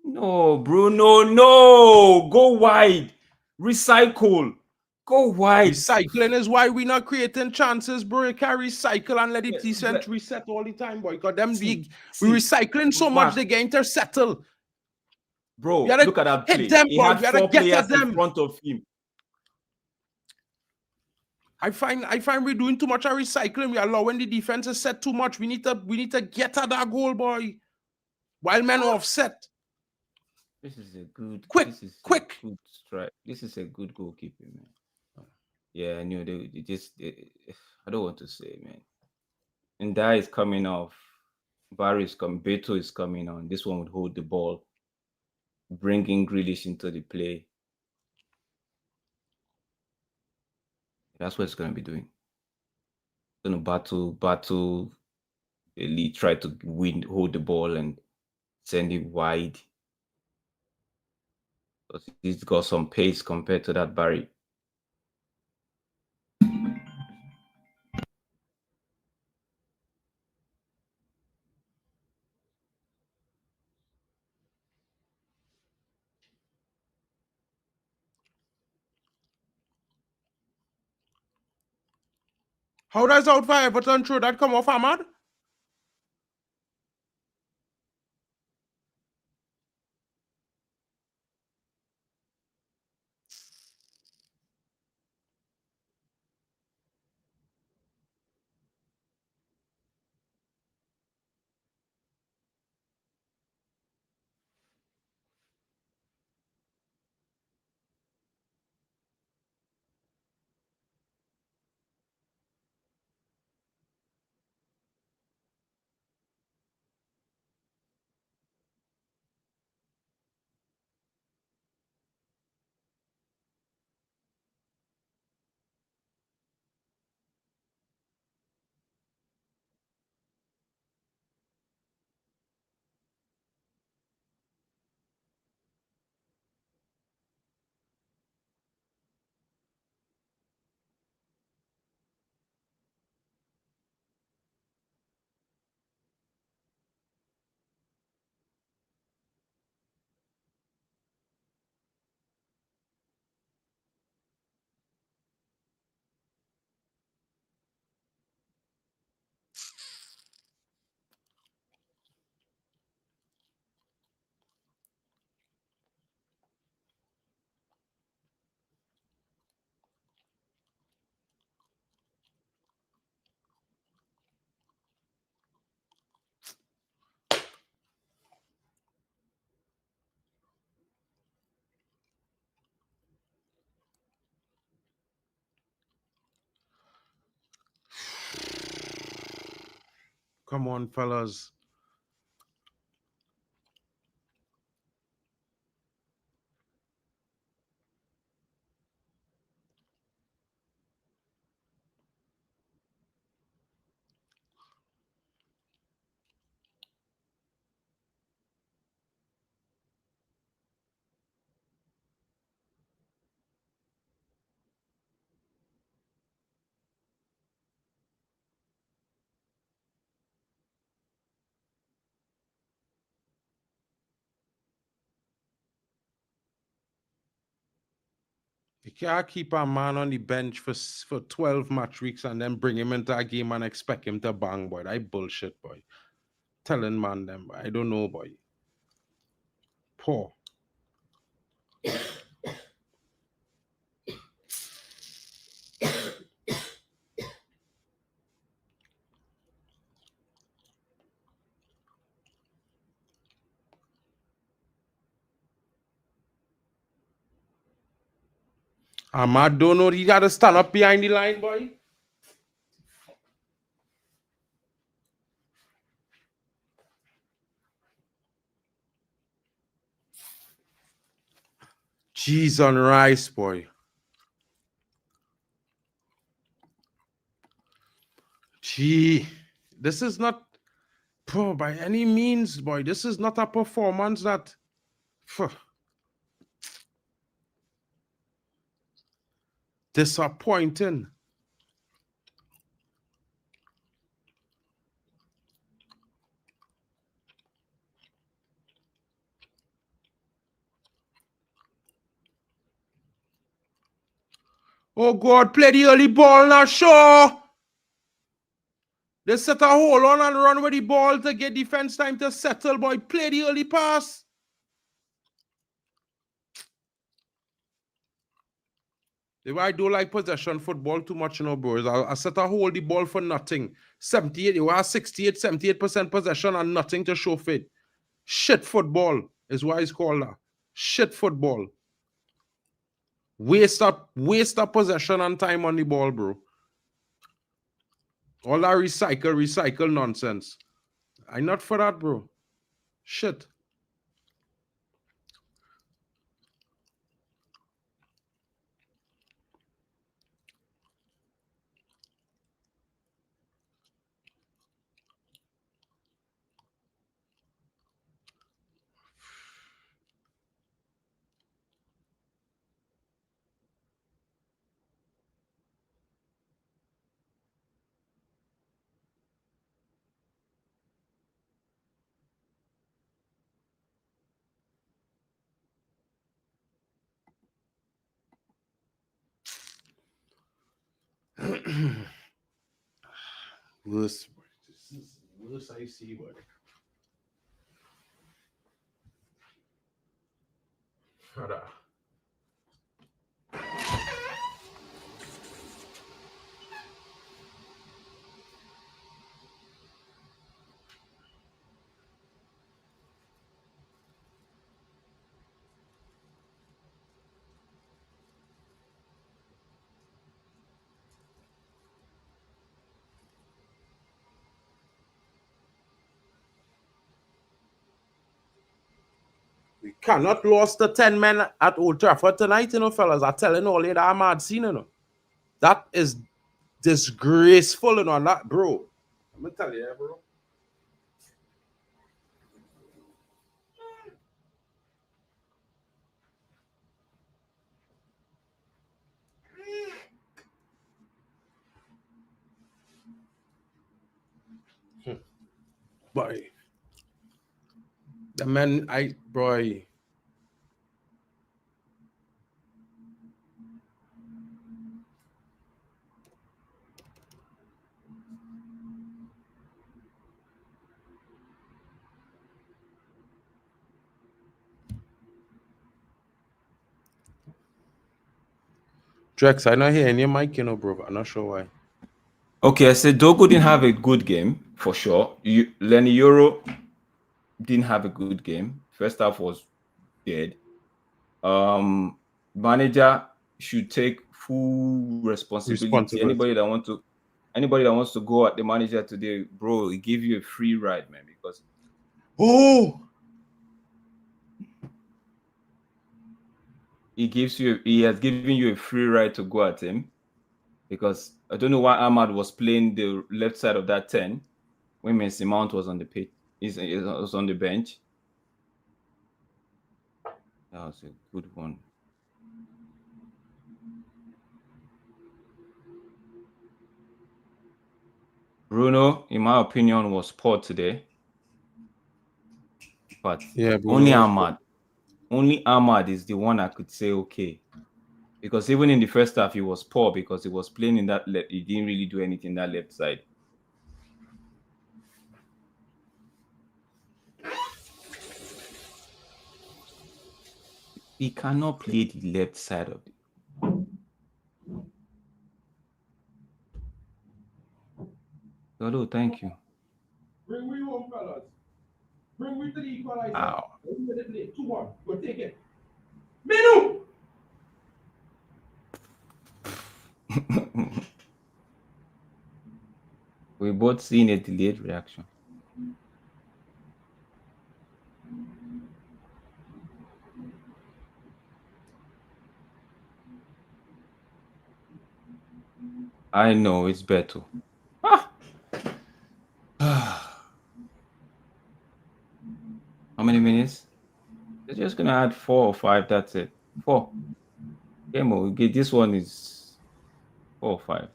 No, Bruno, no. Go wide. Recycle. Go wide. Recycling is why we're not creating chances, bro. You can't recycle and let it reset all the time, boy. Because them big, we're recycling so much they get intercepted. Bro, look at that play. Hit them, he boy. had 4 players in front of him. I find we're doing too much of recycling. We're allowing the defense to set too much. We need to get at that goal, boy. While men offset. This is a good quick good strike. This is a good goalkeeper, man. Yeah, I knew I don't want to say, man. And that is coming off. Barry is coming. Beto is coming on. This one would hold the ball, bringing Grealish into the play. That's what it's going to be doing. It's going to battle, elite, try to hold the ball and send it wide. But he's got some pace compared to that Barry. How does out for Everton through that come off, Ahmad? Come on, fellas. You can't keep a man on the bench for 12 match weeks and then bring him into a game and expect him to bang, boy. That bullshit, boy. Telling man them, I don't know, boy. Poor. Ahmad don't know he got to stand up behind the line, boy. Cheese on rice, boy. Gee, this is not, bro, by any means, boy. This is not a performance that, disappointing. Oh, God, play the early ball now, sure. They set a hole on and run with the ball to get defense time to settle, boy. Play the early pass. I do like possession football too much, you know, bro. I set a hold the ball for nothing. 78, you have 78% possession and nothing to show for it. Shit football is why it's called that. Shit football. Waste up possession and time on the ball, bro. All that recycle nonsense. I'm not for that, bro. Shit. Worse. This is worse I see, boy. Brother. We cannot lose the 10 men at Old Trafford tonight, you know, fellas. I'm telling all you that I'm mad scene, you know. That is disgraceful, you know, that, bro. I'm gonna tell you that, bro. Boy. The man, boy. Drex, I'm not hearing your mic, you know, bro. I'm not sure why. Okay, I said Dogo didn't have a good game, for sure. Lenny Euro didn't have a good game. First half was dead. Manager should take full responsibility. Anybody anybody that wants to go at the manager today, bro, he give you a free ride, man, because he has given you a free ride to go at him, because I don't know why Ahmad was playing the left side of that 10 when Mason Mount was on the pitch. He was on the bench. That was a good one. Bruno, in my opinion, was poor today. But yeah, Bruno only Ahmad is the one I could say okay. Because even in the first half, he was poor because he was playing in that left. He didn't really do anything that left side. He cannot play the left side of it. Hello, thank you. Bring me home, fellas. Bring me to the equalizer. Ow. 2-1. Go take it. Menu! We both seen a delayed reaction. I know it's better. How many minutes? They're just gonna add 4 or 5. That's it. 4. Game over. This one is 4 or 5.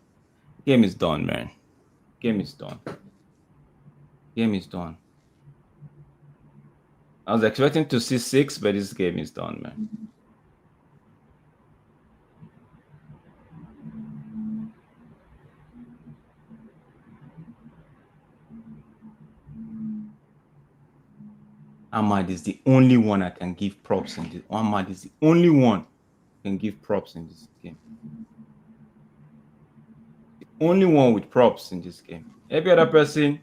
Game is done, man. Game is done. Game is done. I was expecting to see 6, but this game is done, man. Ahmad is the only one I can give props in this. Ahmad is the only one I can give props in this game. The only one with props in this game. Every other person.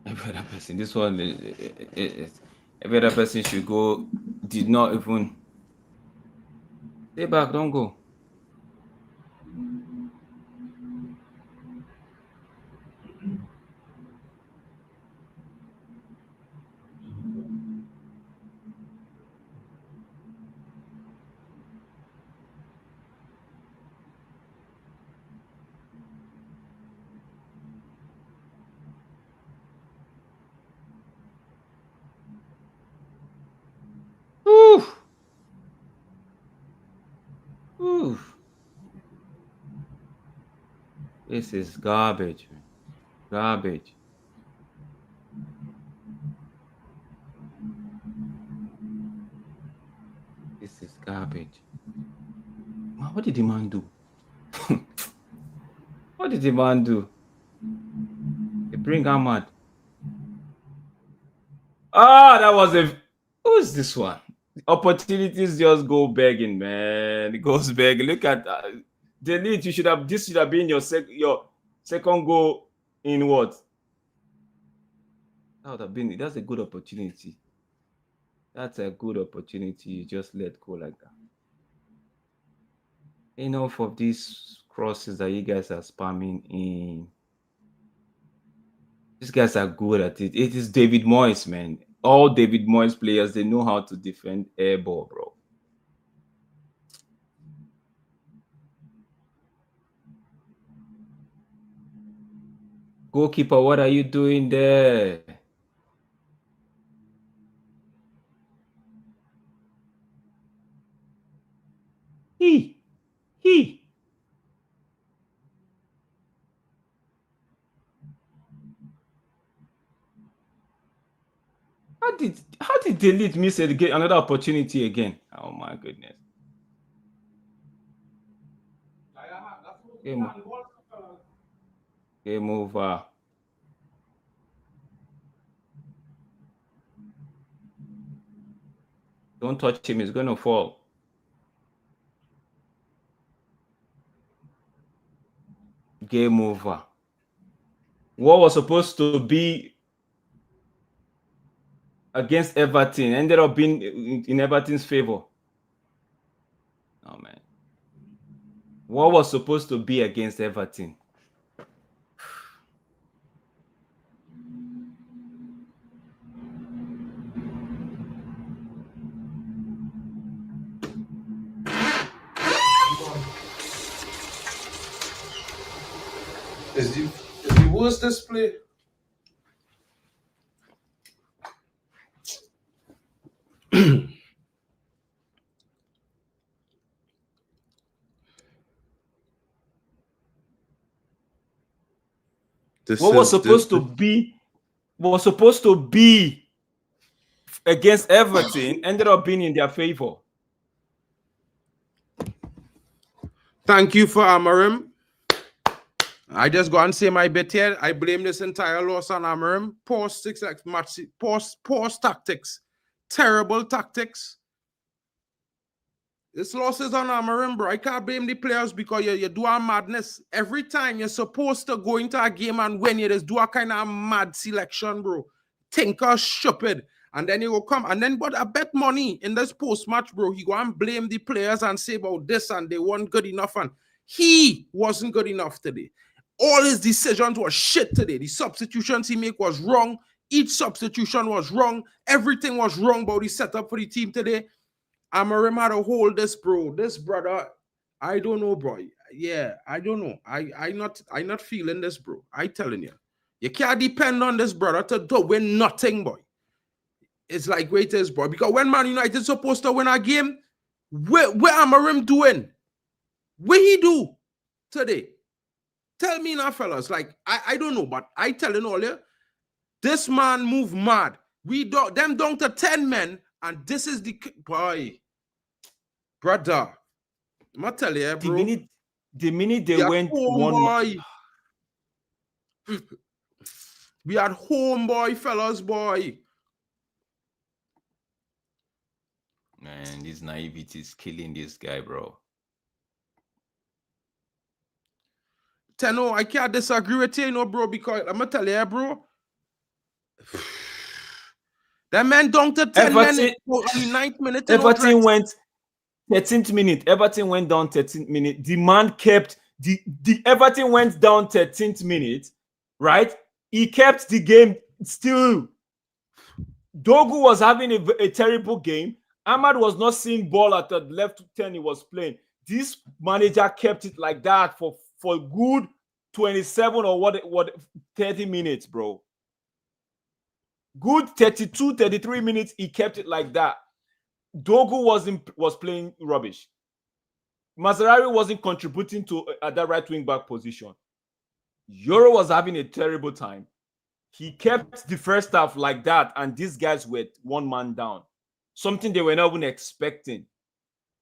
Every other person. This one, every other person should go. Did not even. Stay back, don't go. Oof. Oof. This is garbage, man. Garbage. This is garbage. Man, what did the man do? What did the man do? They bring Ahmad. Ah, that was a. Who's this one? Opportunities just go begging, man. It goes begging. Look at delete. You should have. This should have been your second goal in what? That would have been. That's a good opportunity. That's a good opportunity. You just let go like that. Enough of these crosses that you guys are spamming in. These guys are good at it. It is David Moyes, man. All David Moyes players, they know how to defend air ball, bro. Goalkeeper, what are you doing there? He. How did delete miss another opportunity again? Oh my goodness. Game over. Don't touch him, he's gonna fall. Game over. What was supposed to be against Everton ended up being in Everton's favor. Oh man, what was supposed to be against Everton? Is the worst display? What was supposed to be against Everton ended up being in their favor. Thank you for Amorim. I just go and say my bit here. I blame this entire loss on Amorim. Poor tactics. Terrible tactics. This loss is on Amorim, bro. I can't blame the players because you do a madness. Every time you're supposed to go into a game and win, you just do a kind of mad selection, bro. Tinker stupid. And then you will come. And then, but I bet money in this post-match, bro, he go and blame the players and say about this and they weren't good enough. And he wasn't good enough today. All his decisions were shit today. The substitutions he made was wrong. Each substitution was wrong. Everything was wrong about the setup for the team today. Amorim had to hold this, bro. This brother, I don't know, bro. Yeah, I don't know. I not feeling this, bro. I telling you. You can't depend on this brother to win nothing, boy. It's like waiters, bro. Because when Man United supposed to win a game, where Amorim doing? What he do today? Tell me now, fellas. Like, I don't know, but I telling all you, this man move mad. Them down to 10 men, and this is the boy. Brother. I'm gonna tell you, bro. The minute they went one. Boy. We at home, boy, fellas, boy. Man, this naivety is killing this guy, bro. Tenno, I can't disagree with you, bro, because I'm gonna tell you, bro. That man down to 10 minutes for the 9th minute. Everton went 13th minute. Everton went down 13th minute. The man kept the Everton went down 13th minute, right? He kept the game still. Dogu was having a terrible game. Ahmad was not seeing ball at the left 10 he was playing. This manager kept it like that for good 27 or what 30 minutes, bro. Good 32, 33 minutes, he kept it like that. Dogu was playing rubbish. Mazarari wasn't contributing to at that right wing back position. Euro was having a terrible time. He kept the first half like that, and these guys were one man down. Something they were not even expecting.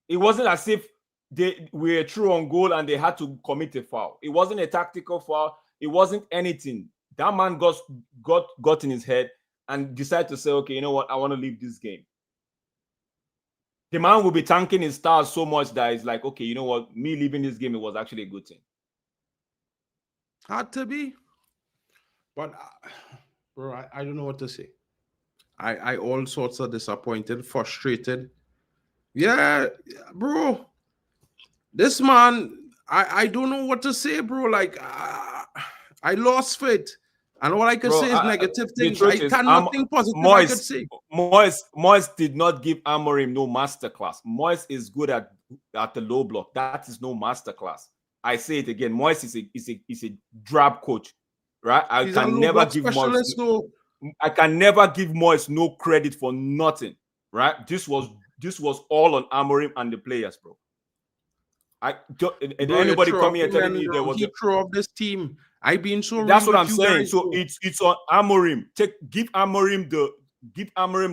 It wasn't as if they were true on goal and they had to commit a foul. It wasn't a tactical foul. It wasn't anything. That man got in his head and decided to say, okay, you know what? I want to leave this game. The man will be tanking his stars so much that it's like, okay, you know what? Me leaving this game, it was actually a good thing. Had to be. But, bro, I don't know what to say. I all sorts of disappointed, frustrated. Yeah, bro. This man, I don't know what to say, bro. Like, I lost faith. And all I can say is negative things. I cannot think positive. I could say. Moyes did not give Amorim no masterclass. Moyes is good at the low block. That is no masterclass. I say it again. Moyes is a drab coach, right? I can never give Moyes no credit for nothing, right? This was all on Amorim and the players, bro. Anybody come here telling me there was he threw off this team. I've been so. That's what I'm saying. So it's on Amorim. Give Amorim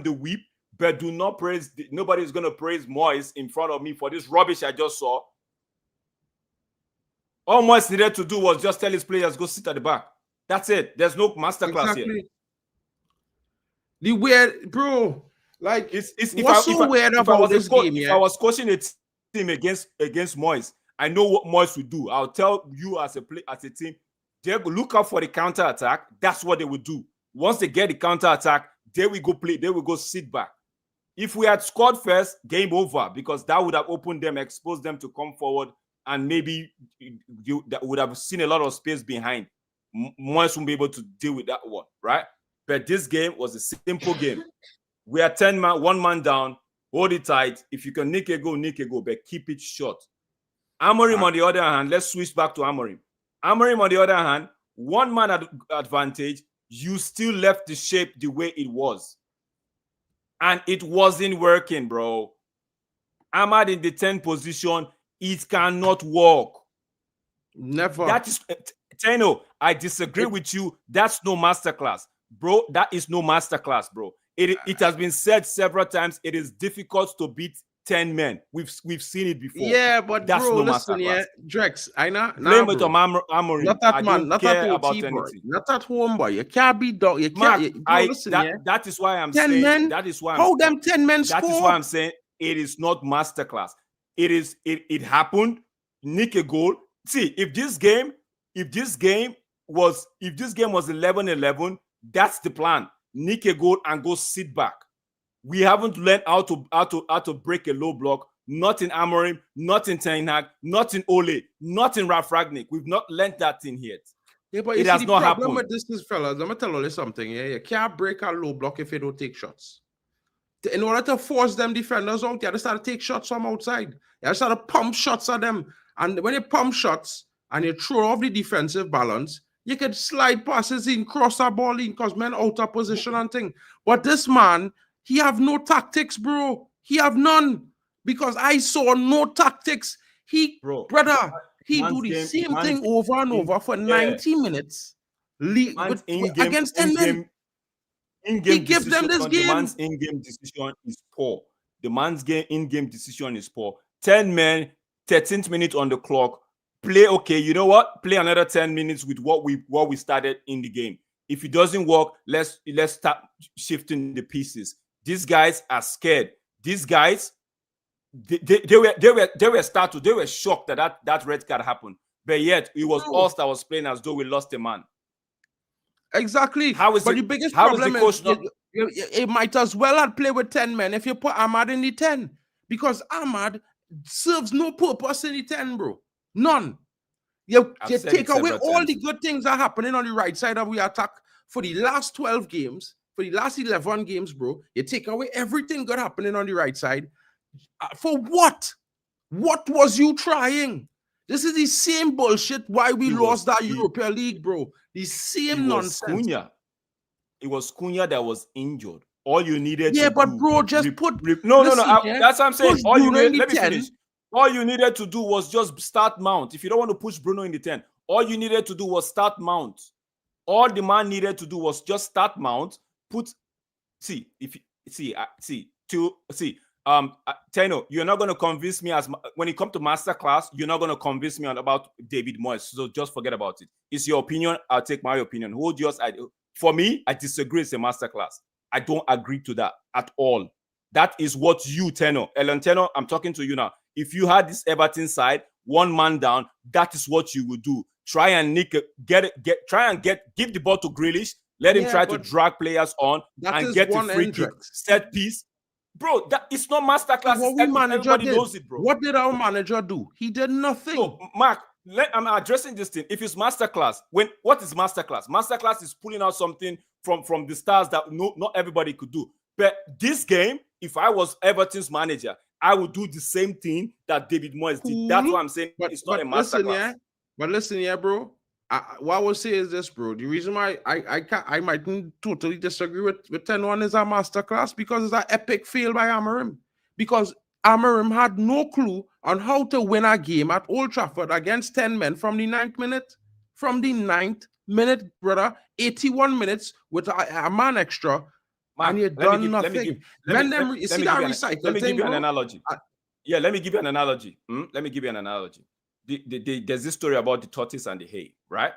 the whip, but do not praise. Nobody's gonna praise Moyes in front of me for this rubbish I just saw. All Moyes needed to do was just tell his players go sit at the back. That's it. There's no masterclass here. The weird, bro. Like it's what's so weird about this game? If I was coaching a team against Moyes, I know what Moyes would do. I'll tell you as a team. They look out for the counter attack. That's what they would do. Once they get the counter attack, they will go play, they will go sit back. If we had scored first, game over, because that would have opened them, exposed them to come forward, and maybe you that would have seen a lot of space behind. Moyes won't be able to deal with that one, right? But this game was a simple game. We are 10 man, 1 man down, hold it tight. If you can nick a goal, but keep it short. Amorim, on the other hand, let's switch back to Amorim. Amorim, on the other hand, 1 man advantage, you still left the shape the way it was. And it wasn't working, bro. Ahmad in the 10 position, it cannot work. Never. That is, Tino, I disagree with you. That's no masterclass. Bro, that is no masterclass, bro. It has been said several times, it is difficult to beat 10 men. We've seen it before. Yeah, but that's bro, no listen, masterclass. yeah, Drex, I know. Blame it on Amorim. Not that I man, don't not care that about OT, boy. anything. Not that home boy. You can't be dog. You Mark, can't. Bro, listen, yeah. that is why I'm 10 saying. men. That is why How them 10 men score? That is why I'm saying it is not masterclass. It happened. Nick a goal. See, if this game was 11-11, that's the plan. Nick a goal and go sit back. We haven't learned how to break a low block. Not in Amorim, not in Ten Hag, not in Ole, not in Ralf Rangnick. We've not learned that thing yet. Yeah, but it has not happened. With this is, fellas, let me tell you something. Yeah, you can't break a low block if you don't take shots. In order to force them defenders out, you just start to take shots from outside. You just start to pump shots at them. And when you pump shots and you throw off the defensive balance, you can slide passes in, cross a ball in, because men out of position and thing. But this man, he have no tactics, bro. He have none. Because I saw no tactics. Brother, he do the same thing over and over for 90 minutes. Against 10 men. He gives them this game. The man's in-game decision is poor. The man's in-game decision is poor. 10 men, 13th minute on the clock. Play, okay, you know what? Play another 10 minutes with what we started in the game. If it doesn't work, let's start shifting the pieces. These guys are scared. These guys, they were startled. They were shocked that red card happened. But yet, it was us that was playing as though we lost a man. Exactly. The biggest problem is it might as well have played with 10 men if you put Ahmad in the 10. Because Ahmad serves no purpose in the 10, bro. None. You take away all the good things that are happening on the right side of the attack for the last 12 games, for the last 11 games, bro. You take away everything good happening on the right side. For what? What was you trying? This is the same bullshit why we lost that European League, bro. The same nonsense. It was Cunha that was injured. All you needed to do, bro, just put... No, that's what I'm saying. Let me finish. All you needed to do was just start Mount. If you don't want to push Bruno in the 10, all you needed to do was start Mount. All the man needed to do was just start Mount. Tino, you're not going to convince me when it comes to masterclass, you're not going to convince me about David Moyes. So just forget about it. It's your opinion. I'll take my opinion. Hold yours. For me, I disagree. It's a masterclass. I don't agree to that at all. That is what you, Tino. Ellen Tino, I'm talking to you now. If you had this Everton side, 1 man down, that is what you would do. Try and give the ball to Grealish. Let him try to drag players on and get a free kick, set piece. Bro, it's not masterclass. Everybody knows it, bro. What did our manager do? He did nothing. So, Mark, I'm addressing this thing. If it's masterclass, what is masterclass? Masterclass is pulling out something from the stars that not everybody could do. But this game, if I was Everton's manager, I would do the same thing that David Moyes did. That's what I'm saying. It's not a masterclass. But listen, bro. What I will say is this, bro. The reason why I might totally disagree with 10-1 is a masterclass because it's an epic fail by Amorim. Because Amorim had no clue on how to win a game at Old Trafford against 10 men from the 9th minute. From the 9th minute, brother, 81 minutes with a man extra, and you done nothing. Let me give you an analogy. Let me give you an analogy. Let me give you an analogy. There's this story about the tortoise and the hare, right?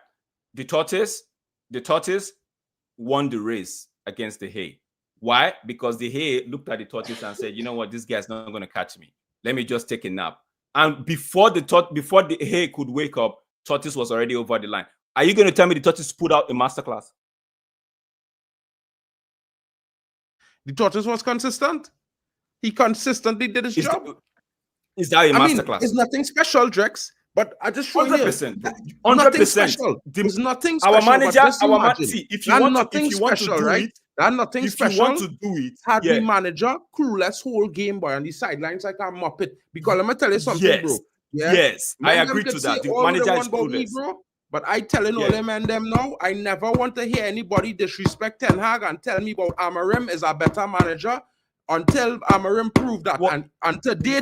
The tortoise won the race against the hare. Why? Because the hare looked at the tortoise and said, you know what, this guy's not going to catch me. Let me just take a nap. And before the hare could wake up, tortoise was already over the line. Are you going to tell me the tortoise put out a masterclass? The tortoise was consistent. He consistently did his job. Is that a masterclass? It's nothing special, Drex. But I just show 100%. you 100%. nothing special. There's nothing special. Our manager, see, if you want to do right? it, That's nothing if special. you want to do it, had the manager clueless whole game, boy, on the sidelines like I'm mop it. Because let me tell you something, bro. Yeah? Yes, I agree to that. The manager is clueless. Bro, but I telling all them and them now, I never want to hear anybody disrespect Ten Hag and tell me about Amorim is a better manager until Amorim proved that. And today,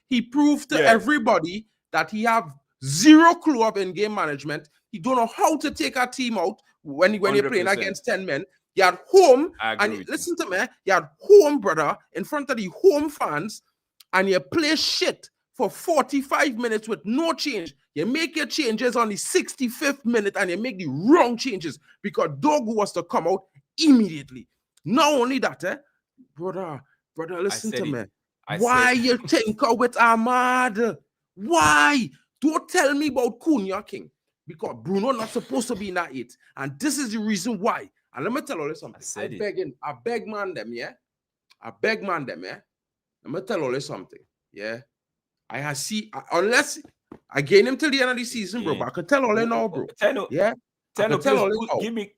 he proved to everybody that he have zero clue of in-game management. He don't know how to take a team out when you're playing against 10 men. You had home, and listen to me, you had home, brother, in front of the home fans, and you play shit for 45 minutes with no change. You make your changes on the 65th minute, and you make the wrong changes because Dogu was to come out immediately. Not only that, brother, listen to me. Why you tinker with Ahmad? Why? Don't tell me about Cunha King. Because Bruno not supposed to be in that 8. And this is the reason why. And let me tell you something. I beg man them, yeah? Let me tell you something, yeah? I see, unless I gain him till the end of the season, bro, but I can tell all now, bro. Yeah? Give me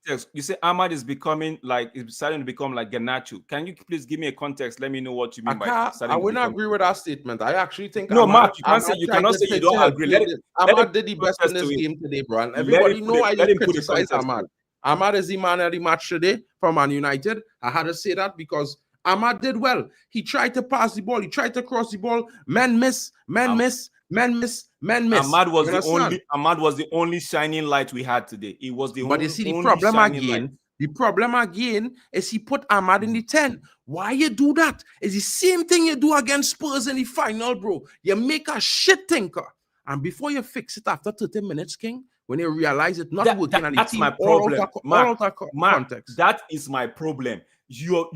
context. You say Ahmad is becoming like, it's starting to become like Garnacho. Can you please give me a context? Let me know what you mean by I wouldn't agree with that statement. I actually think no, Mark, you cannot say you don't agree. Ahmad did the best in this game today, bro. And everybody know I didn't criticize Ahmad. Ahmad is the man of the match today for Man United. I had to say that because Ahmad did well. He tried to pass the ball. He tried to cross the ball. Men miss. Ahmad was the only shining light we had today. He was the only. But you see, the problem again is he put Ahmad in the 10. Why you do that? It's the same thing you do against Spurs in the final, bro. You make a shit thinker. And before you fix it after 30 minutes, King, when you realize it's not working, and that's my problem. Mark, that is my problem. You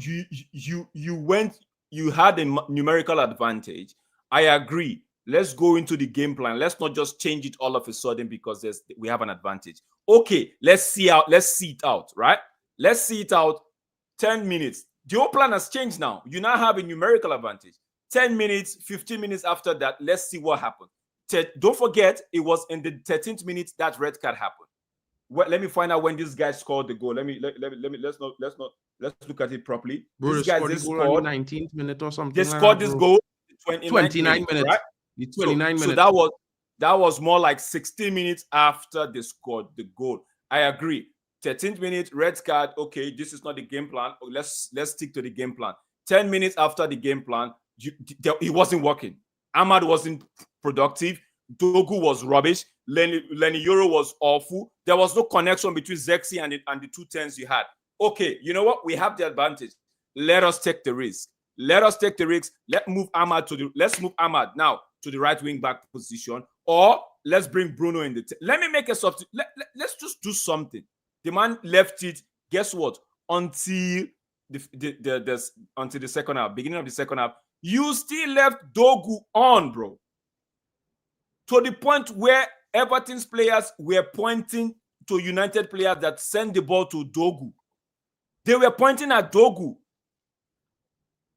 had a numerical advantage. I agree. Let's go into the game plan. Let's not just change it all of a sudden because we have an advantage. Okay, let's see it out, right? Let's see it out. 10 minutes. The whole plan has changed now. You now have a numerical advantage. 10 minutes, 15 minutes after that, let's see what happened. Don't forget, it was in the 13th minute that red card happened. Well, let me find out when this guy scored the goal. Let's look at it properly. Bro, this guy scored 19th minute or something. They scored this goal 29 minutes, right? The 29 minutes. So that was more like 16 minutes after they scored the goal. I agree. 13th minute, red card. Okay, this is not the game plan. Let's stick to the game plan. 10 minutes after the game plan, it wasn't working. Ahmad wasn't productive. Dogu was rubbish. Lenny Euro was awful. There was no connection between Zexi and the two 10s you had. Okay, you know what? We have the advantage. Let us take the risk. Let's move Ahmad now to the right wing back position, or let's bring Bruno in the. Let me make a substitute. Let's just do something. The man left it. Guess what? Until the second half, beginning of the second half, you still left Dogu on, bro. To the point where Everton's players were pointing to United players that send the ball to Dogu. They were pointing at Dogu.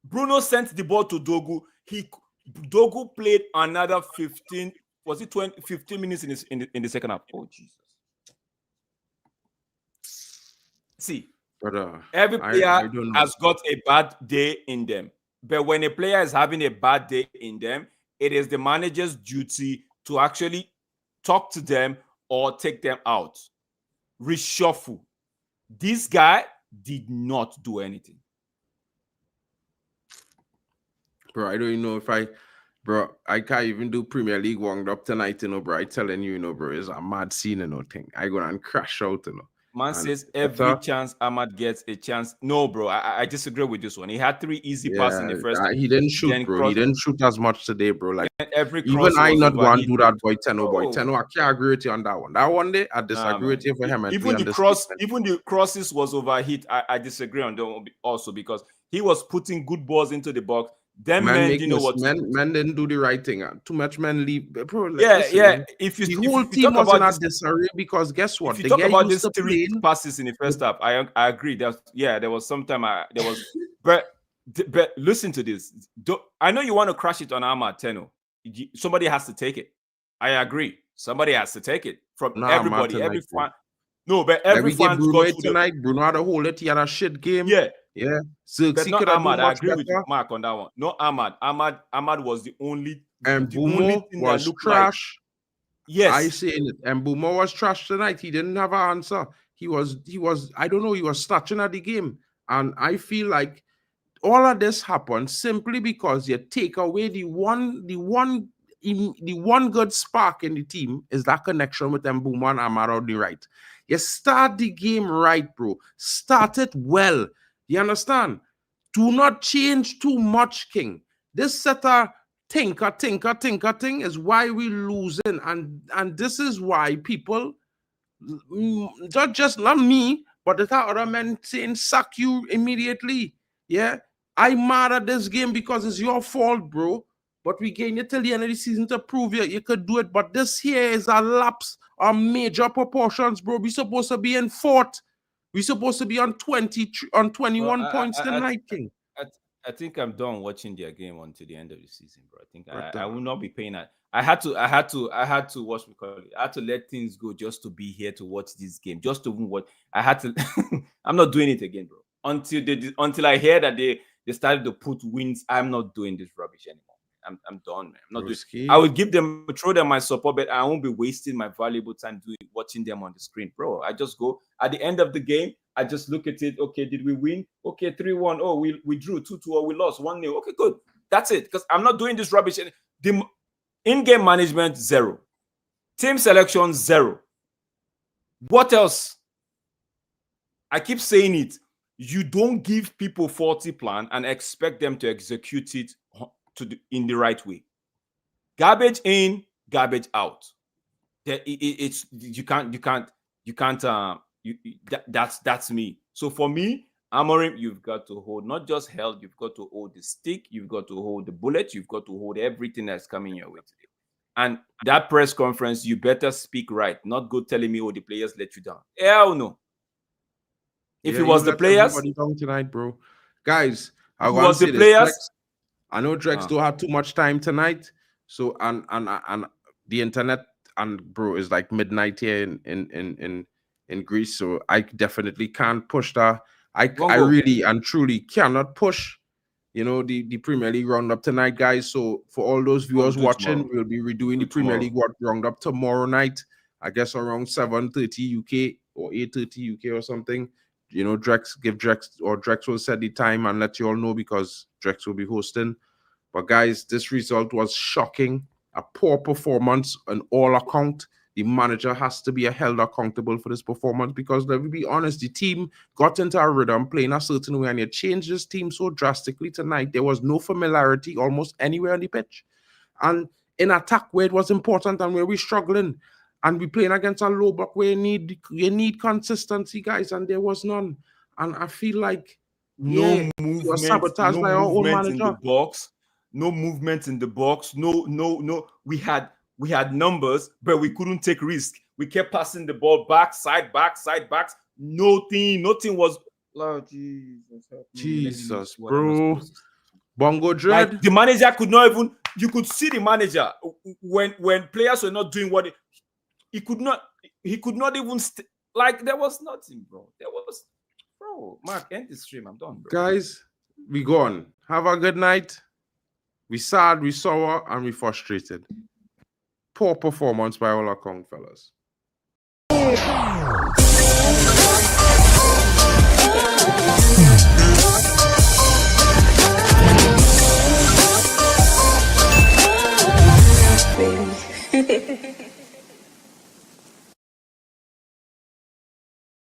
Bruno sent the ball to Dogu. Dogu played another 15 minutes in the second half. Oh, Jesus. See, every player has got a bad day in them. But when a player is having a bad day in them, it is the manager's duty to actually talk to them or take them out. Reshuffle. This guy did not do anything. Bro, I don't even know if I can't even do Premier League warmed up tonight, bro. I telling you, bro, it's a mad scene, thing. I go and crash out, Man says every chance Ahmad gets a chance. No, bro, I disagree with this one. He had 3 easy passes in the first. He didn't shoot, bro. He didn't shoot as much today, bro. Like even I not going to do that, boy. Tenno, I can't agree with you on that one. That one day, I disagree with you for him. Even the crosses was overhit. I disagree on that one also because he was putting good balls into the box. Them men didn't know what men didn't do the right thing. Too much men leave. Bro, yeah. If the whole team was in a disarray because guess what? If you talk about these 3 passes in the first half, I agree. There was sometime but listen to this. I know you want to crash it on Ahmad Teno. Somebody has to take it. I agree. Somebody has to take it from everybody. Every fan. No, but every fan Bruno tonight. Bruno had to hold it. He had a shit game. Yeah. So but not Ahmad. I agree with Mark on that one. No, Ahmad. Ahmad was the only. And Bumo was trash. Yes, I say it. And Bumo was trash tonight. He didn't have an answer. He was. I don't know. He was snatching at the game, and I feel like all of this happened simply because you take away the one good spark in the team is that connection with Bumo and Ahmad on the right. You start the game right, bro. Start it well. You understand? Do not change too much, King. This setter tinker thing is why we losing. And this is why people, not me, but the other men saying, suck you immediately. Yeah? I'm mad at this game because it's your fault, bro. But we gain you till the end of the season to prove you could do it. But this here is a lapse of major proportions, bro. We're supposed to be in 4th. We're supposed to be on 21 points tonight, King. I think I'm done watching their game until the end of the season, bro. I think I will not be paying that. I had to watch me call it. I had to let things go just to be here to watch this game. Just to watch. I had to. I'm not doing it again, bro. Until I hear that they started to put wins. I'm not doing this rubbish anymore. I'm done, man. I'm not doing. I will throw them my support, but I won't be wasting my valuable time watching them on the screen, bro. I just go at the end of the game. I just look at it. Okay, did we win? Okay, 3-1. Oh, we drew 2-2 or we lost 1-0. Okay, good. That's it. Because I'm not doing this rubbish. The in-game management 0, team selection 0. What else? I keep saying it. You don't give people 40 plan and expect them to execute it in the right way. Garbage in, garbage out. That's me. So for me, Amorim, you've got to hold not just health, you've got to hold the stick, you've got to hold the bullet, you've got to hold everything that's coming your way today. And that press conference, you better speak right, not go telling me, oh, the players let you down. Hell no. If it was the players tonight, bro. Guys, I want to say the players. I know Drex don't have too much time tonight, so and the internet and bro is like midnight here in Greece, so I definitely can't push that. I really and truly cannot push, the Premier League roundup tonight, guys. So for all those viewers watching, we'll be redoing the Premier League roundup tomorrow night. I guess around 7:30 UK or 8:30 UK or something. Drex will set the time and let you all know because Drex will be hosting. But guys, this result was shocking. A poor performance on all account. The manager has to be held accountable for this performance because let me be honest, the team got into a rhythm playing a certain way and it changed this team so drastically tonight. There was no familiarity almost anywhere on the pitch. And in attack where it was important and where we're struggling, and we're playing against a low block where you need consistency, guys, and there was none. And I feel like no movement, sabotaged by our own manager. In the box, no movement in the box. No. We had numbers, but we couldn't take risk. We kept passing the ball back, side backs. Nothing was. Oh, Jesus, bro. Bongo Dread. Like, the manager could not even. You could see the manager when players were not doing what he could not even there was nothing, bro. Mark, end the stream. I'm done, bro. Guys, we gone. Have a good night. We sad, we sour, and we frustrated. Poor performance by all our Kong fellas. Baby.